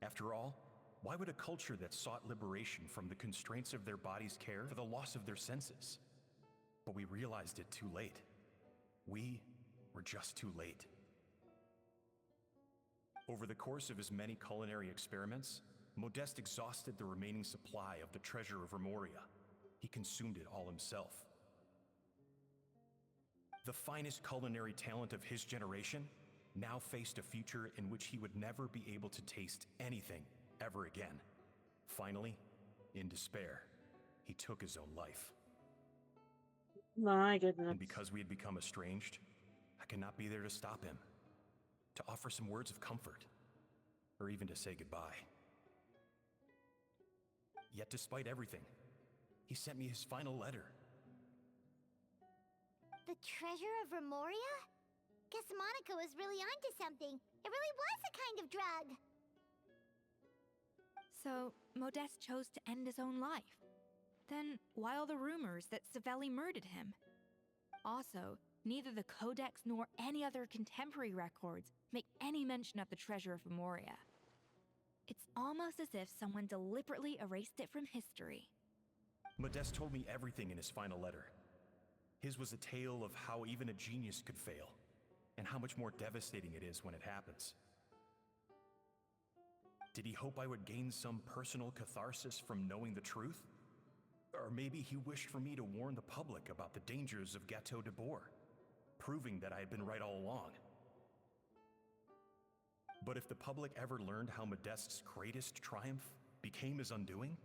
After all, why would a culture that sought liberation from the constraints of their bodies care for the loss of their senses? But we realized it too late. We were just too late. Over the course of his many culinary experiments, Modeste exhausted the remaining supply of the treasure of Remoria. He consumed it all himself. The finest culinary talent of his generation now faced a future in which he would never be able to taste anything ever again. Finally, in despair, he took his own life. My goodness. And because we had become estranged, I could not be there to stop him, to offer some words of comfort, or even to say goodbye. Yet despite everything, he sent me his final letter. The treasure of Remoria? Guess Monica was really onto something. It really was a kind of drug. So, Modeste chose to end his own life. Then, why all the rumors that Savelli murdered him? Also, neither the Codex nor any other contemporary records make any mention of the treasure of Remoria. It's almost as if someone deliberately erased it from history. Modeste told me everything in his final letter. His was a tale of how even a genius could fail, and how much more devastating it is when it happens. Did he hope I would gain some personal catharsis from knowing the truth? Or maybe he wished for me to warn the public about the dangers of Gâteau de Bourg, proving that I had been right all along. But if the public ever learned how Modeste's greatest triumph became his undoing,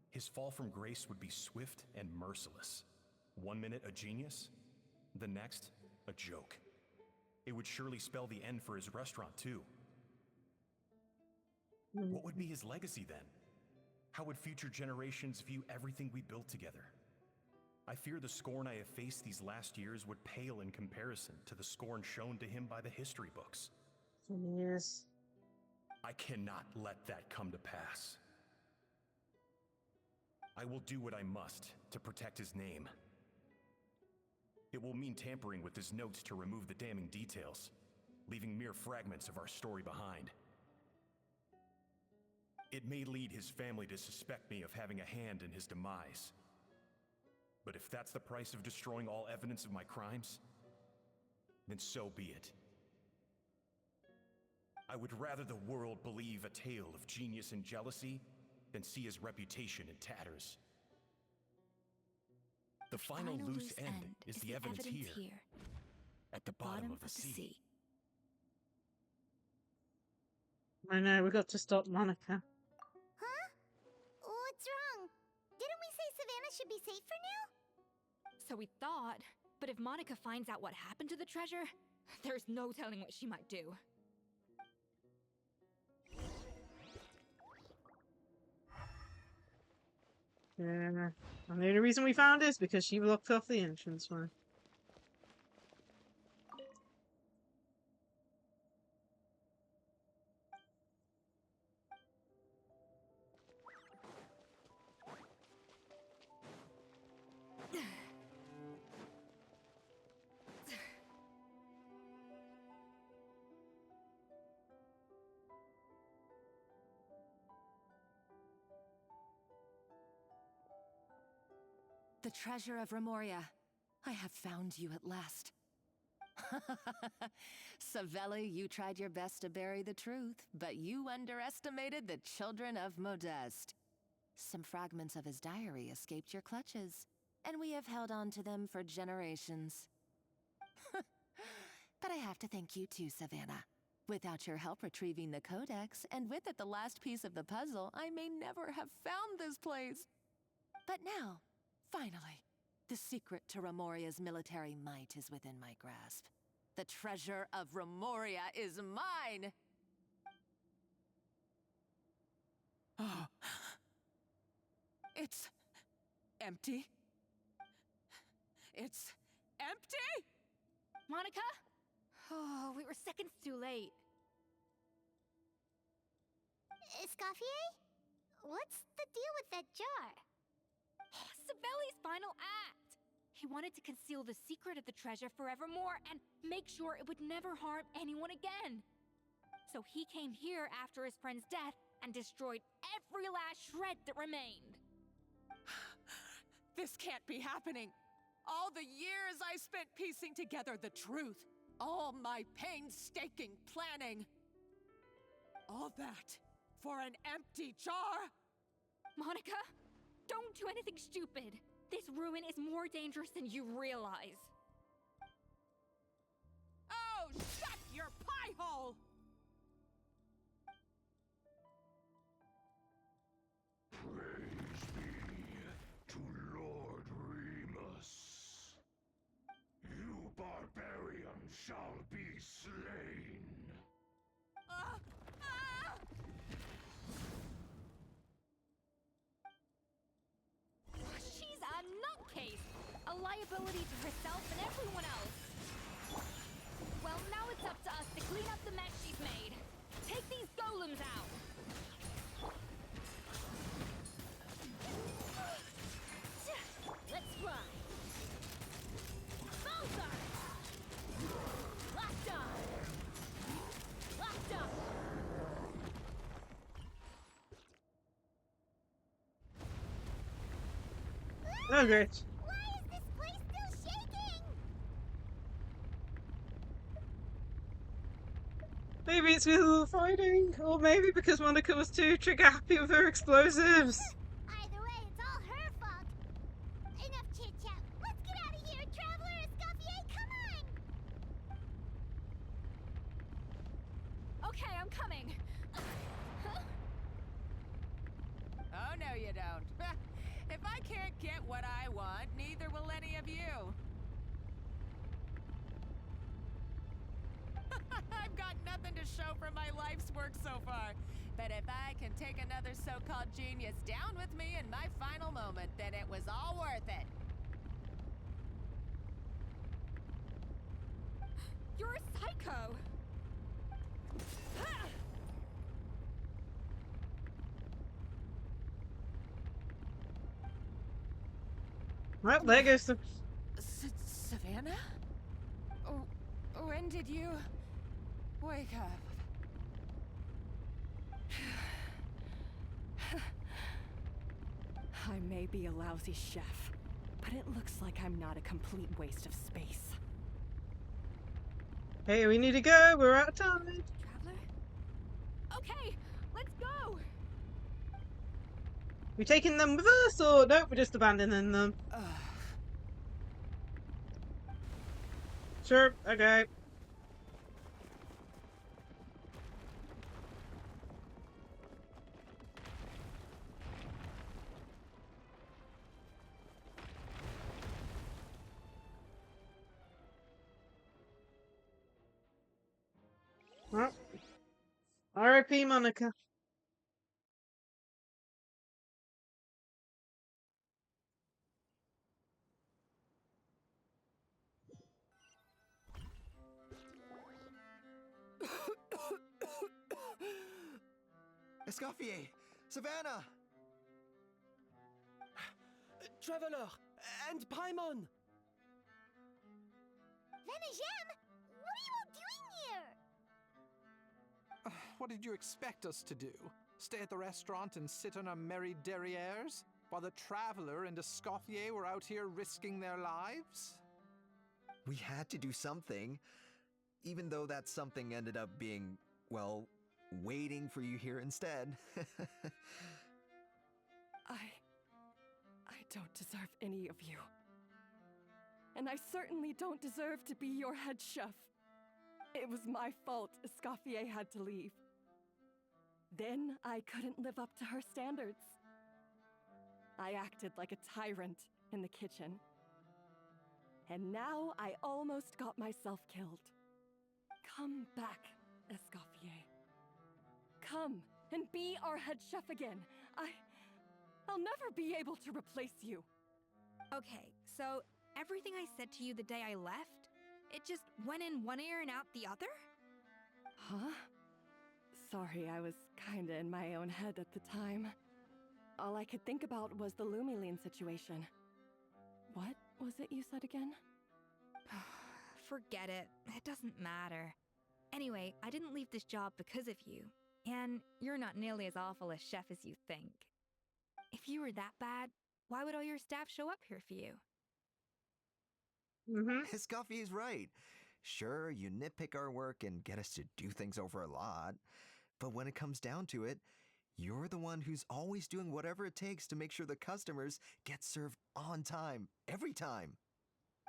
his fall from grace would be swift and merciless. 1 minute a genius, the next a joke. It would surely spell the end for his restaurant too. What would be his legacy then? How would future generations view everything we built together? I fear the scorn I have faced these last years would pale in comparison to the scorn shown to him by the history books. Yes. I cannot let that come to pass. I will do what I must to protect his name. It will mean tampering with his notes to remove the damning details, leaving mere fragments of our story behind. It may lead his family to suspect me of having a hand in his demise. But if that's the price of destroying all evidence of my crimes, then so be it. I would rather the world believe a tale of genius and jealousy than see his reputation in tatters. The final loose end is the evidence here, at the bottom of the sea. I know, we got to stop Monica. Huh? What's wrong? Didn't we say Savannah should be safe for now? So we thought, but if Monica finds out what happened to the treasure, there's no telling what she might do. Yeah. And the only reason we found it is because she blocked off the entrance one. The treasure of Remoria. I have found you at last. Savelli, you tried your best to bury the truth, but you underestimated the children of Modeste. Some fragments of his diary escaped your clutches, and we have held on to them for generations. But I have to thank you too, Savannah. Without your help retrieving the codex, and with it the last piece of the puzzle, I may never have found this place. But now, finally, the secret to Remoria's military might is within my grasp. The treasure of Remoria is mine! Oh. It's empty. It's empty? Monica? Oh, we were seconds too late. Escoffier? What's the deal with that jar? Savelli's final act! He wanted to conceal the secret of the treasure forevermore and make sure it would never harm anyone again. So he came here after his friend's death and destroyed every last shred that remained. This can't be happening. All the years I spent piecing together the truth. All my painstaking planning. All that for an empty jar? Monica? Don't do anything stupid. This ruin is more dangerous than you realize. Oh, shut your pie hole! Praise be to Lord Remus. You barbarian shall be slain. She's a nutcase! A liability to herself and everyone else. Well, now it's up to us to clean up the mess she's made. Take these golems out! Let's fly! Bullseye! Locked on! Locked on! Oh, great. Why is this place still shaking? Maybe it's because of the fighting, or maybe because Monica was too trigger happy with her explosives. Either way, it's all her fault. Enough chit-chat. Let's get out of here, Traveler Escoffier, come on! Okay, I'm coming. Oh, no, you don't. If I can't get what I want, neither will any of you. I've got nothing to show for my life's work so far. But if I can take another so-called genius down with me in my final moment, then it was all worth it. You're a psycho! Well, there goes the... Savannah? Oh, when did you wake up? I may be a lousy chef, but it looks like I'm not a complete waste of space. Hey, we need to go. We're out of time. Traveler? Okay, let's go! We taking them with us, or nope, we're just abandoning them? Sure, okay. Well, R.I.P. Monica. Escoffier! Savannah! Traveler! And Paimon! Venejem, what are you all doing here? What did you expect us to do? Stay at the restaurant and sit on our merry derrieres? While the Traveler and Escoffier were out here risking their lives? We had to do something. Even though that something ended up being, well, waiting for you here instead. I don't deserve any of you. And I certainly don't deserve to be your head chef. It was my fault Escoffier had to leave. Then I couldn't live up to her standards. I acted like a tyrant in the kitchen. And now I almost got myself killed. Come back, Escoffier. Come and be our head chef again. I'll never be able to replace you. Okay, so everything I said to you the day I left, it just went in one ear and out the other? Huh? Sorry, I was kinda in my own head at the time. All I could think about was the Lumiline situation. What was it you said again? Forget it. It doesn't matter. Anyway, I didn't leave this job because of you. And you're not nearly as awful a chef as you think. If you were that bad, why would all your staff show up here for you? Escoffier's right. Sure, you nitpick our work and get us to do things over a lot. But when it comes down to it, you're the one who's always doing whatever it takes to make sure the customers get served on time, every time.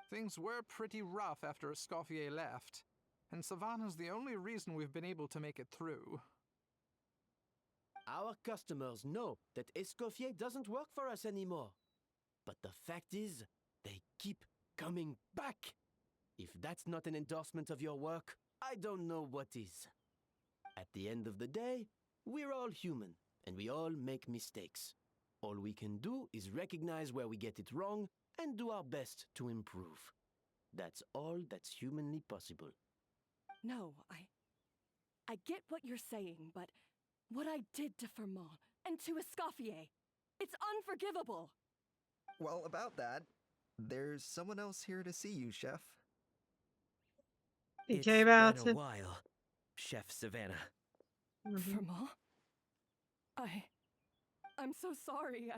Things were pretty rough after Escoffier left, and Savannah's the only reason we've been able to make it through. Our customers know that Escoffier doesn't work for us anymore. But the fact is, they keep coming back. If that's not an endorsement of your work, I don't know what is. At the end of the day, we're all human, and we all make mistakes. All we can do is recognize where we get it wrong and do our best to improve. That's all that's humanly possible. No, I get what you're saying, but what I did to Fermont and to Escoffier, it's unforgivable. Well, about that, there's someone else here to see you, Chef. It's been a while, Chef Savannah. Fermont? I'm so sorry.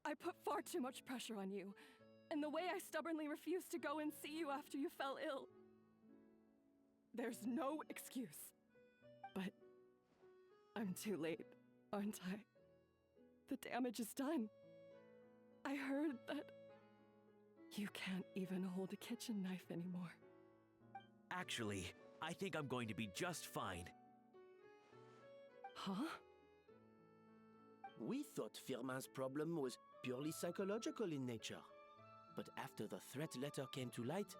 I put far too much pressure on you, and the way I stubbornly refused to go and see you after you fell ill. There's no excuse. But I'm too late, aren't I? The damage is done. I heard that you can't even hold a kitchen knife anymore. Actually, I think I'm going to be just fine. Huh? We thought Firmin's problem was purely psychological in nature. But after the threat letter came to light,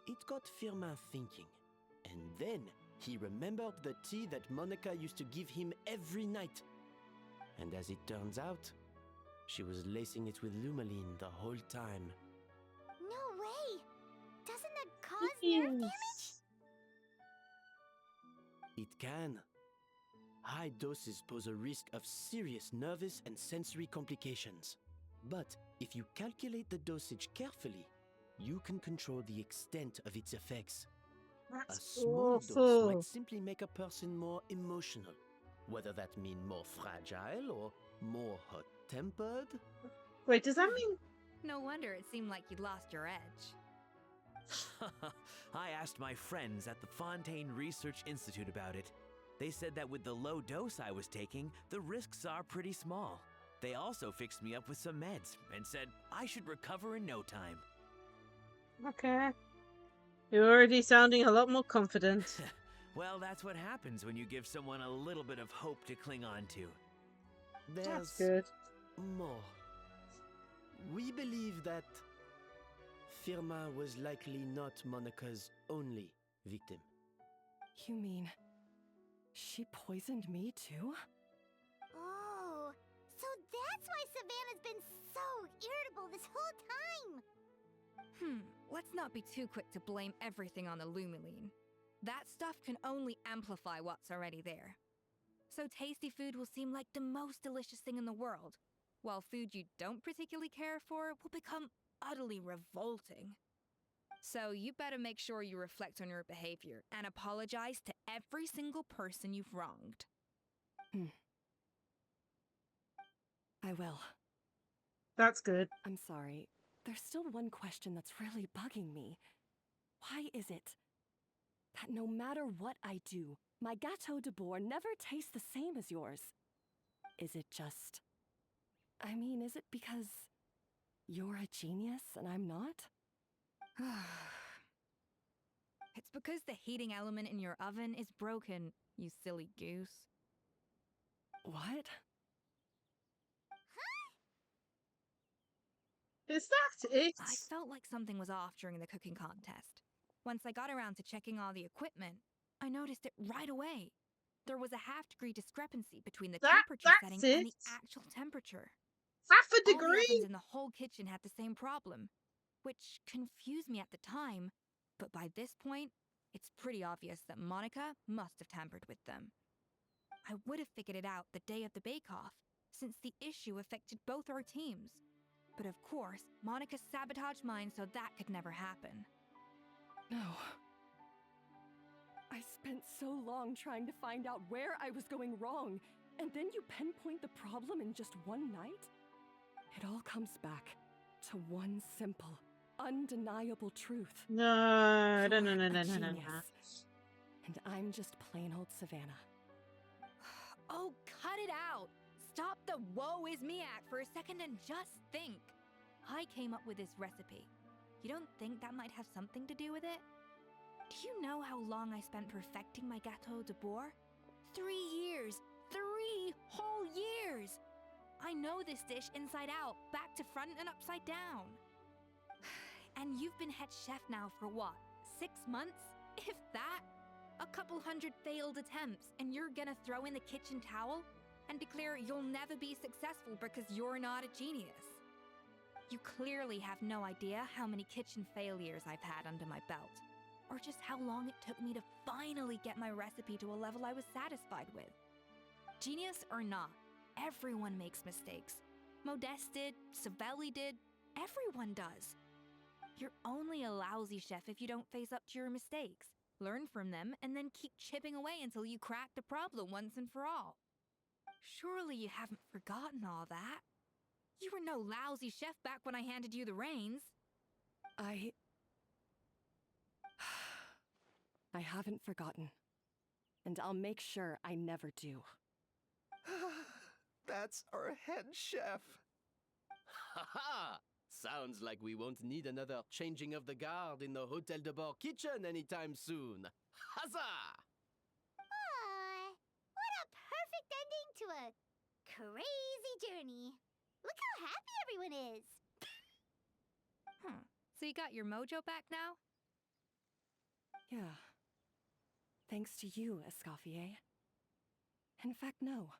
it got Firmin thinking. And then he remembered the tea that Monica used to give him every night. And as it turns out, she was lacing it with Lumaline the whole time. No way! Doesn't that cause nerve damage? It can. High doses pose a risk of serious nervous and sensory complications. But if you calculate the dosage carefully, you can control the extent of its effects. That's a small awful. dose might simply make a person more emotional, whether that mean more fragile or more hot-tempered. Wait, does that mean... No wonder it seemed like you'd lost your edge. I asked my friends at the Fontaine Research Institute about it. They said that with the low dose I was taking, the risks are pretty small. They also fixed me up with some meds and said I should recover in no time. Okay. You're already sounding a lot more confident. Well, that's what happens when you give someone a little bit of hope to cling on to. That's good. More. We believe that Firmin was likely not Monica's only victim. You mean she poisoned me too? Oh, so that's why Savannah's been so irritable this whole time! Let's not be too quick to blame everything on the Lumaline. That stuff can only amplify what's already there. So tasty food will seem like the most delicious thing in the world, while food you don't particularly care for will become utterly revolting. So you better make sure you reflect on your behavior and apologize to every single person you've wronged. I will. That's good. I'm sorry. There's still one question that's really bugging me. Why is it that no matter what I do, my Gâteau de Bourg never tastes the same as yours? Is it just... I mean, is it because you're a genius and I'm not? It's because the heating element in your oven is broken, you silly goose. What? Is that it? I felt like something was off during the cooking contest. Once I got around to checking all the equipment, I noticed it right away. There was a half-degree discrepancy between the temperature setting and the actual temperature. Half a All the degree? ovens in the whole kitchen had the same problem, which confused me at the time, but by this point, it's pretty obvious that Monica must have tampered with them. I would have figured it out the day of the bake-off, since the issue affected both our teams. But of course, Monica sabotaged mine so that could never happen. No. I spent so long trying to find out where I was going wrong, and then you pinpoint the problem in just one night? It all comes back to one simple, undeniable truth. No. You're a genius. And I'm just plain old Savannah. Oh, cut it out! Stop the woe is me act for a second and just think. I came up with this recipe. You don't think that might have something to do with it? Do you know how long I spent perfecting my Gâteau de Bourg? 3 years! 3 whole years! I know this dish inside out, back to front and upside down. And you've been head chef now for what, 6 months? If that? A couple hundred failed attempts, and you're gonna throw in the kitchen towel and declare you'll never be successful because you're not a genius. You clearly have no idea how many kitchen failures I've had under my belt, or just how long it took me to finally get my recipe to a level I was satisfied with. Genius or not, everyone makes mistakes. Modeste did, Savelli did, everyone does. You're only a lousy chef if you don't face up to your mistakes, learn from them, and then keep chipping away until you crack the problem once and for all. Surely you haven't forgotten all that. You were no lousy chef back when I handed you the reins. I haven't forgotten. And I'll make sure I never do. That's our head chef. Ha ha! Sounds like we won't need another changing of the guard in the Hotel de Bord kitchen anytime soon. Huzzah! What a perfect ending into a crazy journey. Look how happy everyone is. So you got your mojo back now? Yeah. Thanks to you, Escoffier. In fact, no.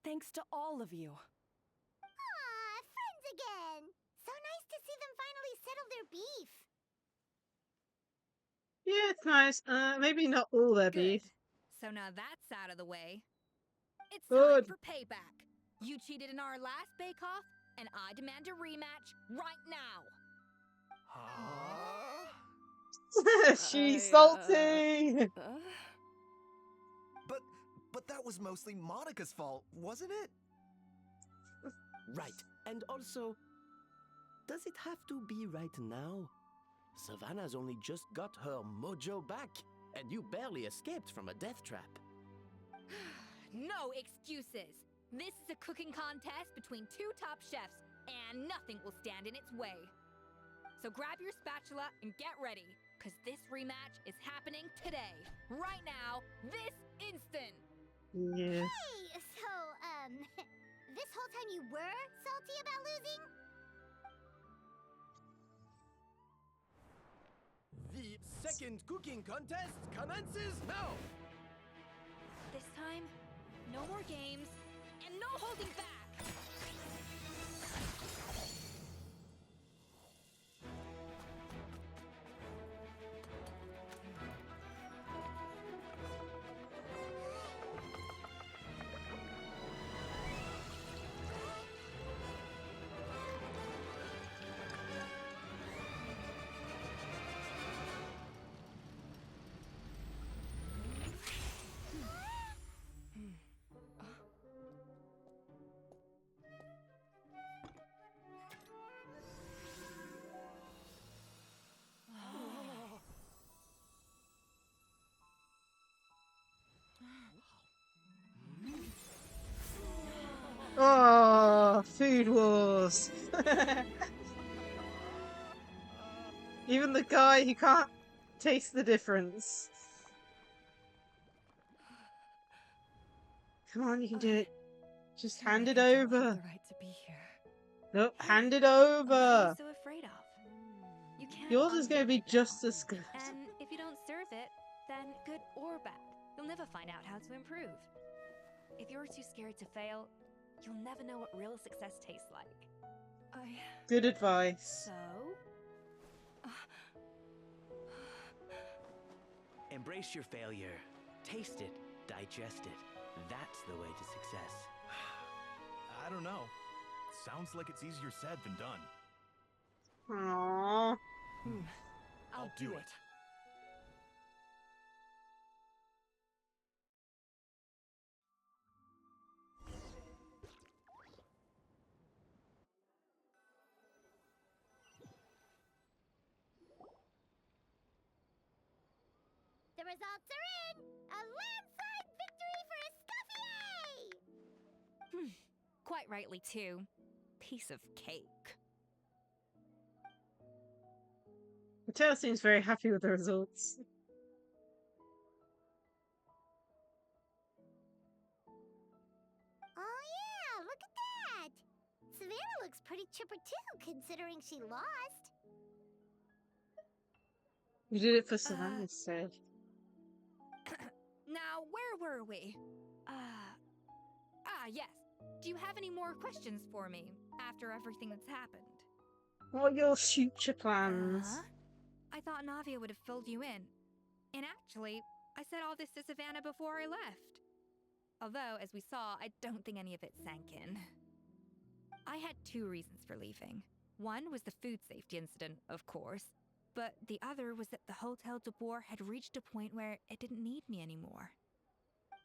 Thanks to all of you. Aw, friends again. So nice to see them finally settle their beef. Yeah, it's nice. Maybe not all their beef. So now that's out of the way. It's Good. time for payback. You cheated in our last bake-off, and I demand a rematch right now. She's salty. But that was mostly Monica's fault, wasn't it? Right. And also, does it have to be right now? Savannah's only just got her mojo back, and you barely escaped from a death trap. No excuses. This is a cooking contest between two top chefs, and nothing will stand in its way. So grab your spatula and get ready, because this rematch is happening today, right now, this instant. Yes. Hey, so, this whole time you were salty about losing? The second cooking contest commences now! This time, no more games, and no holding back! Oh, food wars. Even the guy who can't taste the difference. Come on, you can do it. Just hand it over. The right to be here. Nope, hand it What are over. you so afraid of? You can't Yours is going to be unfix just that. as good. And if you don't serve it, then good or bad, you'll never find out how to improve. If you're too scared to fail, you'll never know what real success tastes like. Good advice. So? Embrace your failure. Taste it. Digest it. That's the way to success. I don't know. Sounds like it's easier said than done. Aww. I'll do it. The results are in! A landslide victory for Escoffier! Quite rightly, too. Piece of cake. Mateo seems very happy with the results. Oh yeah, look at that! Savannah looks pretty chipper too, considering she lost. You did it for Savannah's sake. Now, where were we? Yes. Do you have any more questions for me after everything that's happened? What are your future plans? I thought Navia would have filled you in. And actually, I said all this to Savannah before I left. Although, as we saw, I don't think any of it sank in. I had two reasons for leaving. One was the food safety incident, of course. But the other was that the Hotel de Boer had reached a point where it didn't need me anymore.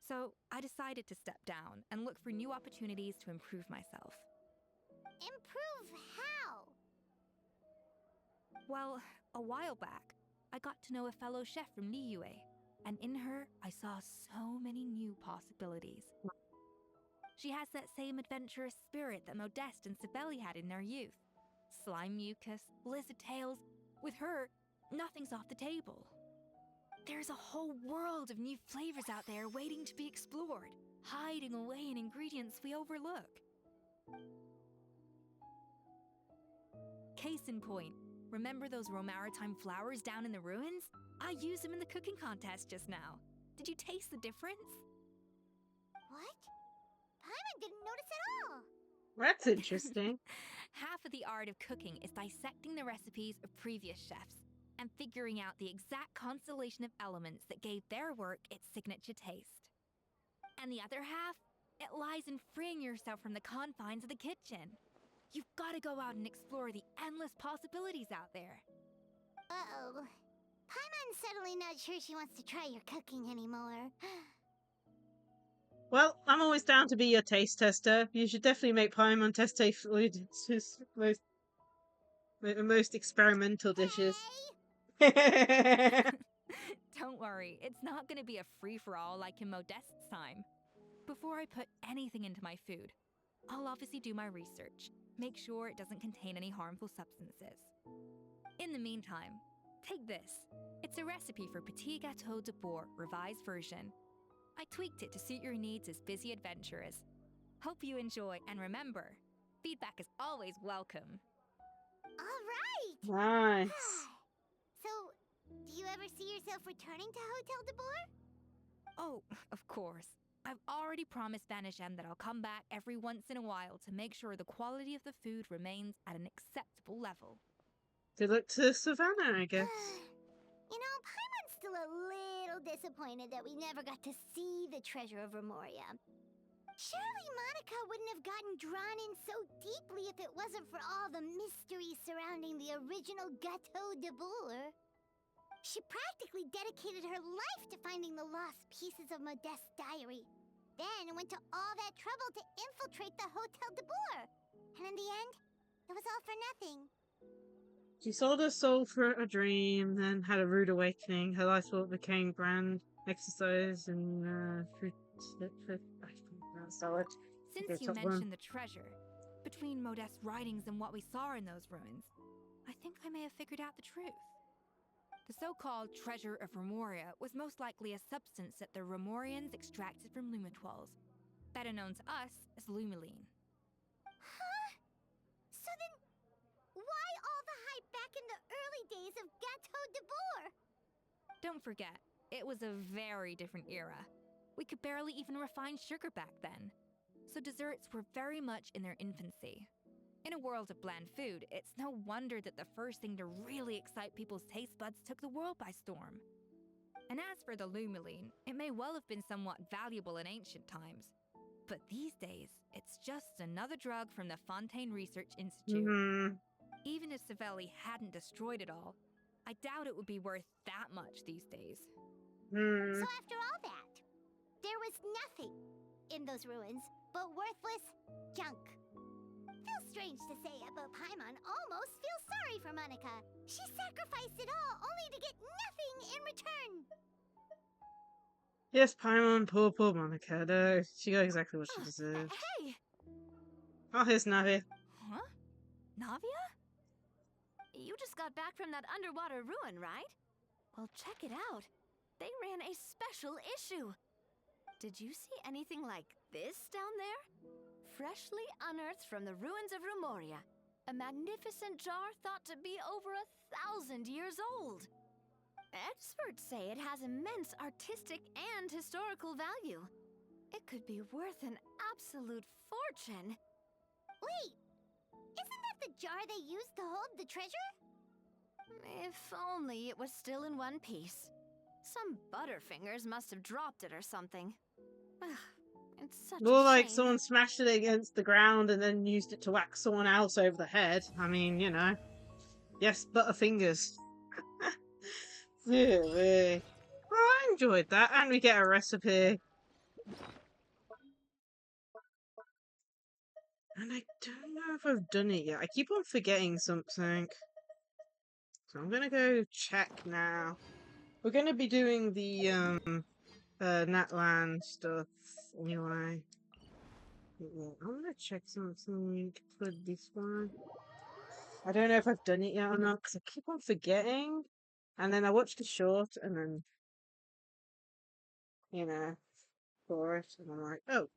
So I decided to step down and look for new opportunities to improve myself. Improve how? Well, a while back, I got to know a fellow chef from Liyue, and in her, I saw so many new possibilities. She has that same adventurous spirit that Modeste and Sibeli had in their youth. Slime mucus, lizard tails. With her, nothing's off the table. There's a whole world of new flavors out there waiting to be explored. hiding away in ingredients we overlook. Case in point, remember those Romaritime flowers down in the ruins? I used them in the cooking contest just now. Did you taste the difference? What? Paimon didn't notice at all. That's interesting. Half of the art of cooking is dissecting the recipes of previous chefs and figuring out the exact constellation of elements that gave their work its signature taste. And the other half, it lies in freeing yourself from the confines of the kitchen. You've got to go out and explore the endless possibilities out there. Uh-oh. Paimon's suddenly not sure she wants to try your cooking anymore. Well, I'm always down to be your taste tester. You should definitely make Paimon test taste his most experimental dishes. Don't worry, it's not going to be a free-for-all like in Modeste's time. Before I put anything into my food, I'll obviously do my research, make sure it doesn't contain any harmful substances. In the meantime, take this. It's a recipe for Petit Gâteau de Bourg revised version. I tweaked it to suit your needs as busy adventurers. Hope you enjoy, and remember, feedback is always welcome. All right! Nice. So, do you ever see yourself returning to Hotel de Bourg? Oh, of course. I've already promised Lacie-Chan that I'll come back every once in a while to make sure the quality of the food remains at an acceptable level. Good luck to Savannah, I guess. You know, Paimon's still a little disappointed that we never got to see the treasure of Remoria. Surely Monica wouldn't have gotten drawn in so deeply if it wasn't for all the mystery surrounding the original Gâteau de Bourg. She practically dedicated her life to finding the lost pieces of Modeste's diary, then went to all that trouble to infiltrate the Hotel de Bourg. And in the end, it was all for nothing. She sold her soul for a dream, then had a rude awakening. Her life became grand exercise and Since you mentioned the treasure, between Modeste's writings and what we saw in those ruins, I think I may have figured out the truth. The so-called treasure of Remoria was most likely a substance that the Remorians extracted from Lumitoiles, better known to us as Lumiline. Huh? So then, why all the hype back in the early days of Gâteau de Bourg? Don't forget, it was a very different era. We could barely even refine sugar back then, so desserts were very much in their infancy. In a world of bland food, it's no wonder that the first thing to really excite people's taste buds took the world by storm. And as for the Lumiline, it may well have been somewhat valuable in ancient times, but these days, it's just another drug from the Fontaine Research Institute. Even if Savelli hadn't destroyed it all, I doubt it would be worth that much these days. So after all that, there was nothing in those ruins but worthless junk. Feels strange to say it, but Paimon almost feels sorry for Monica. She sacrificed it all only to get nothing in return. Yes, Paimon, poor Monica. No, she got exactly what she deserved. Hey! Oh, here's Navia. Huh? Navia? You just got back from that underwater ruin, right? Well, check it out. They ran a special issue. Did you see anything like this down there? Freshly unearthed from the ruins of Remoria, a magnificent jar thought to be over 1,000 years old. Experts say it has immense artistic and historical value. It could be worth an absolute fortune. Wait, isn't that the jar they used to hold the treasure? If only it was still in one piece. Some butterfingers must have dropped it or something. It's such More a like shame. someone smashed it against the ground and then used it to whack someone else over the head. I mean, you know. Yes, Butterfingers. Really? Well, I enjoyed that. And we get a recipe. And I don't know if I've done it yet. I keep on forgetting something. So I'm gonna go check now. We're gonna be doing the Natland stuff anyway. Yeah, I'm gonna check something for this one. I don't know if I've done it yet or not because I keep on forgetting. And then I watched the short and then, you know, for it, and I'm like, oh.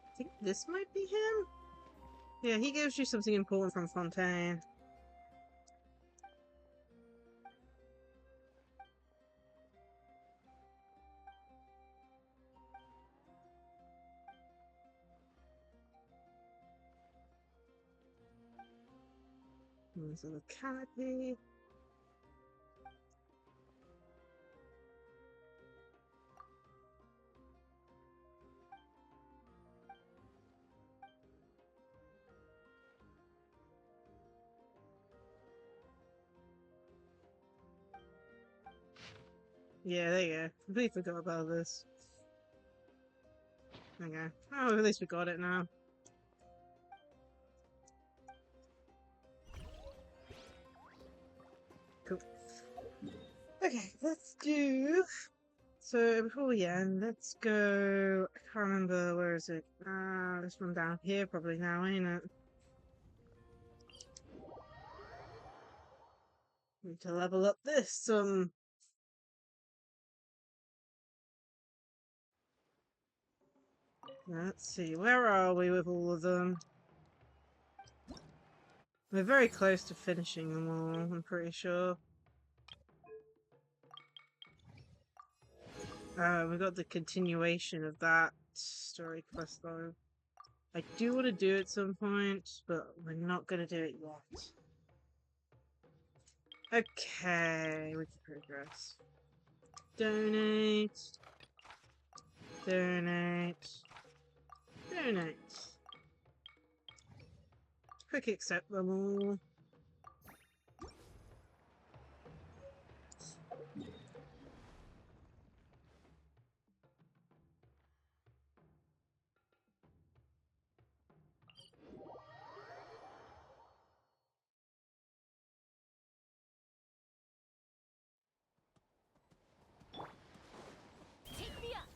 I think this might be him? Yeah, he gives you something important from Fontaine. There's a canopy. Yeah, there you go. Completely forgot about this. Okay. Oh, at least we got it now. Cool. Okay, let's do... So, before we end, let's go... I can't remember, where is it? This one down here probably now, ain't it? Need to level up this, Let's see, where are we with all of them? We're very close to finishing them all, I'm pretty sure. We got the continuation of that story quest though. I do want to do it at some point, but we're not going to do it yet. Okay, we can progress. Donate. Donate. Donate. Quick accept them all. Take me up.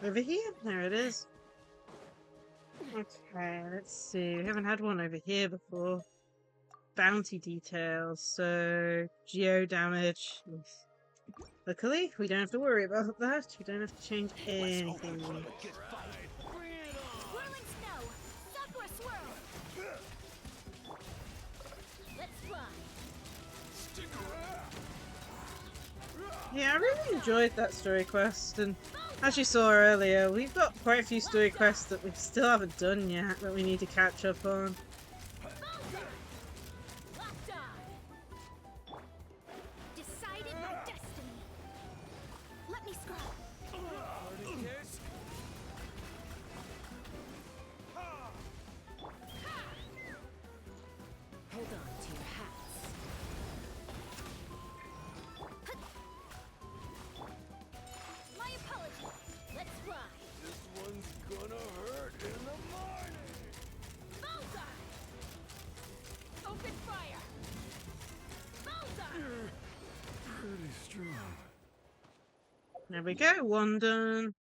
Over here? There it is. Okay, let's see. We haven't had one over here before. Bounty details. So, geo damage. Luckily, we don't have to worry about that. We don't have to change anything. Whirling snow. Sakura swirl. Let's fly. Yeah, I really enjoyed that story quest, and as you saw earlier, we've got quite a few story quests that we still haven't done yet that we need to catch up on. Decided my destiny. Let me scrub. Hold on to your hats. My apologies. Let's fly. This one's gonna hurt in the morning. Bullseye. Open fire. Bullseye. You're pretty strong. There we go, one done.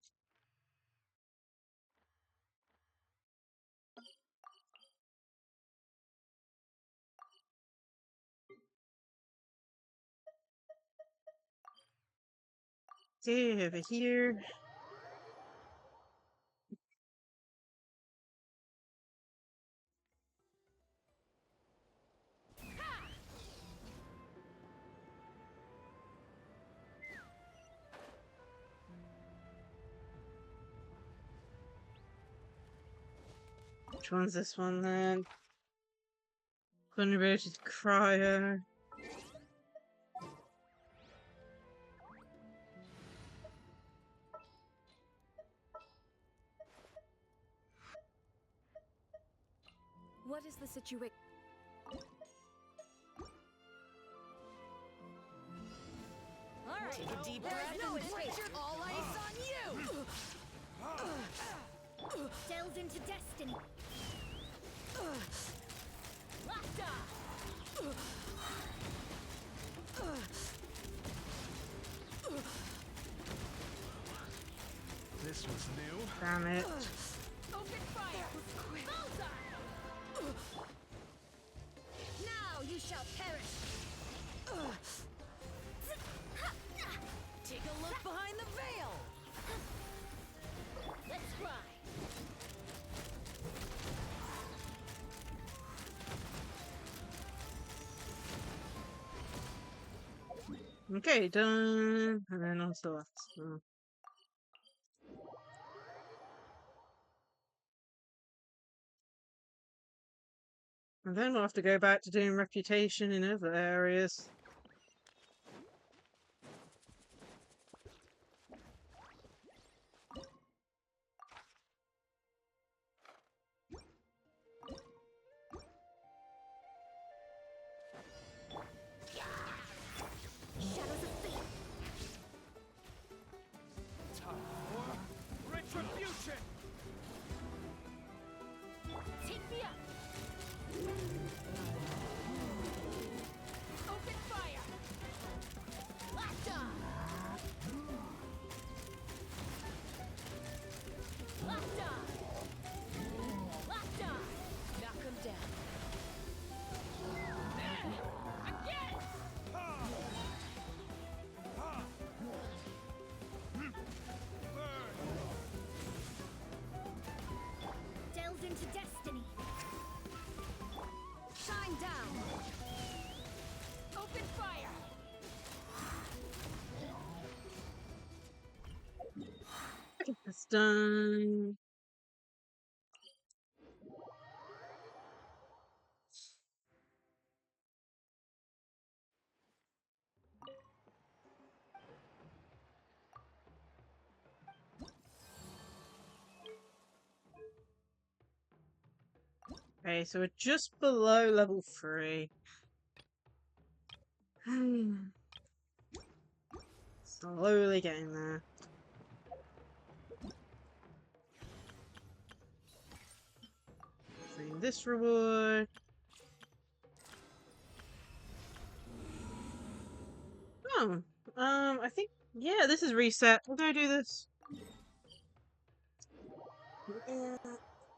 Okay, over here. Which one's this one then? Converted Crier. What is the situation? All right, take a deep breath and wait. All eyes on you. Delves into destiny. This was new. Damn it. Open fire. Bullseye. Now you shall perish. Take a look behind the veil. Let's try. Okay, done. And then on to the last. And then we'll have to go back to doing reputation in other areas. Shadows of fate. Time for retribution. Take me up. Open fire. Locked on. Locked on. Locked on. Knock him down. Again. Delves into destiny. Shine down. Open fire. It's done. Okay, so we're just below level 3. Slowly getting there. Claim this reward. Oh, I think, yeah, this is reset. We'll go do this. Yeah,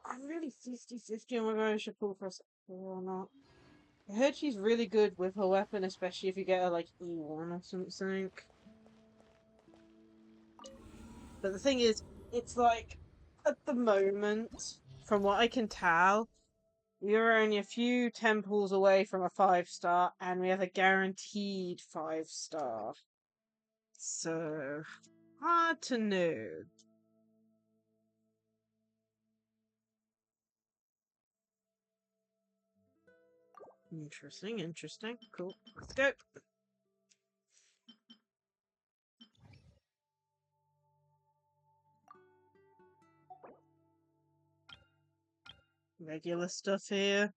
I'm really 50-50 on whether I should pull for a or not. I heard she's really good with her weapon, especially if you get her like E1 or something. But the thing is, it's like, at the moment, from what I can tell, we're only a few temples away from a 5-star, and we have a guaranteed 5-star. So, hard to know. Interesting, interesting. Cool. Let's go. Regular stuff here.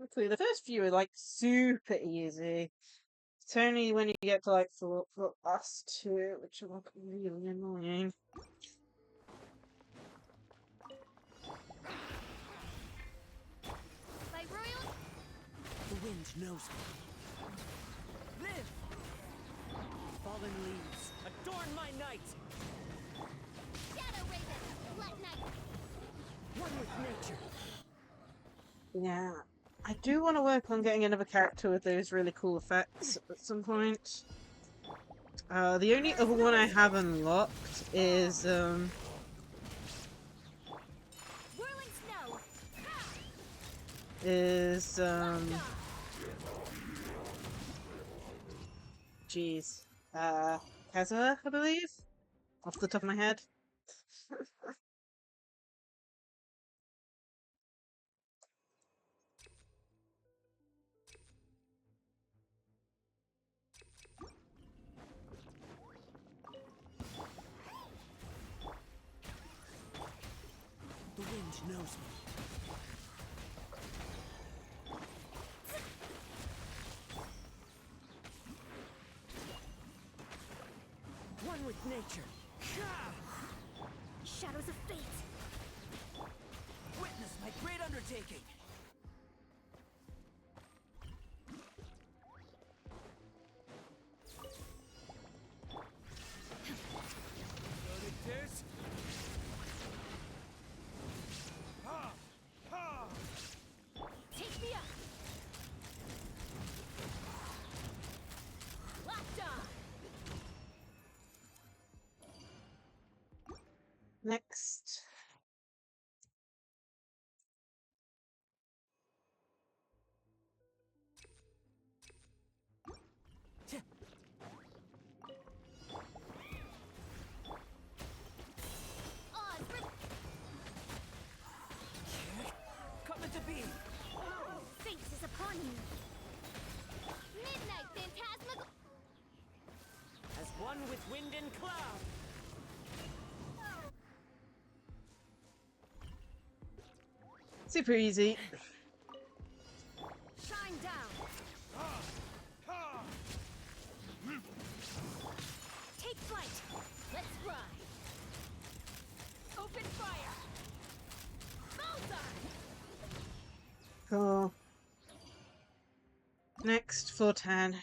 Hopefully the first few are like super easy. It's only when you get to like the last 2, which are like really annoying. By royal. The wind knows me. Live! Fallen leaves, adorn my night! Shadow Raven. Black Knight. One with nature. Yeah. I do want to work on getting another character with those really cool effects at some point. The only other one I have unlocked is, Whirling snow. is, jeez. Kazuha, I believe? Off the top of my head. wind knows me. One with nature. Shadows of fate. Witness my great undertaking. Take me up! Locked on! Next. Coming to be. Fate is upon you. Midnight phantasmal. As one with wind and cloud. Super easy. Shine down. Take flight. Let's ride! Open fire! Bullseye! Cool. Next, floor 10.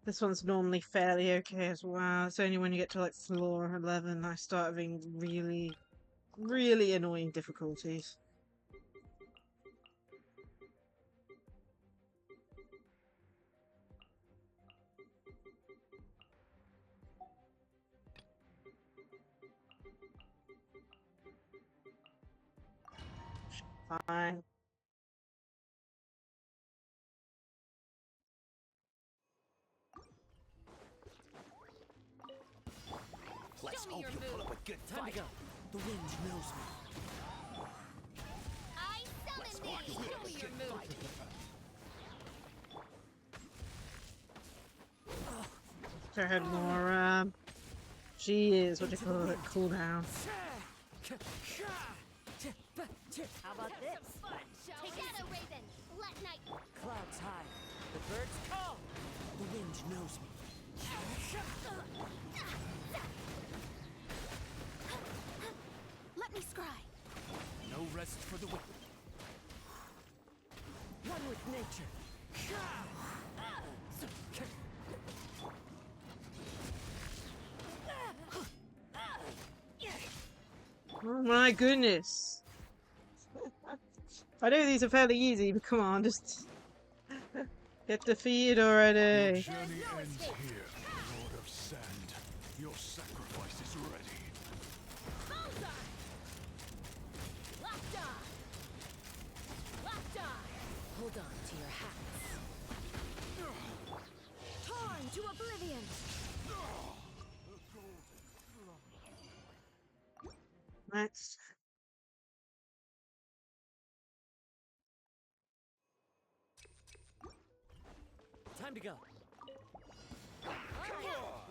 This one's normally fairly okay as well. It's only when you get to like floor 11 I start having really, really annoying difficulties. Fine. Let's Show me hope your you put move. up a good fight. The wind knows me. I summon thee. Show me your move. So I had more, she is, what do you call it, cooldown. How about this? Shadow Raven. Let night. Clouds high. The birds call. The wind knows me. Let me scry. No rest for the wind. One with nature. Oh my goodness. I know these are fairly easy, but come on, just get defeated already. Journey ends here, Lord of Sand. Your sacrifice is ready. Bullseye! Locked on! Locked on! Hold on to your hats. Torn to oblivion! Next. Time to go. Alright,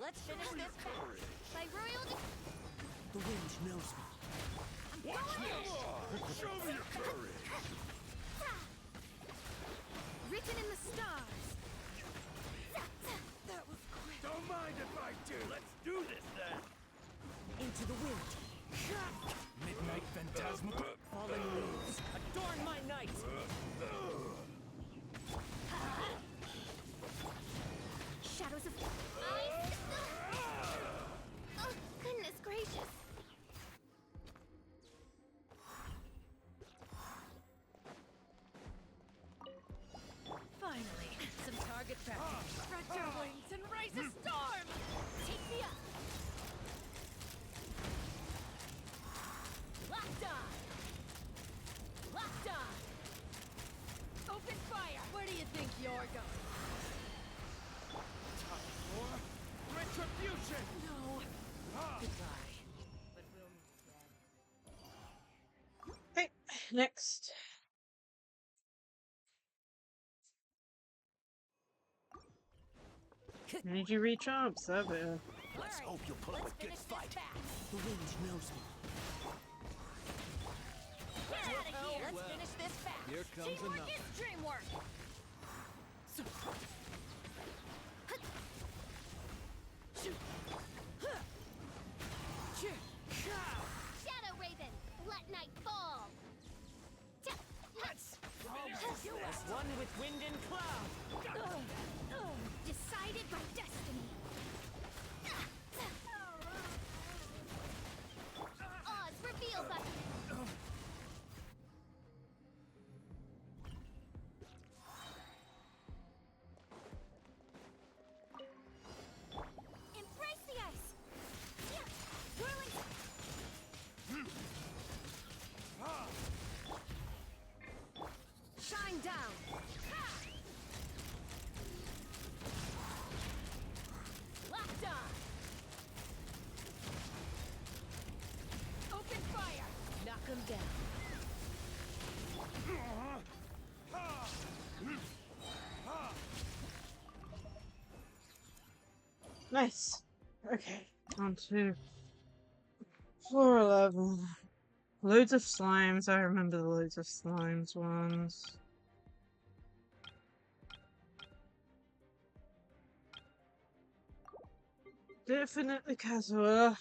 let's finish this fast. By royal The wind knows me. Watch this! Show me your courage! written in the stars. That was quick. Don't mind if I do. Let's do this then. Into the wind. Midnight phantasmal. Fallen leaves. Adorn my night. Shadows of Oh, goodness gracious. Finally, some target practice. Spread your wings and raise a storm! Take me up! Locked on! Locked on! Open fire! Where do you think you're going? Retribution! No. Goodbye. But we'll meet again. Okay, next. Energy recharge, so better. Let's hope you'll put up a good fight. The wind knows me. Get out of here! Let's finish this fast. Here comes Teamwork another. is dreamwork! Shadow Raven, let night fall. As one with wind and cloud. Decided by destiny. Odds revealed by. Embrace the ice. Whirling. Shine down! Locked on! Open fire! Knock him down. Nice. Okay, on to floor 11. Loads of slimes. I remember the loads of slimes ones. Definitely Kazuha.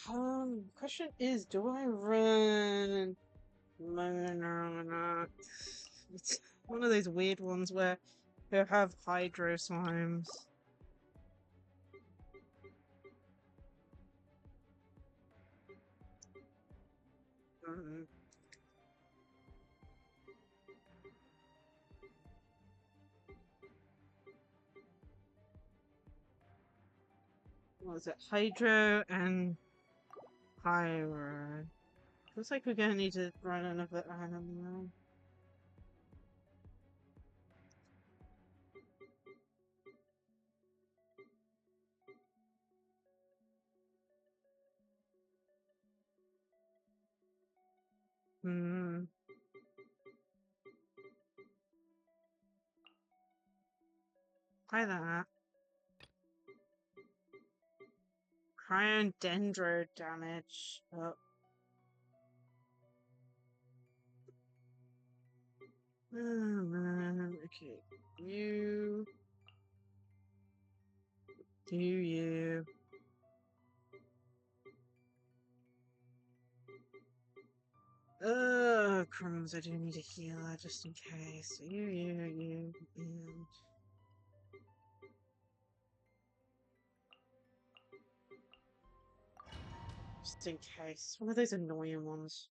Question is, do I run Mona or not? It's one of those weird ones where you have hydro slimes. What was it? Hydro and Pyro. Looks like we're gonna need to run another animal. Hmm. Try that. Cryon Dendro damage. Oh. Okay. You. Do you. Crumbs, I do need a healer just in case. You, and... Just in case. One of those annoying ones.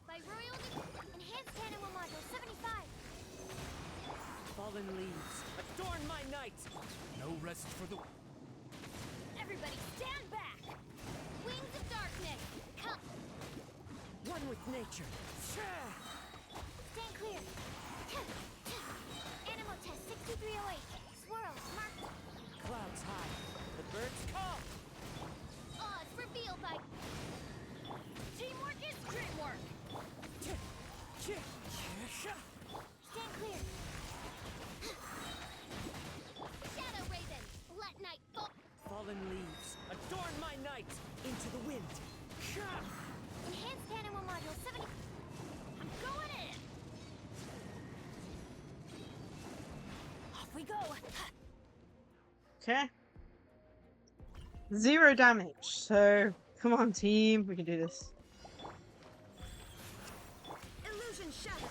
By Royal Enhanced Animal Module 75. Fallen leaves, adorn my night. No rest for the... Everybody stand back! Wings of Darkness! Come! One with nature. Stand clear! Animal test 6308. Swirl, marked. Clouds high, the birds call. Odds revealed by... Teamwork is dreamwork! Stand clear! Shadow Raven, let night fall! Fallen leaves, adorn my night. Into the wind. Enhanced Animal Module 70... I'm going in! Off we go! Okay. 0 damage, so come on team, we can do this. Illusion shadow.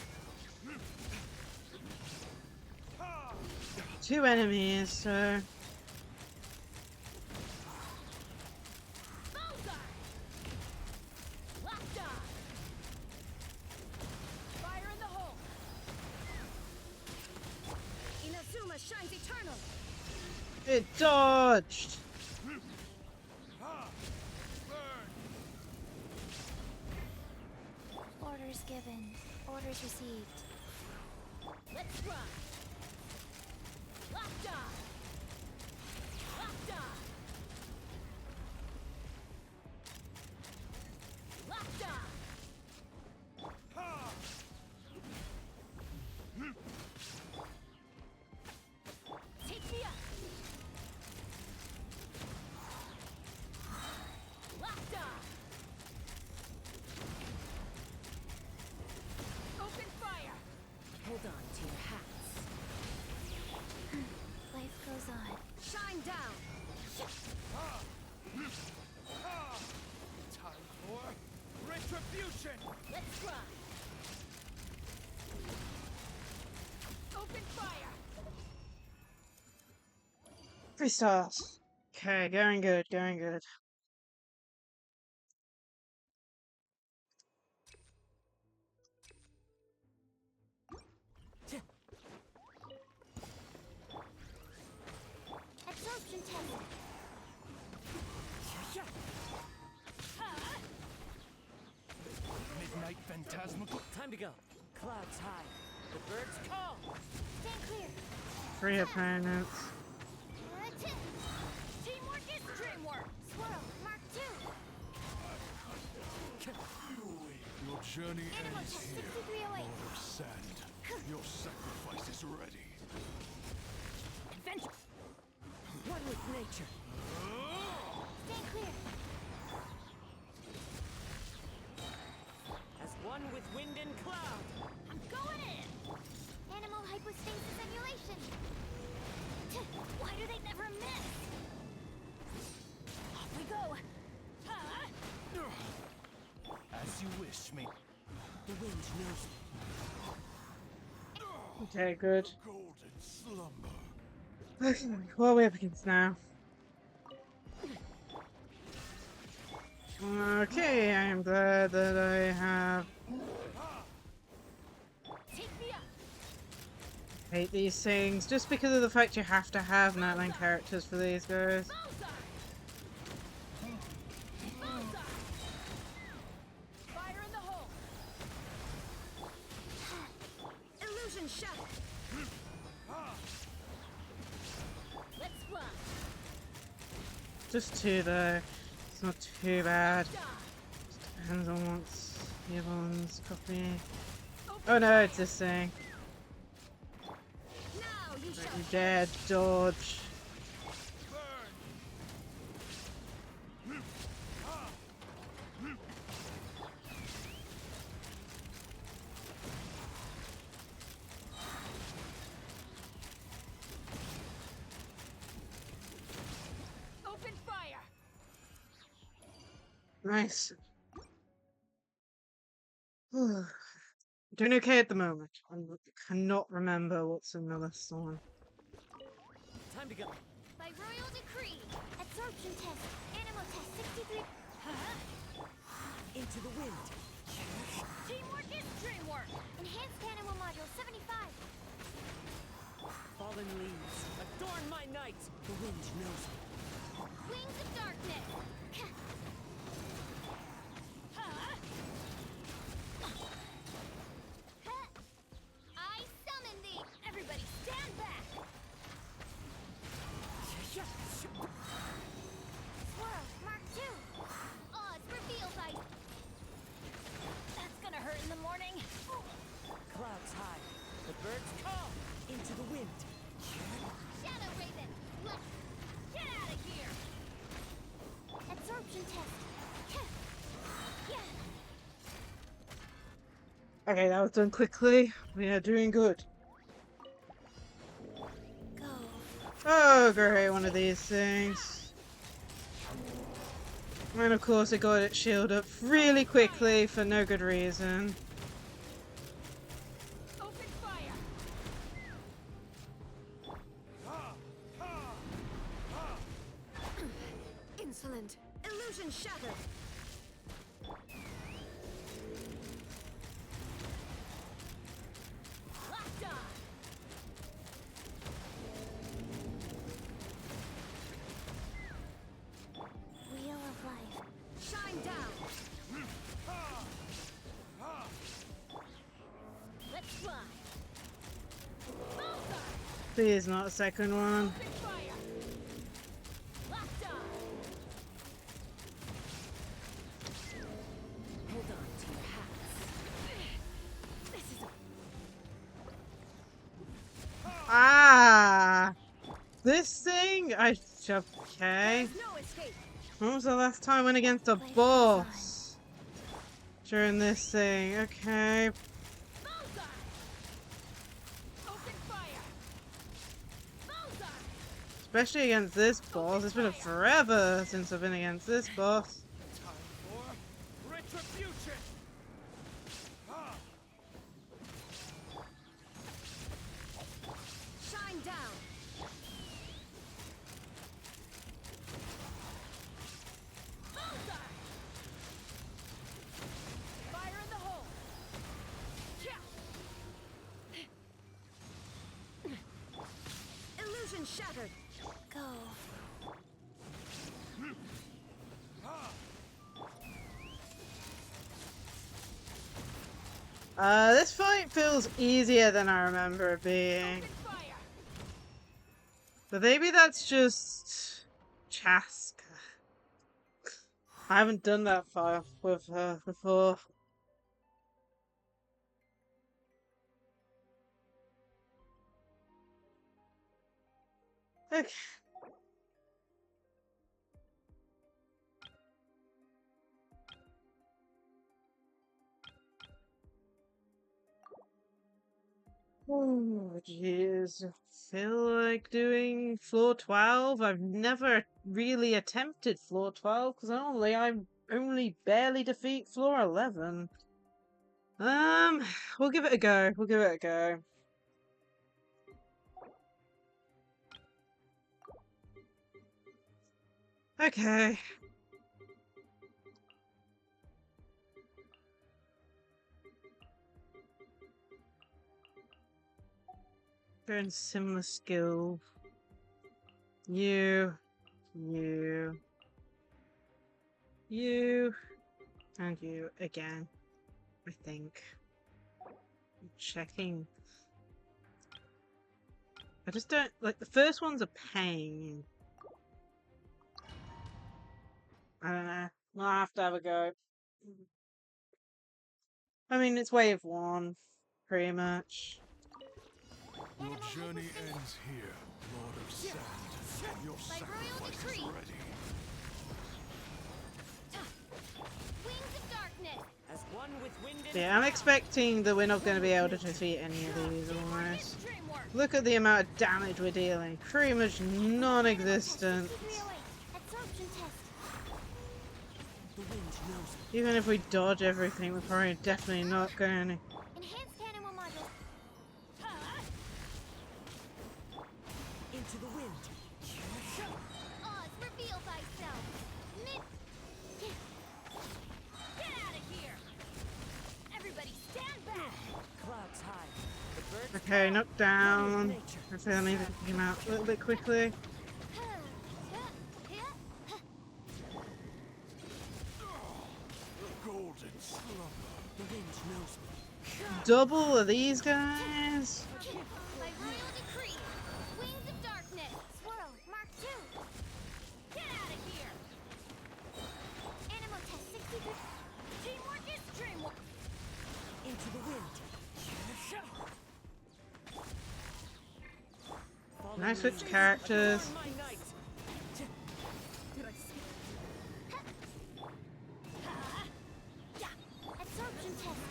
2 enemies, so... Locked on! Fire in the hole! Inazuma shines eternal. It dodged! Orders given. Orders received. Let's run! Locked on! Locked on! Locked on! Take me up! blood. Shine down. Time for retribution! Let's try. Open fire. 3 stars. Okay, going good, going good. Absorption test. Midnight phantasmal. Time to go. Clouds high. The birds call. Stand clear. 3 opponents. Teamwork is dreamwork. Swirl. Mark 2. Your journey Animal ends test here, 6308. Lord of Sand. Your sacrifice is ready. Adventure. One with nature. Stand clear. As one with wind and cloud. I'm going in. Animal hypostasis emulation. Why do they never miss? Off we go. As you wish, me. The wind knows me. Okay, good. Golden slumber. Okay, what are we up against now? Okay, I am glad that I have. Take me up. Hate these things just because of the fact you have to have Nightline characters for these guys. Fire in the hole. Illusion shot. Let's fly. Just 2 though. It's not too bad. Depends on what's Yvonne's copy. Oh no, it's this thing. Now you shall. You dare dodge. Open fire. Nice. Doing okay at the moment. I cannot remember what's in the list on. Time to go. By royal decree. Absorption test. Animal test 63. Into the wind. Teamwork is dreamwork. Enhanced animal module 75. Fallen leaves. Adorn my night. The wind knows me. Wings of darkness. I summon thee. Everybody stand back. Swirl. Mark 2. Oz reveals ice. That's gonna hurt in the morning. Clouds high. The birds call. Into the wind. Shadow Raven. Let's Get out of here. absorption test. Okay, that was done quickly. We are doing good. Go. Oh, great, one of these things. And of course, I got its shield up really quickly for no good reason. Open fire. Insolent. Illusion shattered. Locked on. Wheel of life. Shine down. Let's fly. Bullseye. Please, not a second one. Open fire. Locked on. Hold on to your hats. This is Ah! This thing? Okay. No escape. When was the last time I went against a boss? During this thing. Okay. Bullseye. Open fire. Bullseye. Especially against this boss. It's been forever since I've been against this boss. Time for retribution. Shine down. Fire in the hole. Illusion shattered. Go. This fight feels easier than I remember it being. But maybe that's just Chaska. I haven't done that fight with her before. Okay. Oh, jeez. Feel like doing floor 12? I've never really attempted floor 12 because I only barely defeat floor 11. We'll give it a go. We'll give it a go. Okay. Very similar skill. You, and you again. I think. I'm checking. I just don't like the first one's a pain. I don't know. I'll have to have a go. I mean, it's wave 1, pretty much. Your journey ends here, Lord of Sand. Your sacrifice is ready. Wings of darkness. As one with wind and Yeah, I'm expecting that we're not going to be able to defeat any of these almost. Look at the amount of damage we're dealing. Pretty much non-existent. Absorption test. Even if we dodge everything, we're probably definitely not going to. Enhanced animal module. into the wind. Oz, reveal thyself. Get out of here! Everybody stand back! Clouds high. The birds Okay, knocked down. I feel I need to pick him out a little bit quickly. Golden slumber. The wind knows me. Double of these guys. By royal decree. Wings of darkness. Swirl. Mark 2. Get out of here! Animal test 63. Teamwork is dreamwork! Into the wind. Can I switch characters? My knight. Absorption test.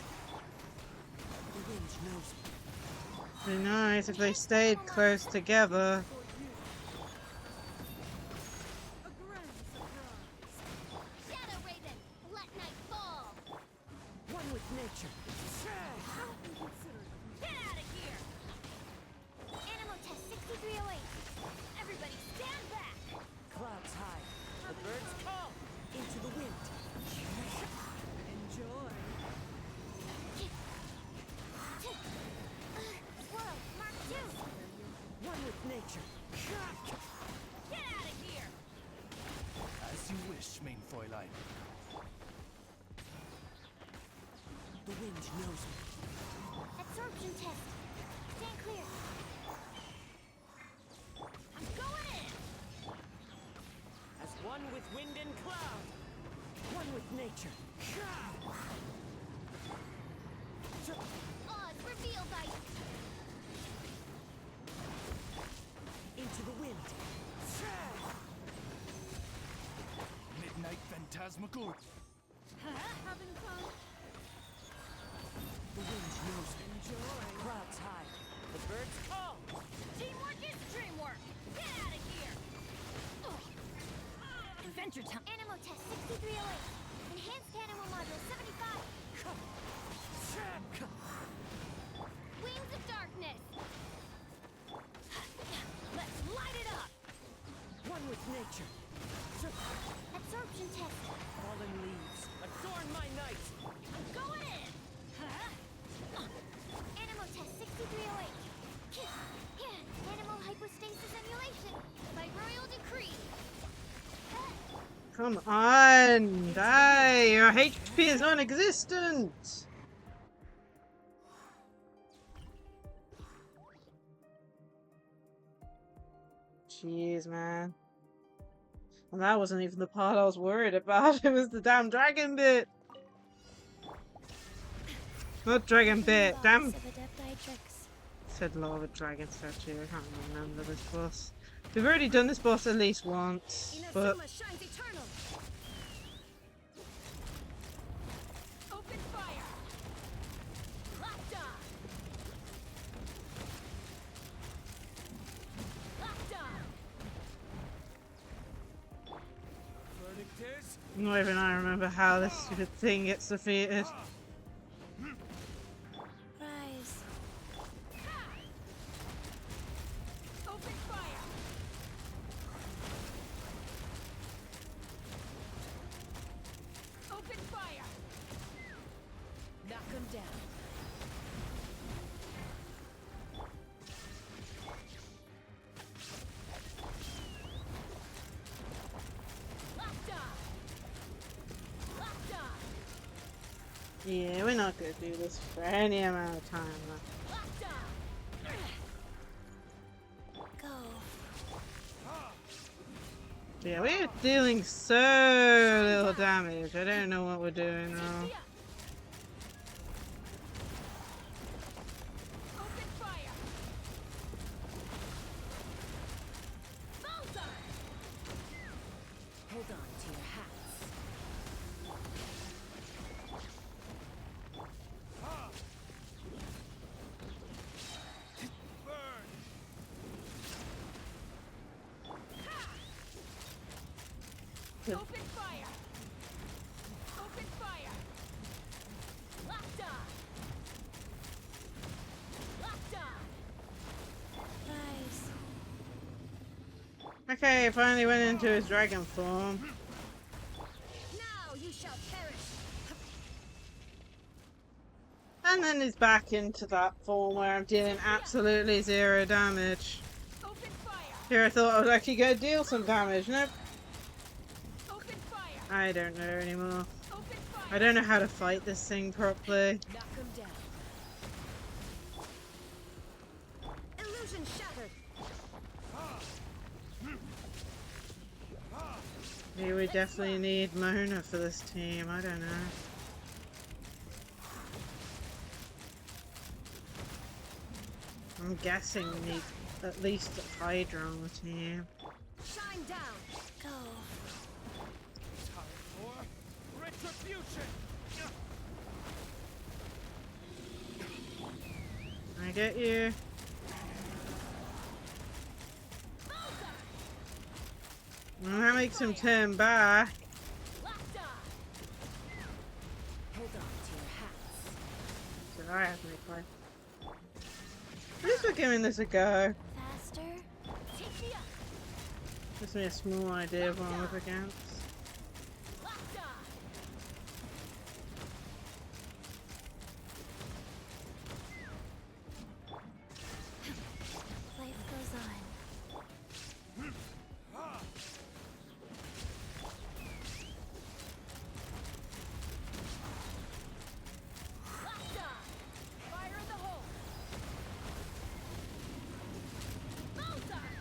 The wind knows me. It'd be nice if they stayed close together. Shadow Raven. Let night fall. One with nature. Get out of here! Animal test 6308. Everybody stand back! Clouds high. The birds call. Into the wind. Enjoy. Swirl. Mark 2. One with nature. Get out of here! As you wish, main Fräulein. The wind knows me. Absorption test. Stand clear. I'm going in! As one with wind and cloud. One with nature. Oz, reveal thy. Into the wind. Midnight Phantasmagoria. Having fun? The wind knows me. Enjoy. Clouds high. The birds call. Teamwork is dreamwork! Get out of here! Come on! Die! Your HP is non-existent! Jeez, man. And that wasn't even the part I was worried about. It was the damn dragon bit! Not dragon bit, damn! Said lava dragon statue. I can't remember this boss. We've already done this boss at least once, but... Open fire! Locked on! Locked on! Not even I remember how this stupid thing gets defeated. Rise. Open fire! Open fire! Knock him down. Locked on! Locked on! Yeah, we're not gonna do this for any amount of time. Locked on! Go. Yeah, we're dealing so little damage. I don't know what we're doing wrong. Open fire! Bullseye! Hold on to your hats. Open fire! Open fire! Locked on! Locked on! Rise. Okay, finally went into his dragon form. Now you shall perish! And then he's back into that form where I'm dealing absolutely zero damage. Open fire! Here I thought I was actually going to deal some damage. Nope. Open fire! I don't know anymore. Open fire! I don't know how to fight this thing properly. Knock him down. Illusion shattered! Maybe we definitely need Mona for this team. I don't know. I'm guessing we need at least a Hydra on the team. Shine down! Go. Time for retribution! I get you. Well, that makes him turn back. Locked on! Hold on to your hats. So I have no play. At least we're giving this a go. Faster. Take me up! Gives me a small idea of what I'm up against. Locked on! Life goes on. Locked on! Fire in the hole! Bullseye!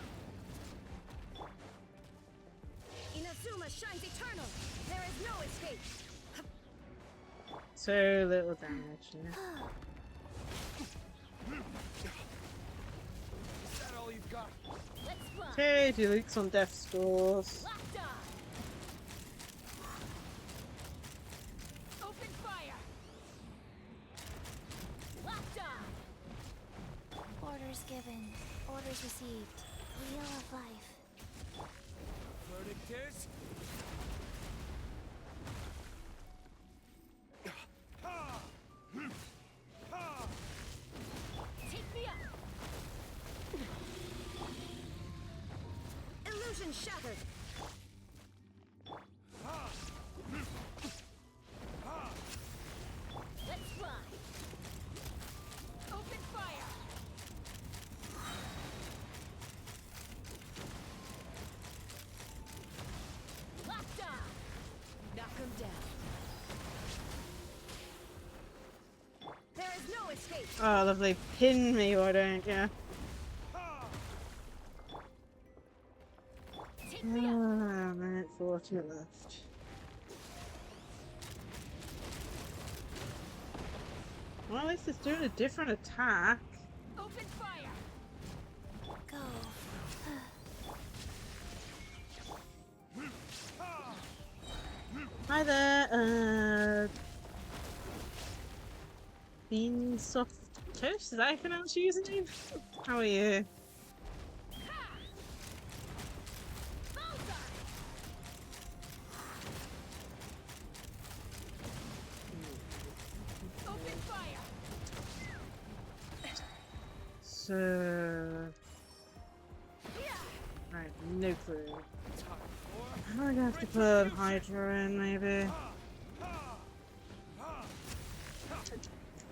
Inazuma shines eternal! There is no escape! So little damage. Yeah. Is that all you've got? Let's fly! Okay, delete on death scores. Locked on! Open fire! Locked on! Orders given. Orders received. Wheel of life. Verdict is... Take me up! Illusion shattered! Let's fly! Open fire! Locked on! Oh, lovely. Pin me, why don't you? Ah, minute 40 left. Well, at least it's doing a different attack. Open fire! Go. Hi there, Beansoft Toast? Is that how you pronounce your username? How are you? Open fire! So... Right, no clue. I'm gonna have to put Hydra in, maybe.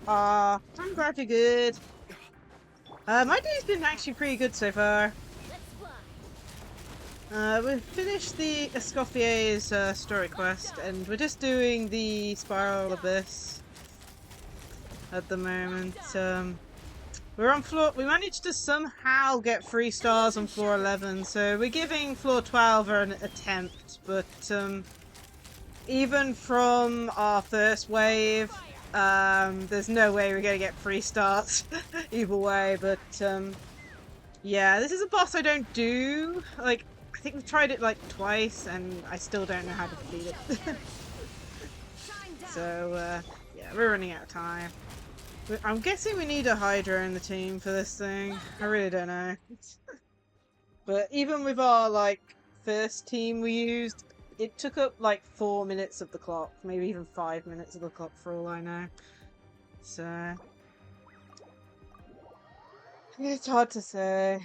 I'm glad you're good. My day's been actually pretty good so far. We've finished the Escoffier's Story Quest, and we're just doing the Spiral Abyss at the moment. We're on floor. We managed to somehow get 3 stars on floor 11, so we're giving floor 12 an attempt. But even from our first wave, there's no way we're gonna get 3 stars either way. But yeah, this is a boss I don't do. Like, I think we've tried it like twice, and I still don't know how to defeat it. So yeah, we're running out of time. I'm guessing we need a Hydra in the team for this thing. I really don't know. But even with our, like, first team we used, it took up, like, 4 minutes of the clock. Maybe even 5 minutes of the clock for all I know. So... it's hard to say.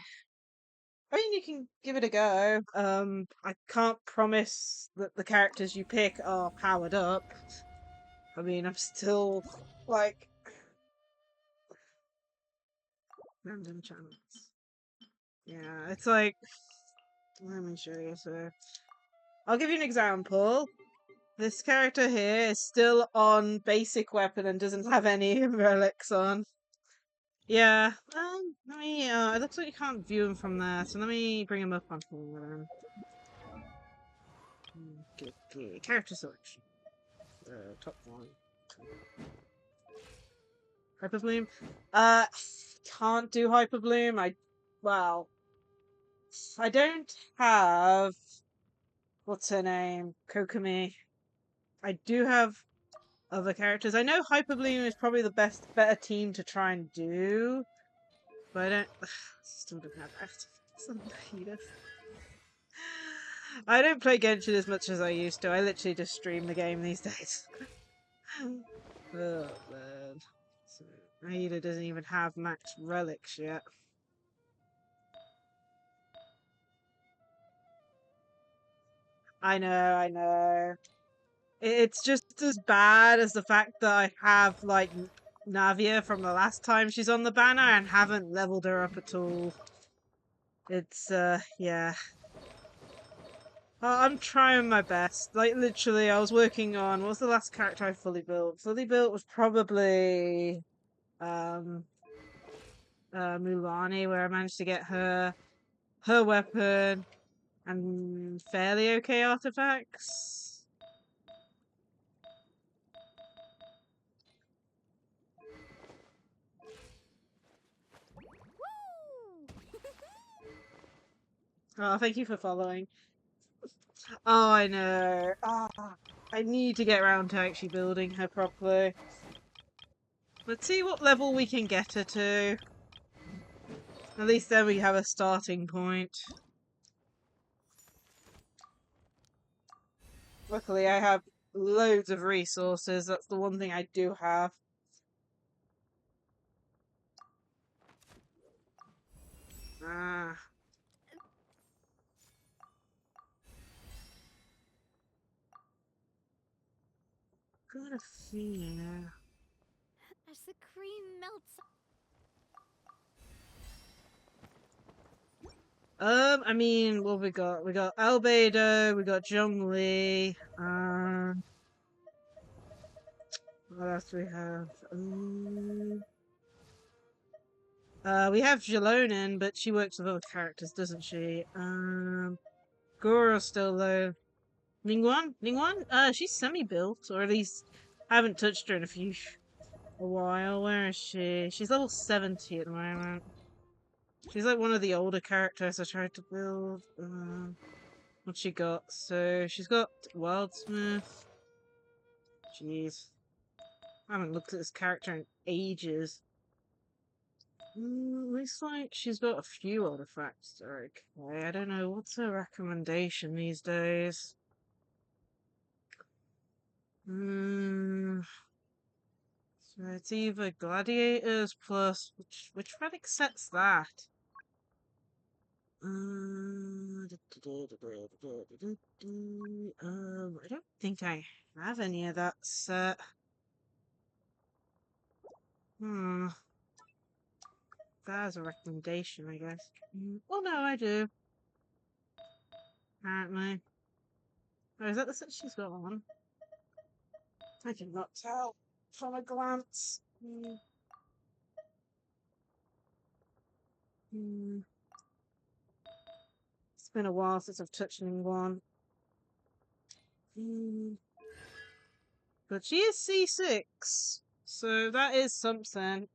I mean, you can give it a go. I can't promise that the characters you pick are powered up. I mean, I'm still, like... random channels. Yeah, it's like... let me show you. So, I'll give you an example. This character here is still on basic weapon and doesn't have any relics on. Yeah, let me, it looks like you can't view him from there, so let me bring him up on here then. Okay, character selection. Top one. Hyperbloom? Can't do Hyperbloom. Well, I don't have... what's her name? Kokomi. I do have other characters. I know Hyperbloom is probably the better team to try and do, but I don't... still don't have that. I don't play Genshin as much as I used to. I literally just stream the game these days. Oh, man. So, Aida doesn't even have max relics yet. I know. It's just as bad as the fact that I have, like, Navia from the last time she's on the banner and haven't leveled her up at all. It's, yeah. I'm trying my best. Like, literally, I was working on... what was the last character I fully built? Fully built was probably... Mulani, where I managed to get her weapon and fairly okay artifacts. Oh, thank you for following. Oh, I know. I need to get around to actually building her properly. Let's see what level we can get her to. At least then we have a starting point. Luckily, I have loads of resources. That's the one thing I do have. Ah. Got a fear. As the cream melts. I mean, what we got? We got Albedo, we got Zhongli, what else do we have? We have Jalonin, but she works with other characters, doesn't she? Goro's still low. Ningguang? Ningguang? She's semi-built, or at least I haven't touched her in a while. Where is she? She's level 70 at the moment. She's like one of the older characters I tried to build. What's she got? So she's got Wildsmith. Jeez. I haven't looked at this character in ages. Looks like she's got a few artifacts. Okay, I don't know. What's her recommendation these days? So it's either gladiators plus which relic sets that? I don't think I have any of that set. That's a recommendation, I guess. Well, no, I do. Apparently. Oh, is that the set she's got on? I cannot tell from a glance. It's been a while since I've touched one. But she is C6, so that is something.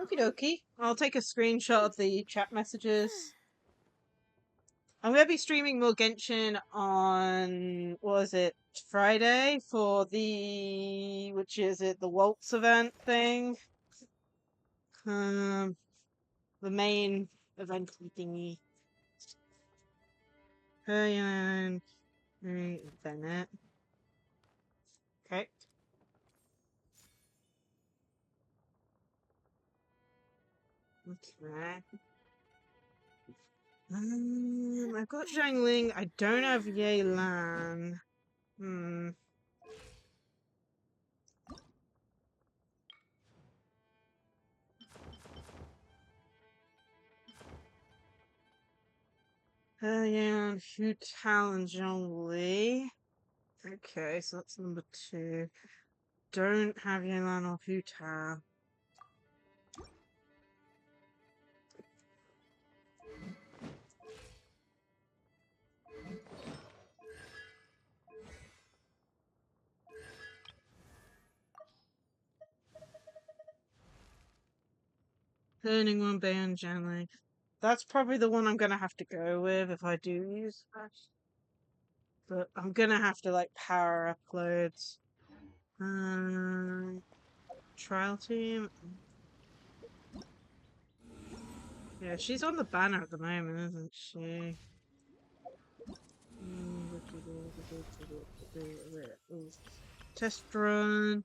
Okie dokie. I'll take a screenshot of the chat messages. I'm going to be streaming more Genshin on, what was it, Friday for the, the Waltz event thing. The main event thingy. Bennett. Okay. Okay. I've got Zhangling. I don't have Yelan. Yelan, Hu Tao, and Zhongli. Okay, so that's number 2. Don't have Yelan or Hu Tao. Turning one band Janley. That's probably the one I'm gonna have to go with if I do use that. But I'm gonna have to like power uploads. Trial team. Yeah, she's on the banner at the moment, isn't she? Test run.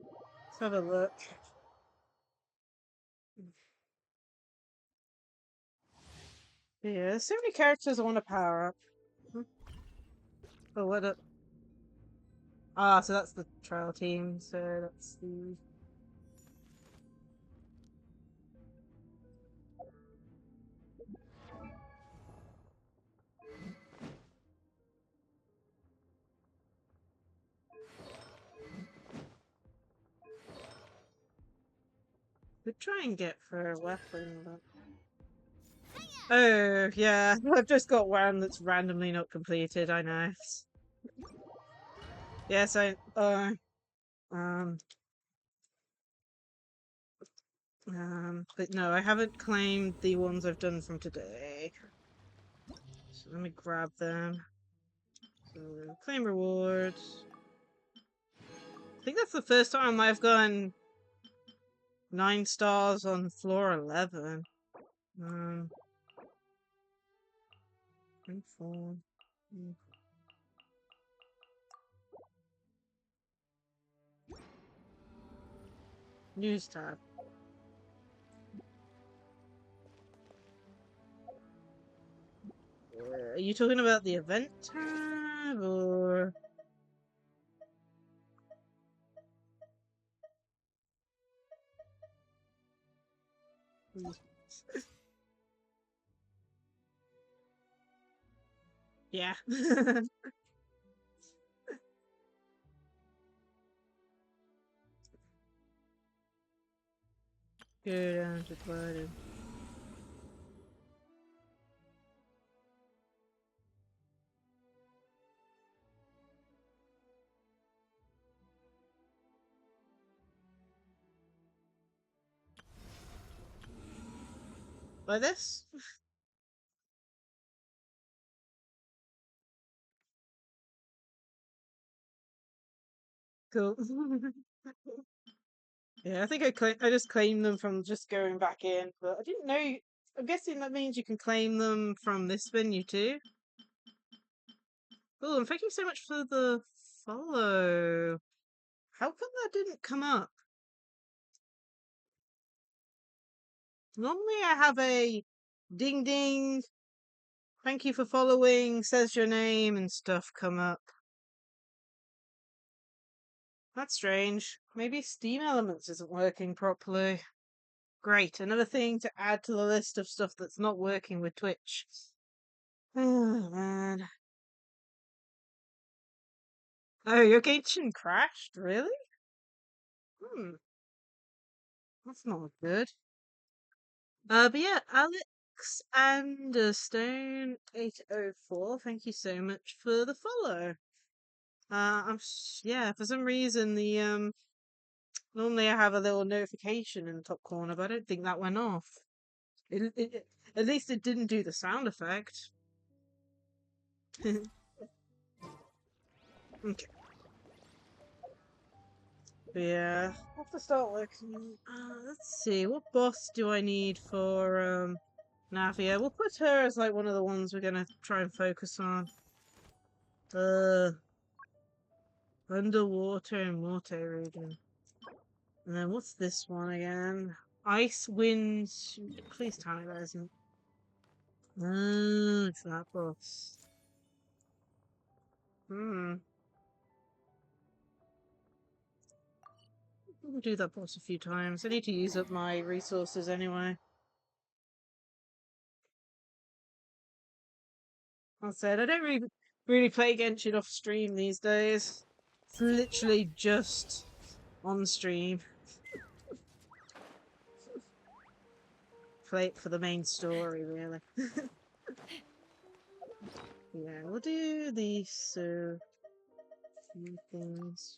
Let's have a look. Yeah, there's so many characters I want to power up. Oh, what up? Ah, so that's the trial team, so that's the... We'd try and get for a weapon, but... Oh, yeah, I've just got one that's randomly not completed, I know. Yes, but no, I haven't claimed the ones I've done from today. So let me grab them. So, claim rewards. I think that's the first time I've gotten 9 stars on floor 11. Inform. News tab. Are you talking about the event tab or? Yeah. Go down to the bottom. Like this? Cool. Yeah, I think I just claimed them from just going back in, but I didn't know. I'm guessing that means you can claim them from this venue too. Oh, and thank you so much for the follow. How come that didn't come up? Normally I have a ding ding, thank you for following, says your name and stuff come up. That's strange. Maybe Steam Elements isn't working properly. Great, another thing to add to the list of stuff that's not working with Twitch. Oh, man. Oh, your Genshin crashed? Really? Hmm, that's not good. But yeah, Alex and Stone 804, thank you so much for the follow. Yeah, for some reason normally I have a little notification in the top corner, but I don't think that went off. At least it didn't do the sound effect. Okay. But yeah, I have to start working. Let's see, what boss do I need for Navia? We'll put her as like one of the ones we're gonna try and focus on. Underwater and water region. And then what's this one again? Ice winds. Please tell me that isn't. It's that boss. I'll do that boss a few times. I need to use up my resources anyway. I said I don't really play Genshin off stream these days. It's literally just on stream. Play it for the main story, really. Yeah, we'll do these few things.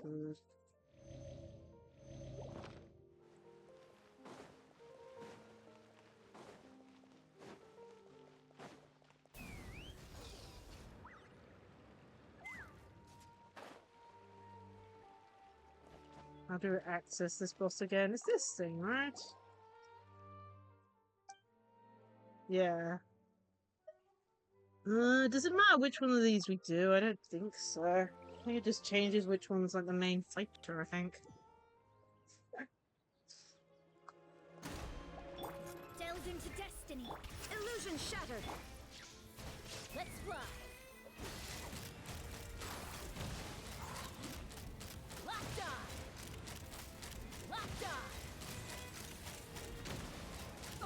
Food. How do I access this boss again? It's this thing, right? Yeah. Does it matter which one of these we do? I don't think so. I think it just changes which one's like the main fighter, I think. Delved into destiny. Illusion shattered. Let's fly. Locked on. Locked on.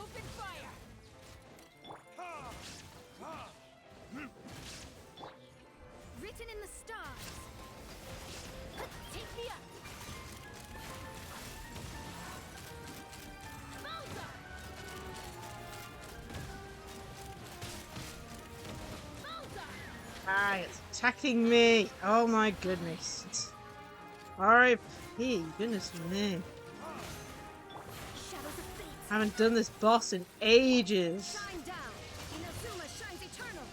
Open fire. Written in the stars. Take me up. Bullseye. Ah, it's attacking me! Oh my goodness. R.I.P. Goodness me. Haven't done this boss in ages. Shine down. Inazuma shines eternal.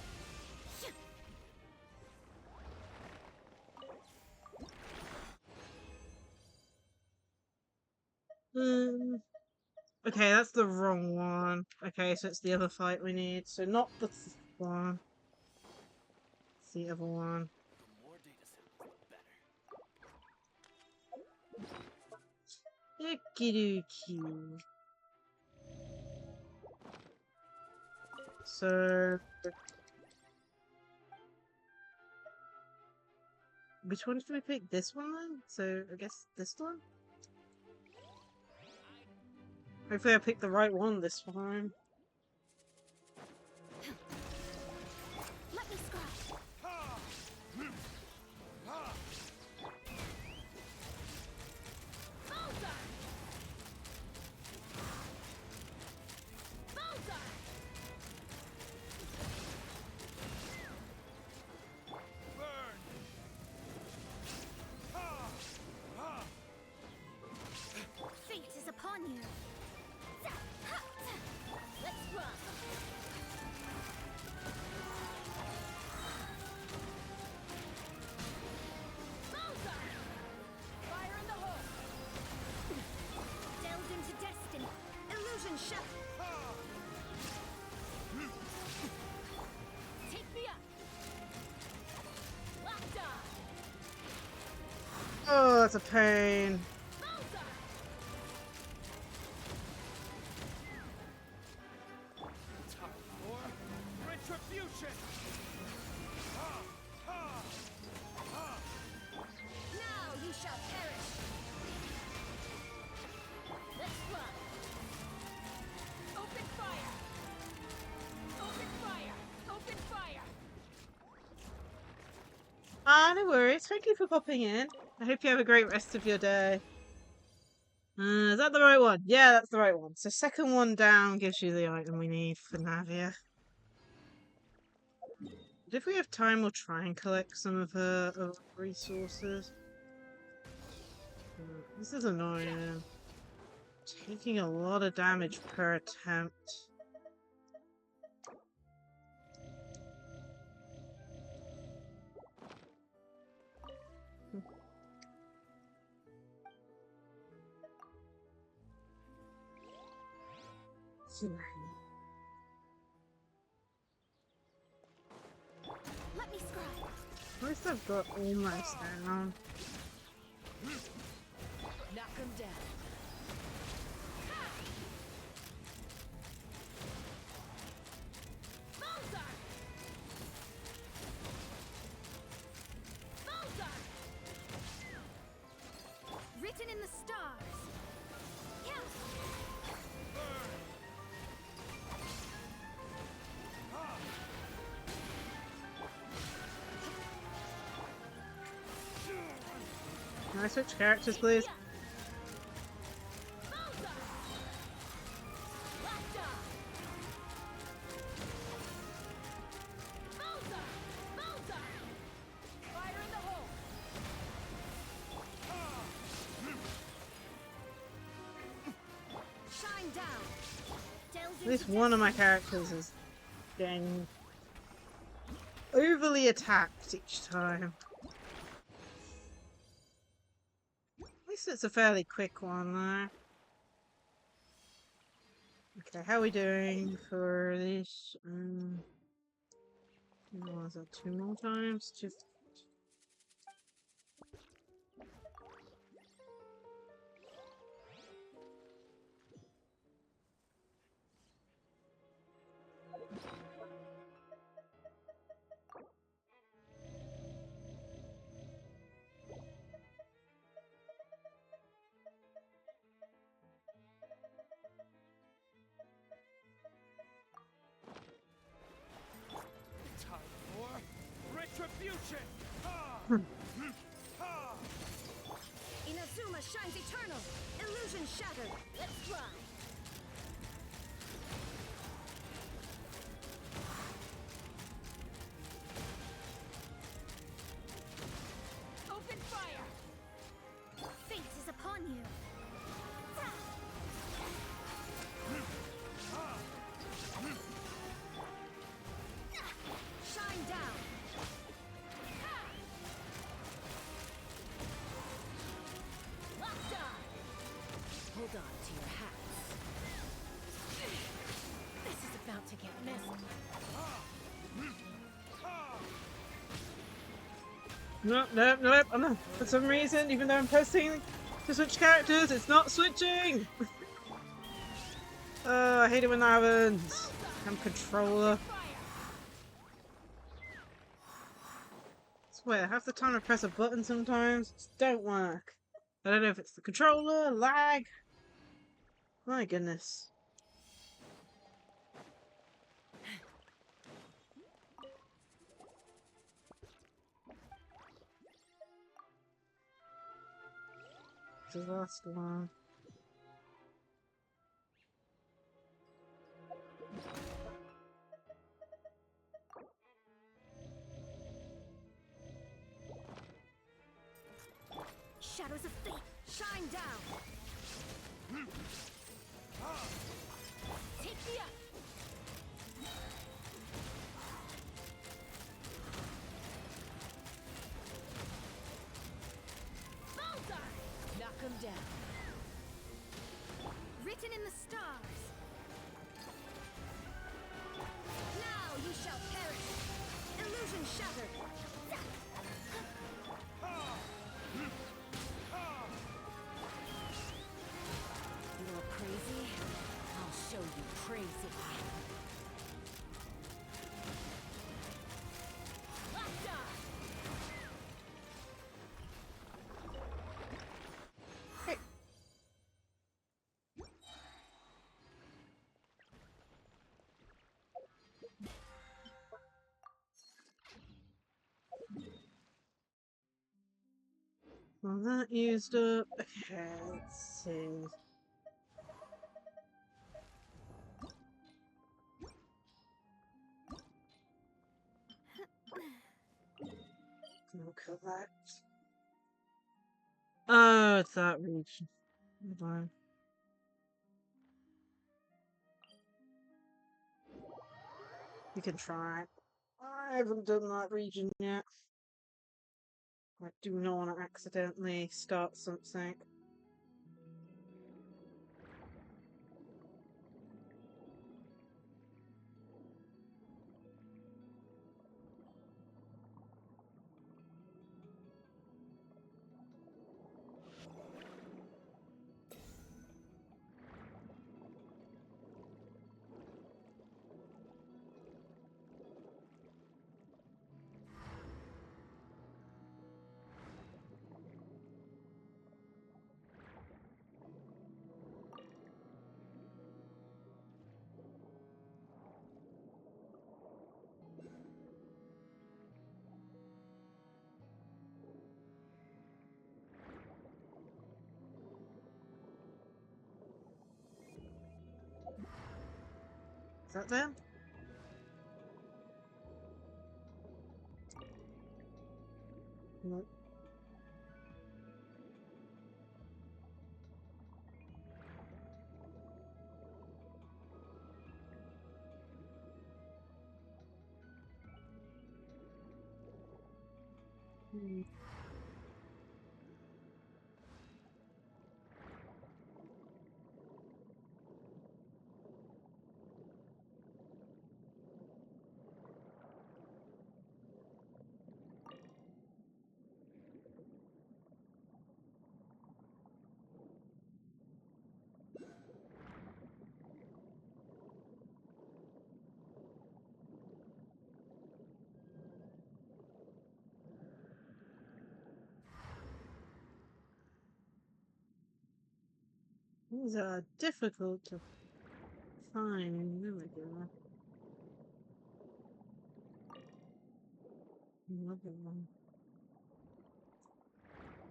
Okay, that's the wrong one. Okay, so it's the other fight we need. So not the one. It's the other one. Okie dokie. So, which one should we pick? This one? So, I guess this one? Hopefully I picked the right one this time. Let me scratch. Bullseye! Bullseye! Fate is upon you. Let's run. Bullseye! Fire in the hole. Delve into destiny. Illusion shot. Take me up. Locked on. Oh, that's a pain. Retribution! Now you shall perish. Let's run. Open fire. Open fire. Open fire. No worries. Thank you for popping in. I hope you have a great rest of your day. Is that the right one? Yeah, that's the right one. So second one down gives you the item we need for Navia. If we have time, we'll try and collect some of her resources. This is annoying. Taking a lot of damage per attempt. Let me scry. At least I've got almost down. Knock him down. Bullseye! Bullseye! Written in the stars. Yeah. Can I switch characters, please? At least one of my characters is getting overly attacked each time. At least it's a fairly quick one though. Okay, how are we doing for this? Was that 2 more times? Just Time for retribution! Inazuma shines eternal. Illusion shattered. Let's fly. Open fire. Fate is upon you. Shine down. Locked on. Hold on to your hats. This is about to get messy. nope. I'm not. For some reason, even though I'm pressing To switch characters, it's not switching! Oh, I hate it when that happens. I'm controller. I swear, half the time I press a button sometimes, it don't work. I don't know if it's the controller, lag. My goodness. This is the last one. Shadows of fate, shine down! Take me up! Bullseye! Knock him down. Written in the stars. Now you shall perish. Illusion shattered. You're crazy? I'll show you crazy. Well, that used up. Okay, let's see. We'll collect. Oh, it's that region. Hold on. You can try. I haven't done that region yet. I do not want to accidentally start something. Is that them? No. Hmm. These are difficult to find. There we go. Another one.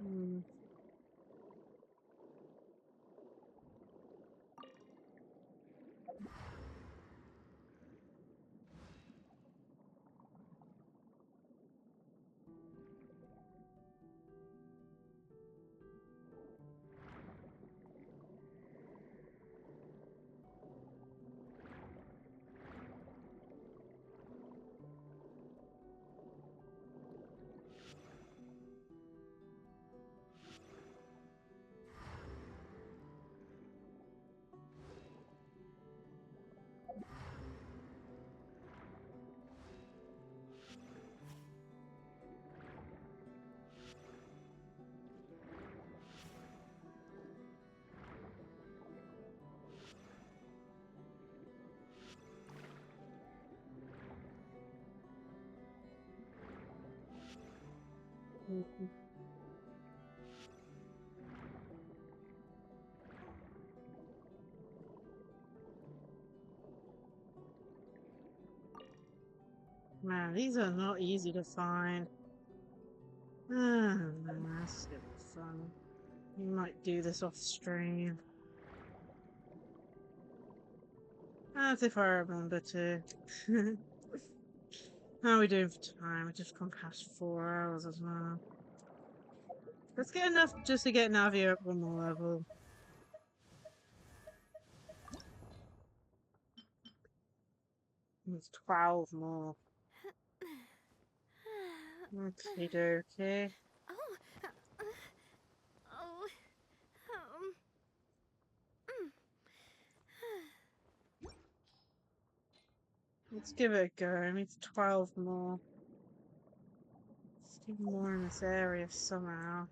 Hmm. Man, these are not easy to find. Man, that's gonna be fun. We might do this off stream. As if I remember to. How are we doing for time? We just gone past 4 hours as well. Let's get enough just to get Navi up one more level. It's 12 more. Okay, okay. Let's give it a go. I need 12 more. Let's get more in this area somehow.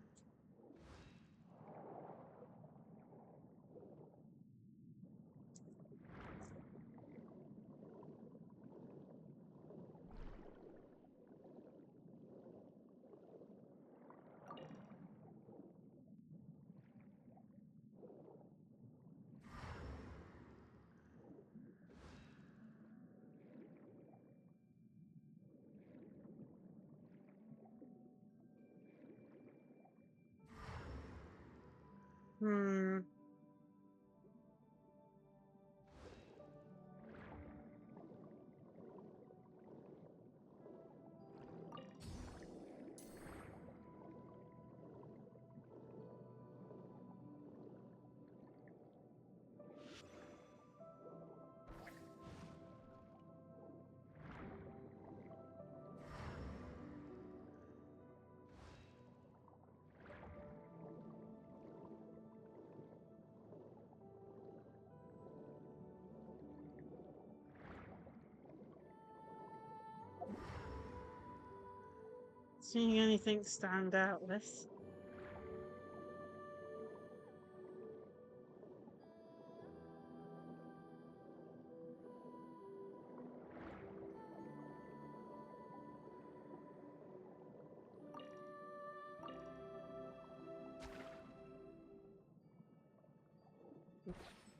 Seeing anything stand out with?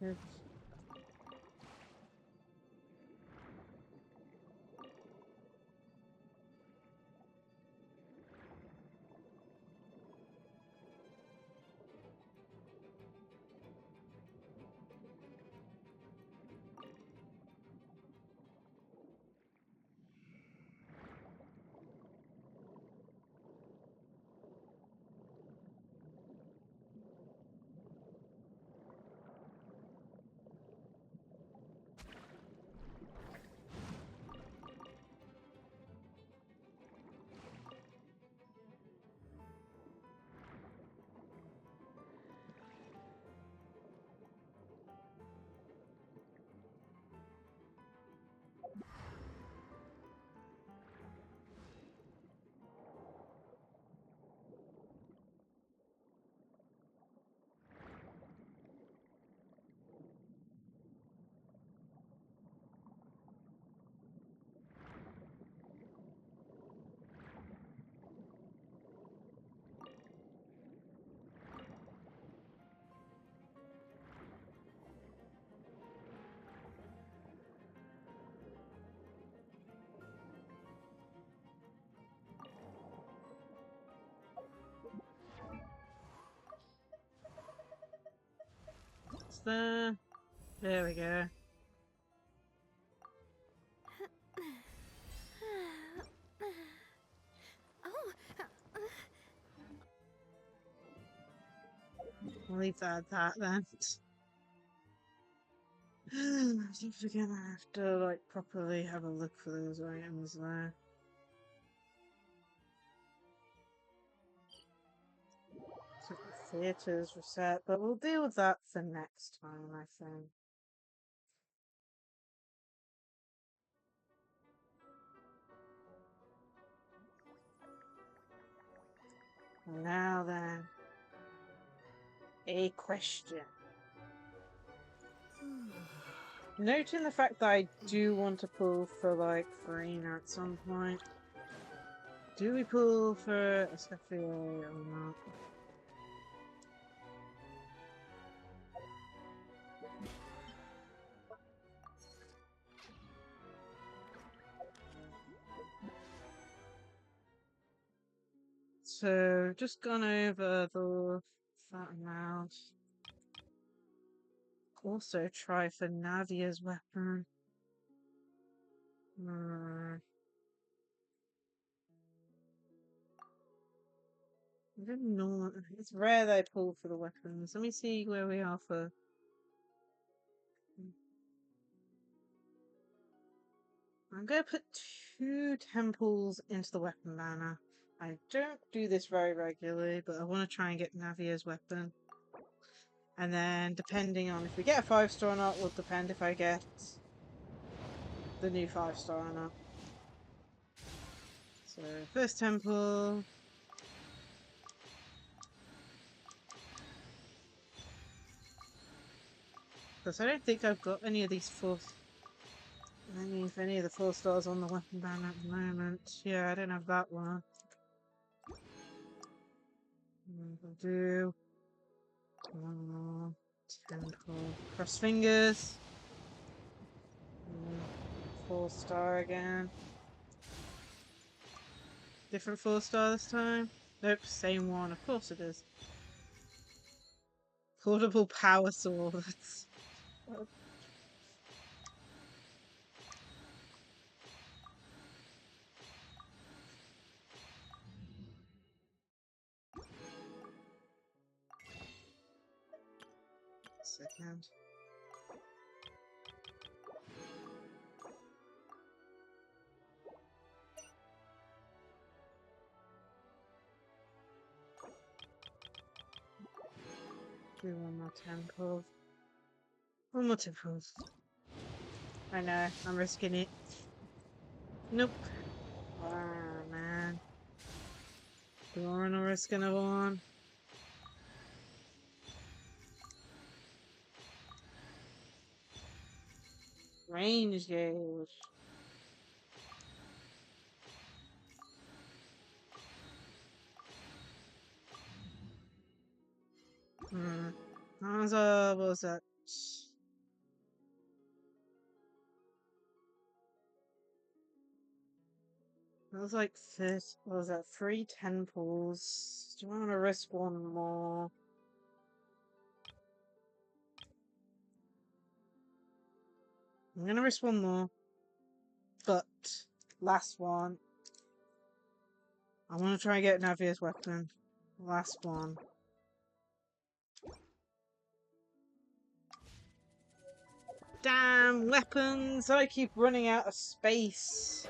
Good. There we go. I'll leave that at that then. I think we're gonna have to like properly have a look for those items there. So the theatre's reset, but we'll deal with that for next time, I think. Now then, a question. Noting the fact that I do want to pull for like Farina at some point. Do we pull for Escoffier or not? So, just gone over that amount. Also try for Navia's weapon. I don't know. It's rare they pull for the weapons. Let me see where we are for. I'm going to put 2 temples into the weapon banner. I don't do this very regularly, but I want to try and get Navia's weapon. And then, depending on if we get a 5-star or not, will depend if I get the new 5-star or not. So, first temple. Because I don't think I've got any of these any of the 4 stars on the weapon banner at the moment. Yeah, I don't have that one. We'll do one more temple. Cross fingers. 4-star again. Different 4-star this time? Nope, same one. Of course it is. Portable power sword. Second. Do one more temple. One more temple. I know, I'm risking it. Nope. Oh man. Do I want to risk another one? Range gauge. What was that? That was like what was that? 3 temples. Do I want to risk one more? I'm gonna risk one more. But last one. I want to try and get Navia's weapon. Last one. Damn weapons! I keep running out of space.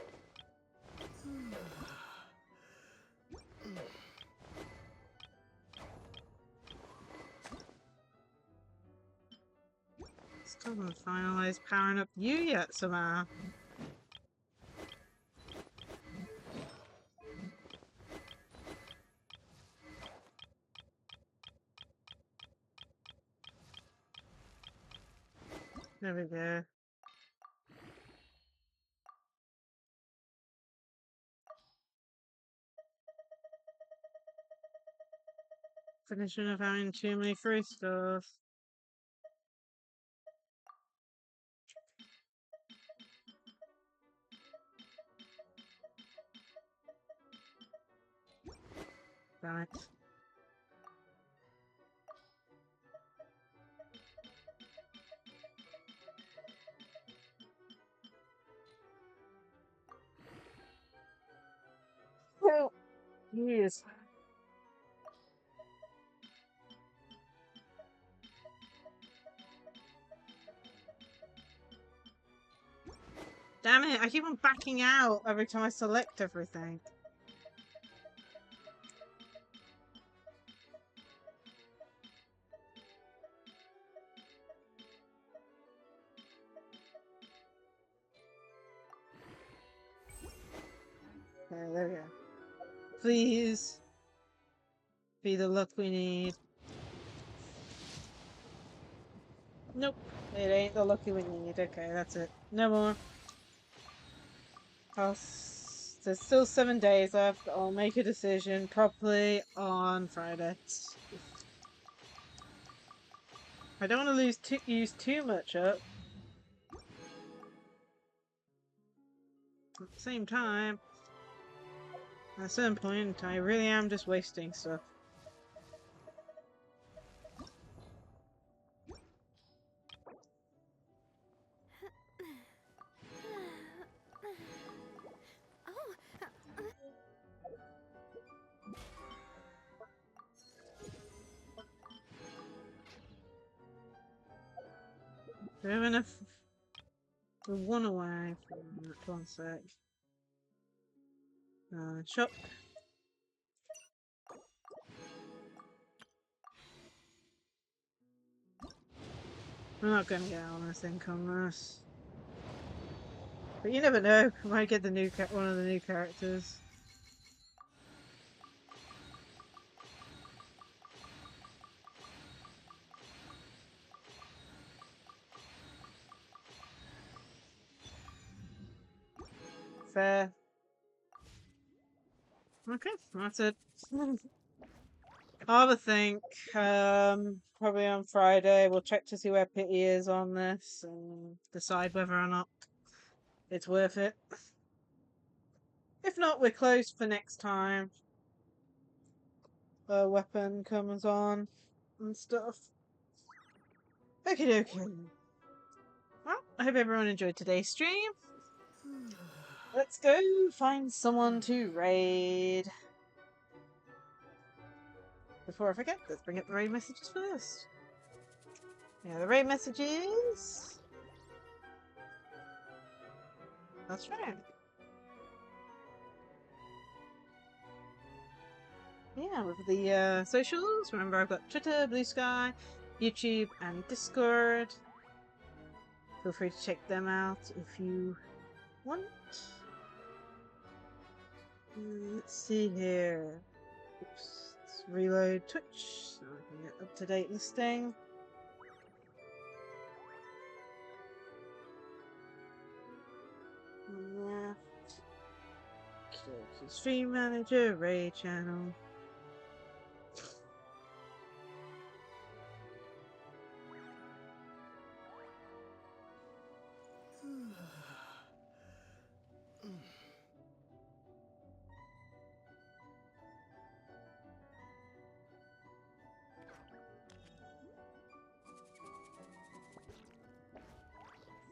Still haven't finalized powering up you yet somehow. There we go. Finishing of having too many free stuff. Damn it. Oh, yes. Damn it, I keep on backing out every time I select everything. Okay, there we go. Please be the luck we need. Nope, it ain't the luck we need. Okay, that's it. No more. Cost there's still 7 days left. I'll make a decision probably on Friday. I don't want to use too much up. At the same time, at a certain point, I really am just wasting stuff. Do we have enough? We're one away from that. 1 sec. Shop. We're not gonna get honest income on this. But you never know. I might get the new one of the new characters. Fair. Okay, that's it. I'll have a think. Probably on Friday. We'll check to see where Pity is on this and decide whether or not it's worth it. If not, we're closed for next time. Weapon comes on and stuff. Okie dokie. Well, I hope everyone enjoyed today's stream. Let's go find someone to raid. Before I forget, let's bring up the raid messages first. Yeah, the raid messages. That's right. Yeah, with the socials, remember I've got Twitter, Blue Sky, YouTube, and Discord. Feel free to check them out if you want. Let's see here. Oops. Let's reload Twitch so I can get up-to-date listing. Yeah. Okay, Stream Manager, raid channel.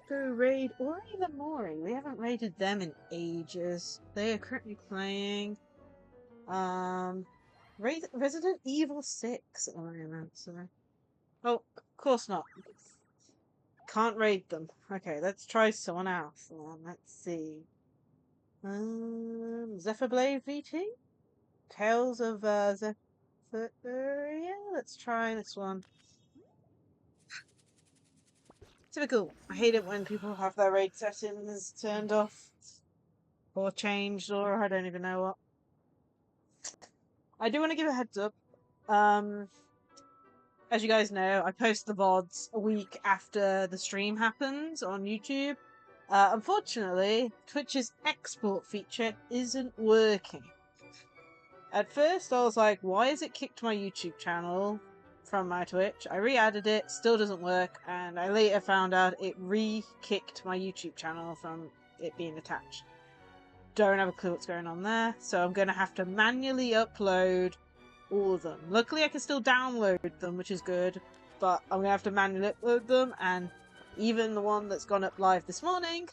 Go raid Ori the Mori. We haven't raided them in ages. They are currently playing Resident Evil 6 at the moment, so. Oh, of course not. Can't raid them. Okay, let's try someone else. Let's see. Zephyrblade VT? Tales of Zephyr. Yeah, let's try this one. Typical. I hate it when people have their raid settings turned off or changed, or I don't even know what. I do want to give a heads up. As you guys know, I post the VODs a week after the stream happens on YouTube. Unfortunately, Twitch's export feature isn't working. At first, I was like, why has it kicked my YouTube channel from my Twitch? I re-added it, still doesn't work, and I later found out it re-kicked my YouTube channel from it being attached. Don't have a clue what's going on there, so I'm going to have to manually upload all of them. Luckily, I can still download them, which is good, but I'm going to have to manually upload them, and even the one that's gone up live this morning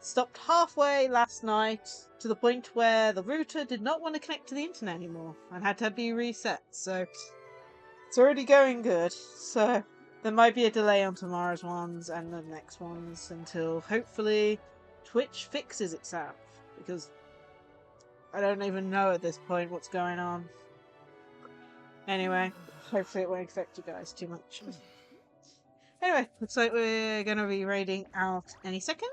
stopped halfway last night to the point where the router did not want to connect to the internet anymore and had to be reset. So it's already going good. So there might be a delay on tomorrow's ones and the next ones until hopefully Twitch fixes itself, because I don't even know at this point what's going on. Anyway, hopefully it won't affect you guys too much. Anyway, looks like we're going to be raiding out any second.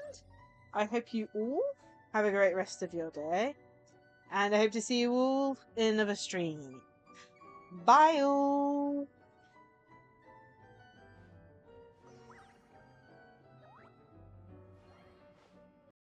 I hope you all have a great rest of your day, and I hope to see you all in another stream. Bye all!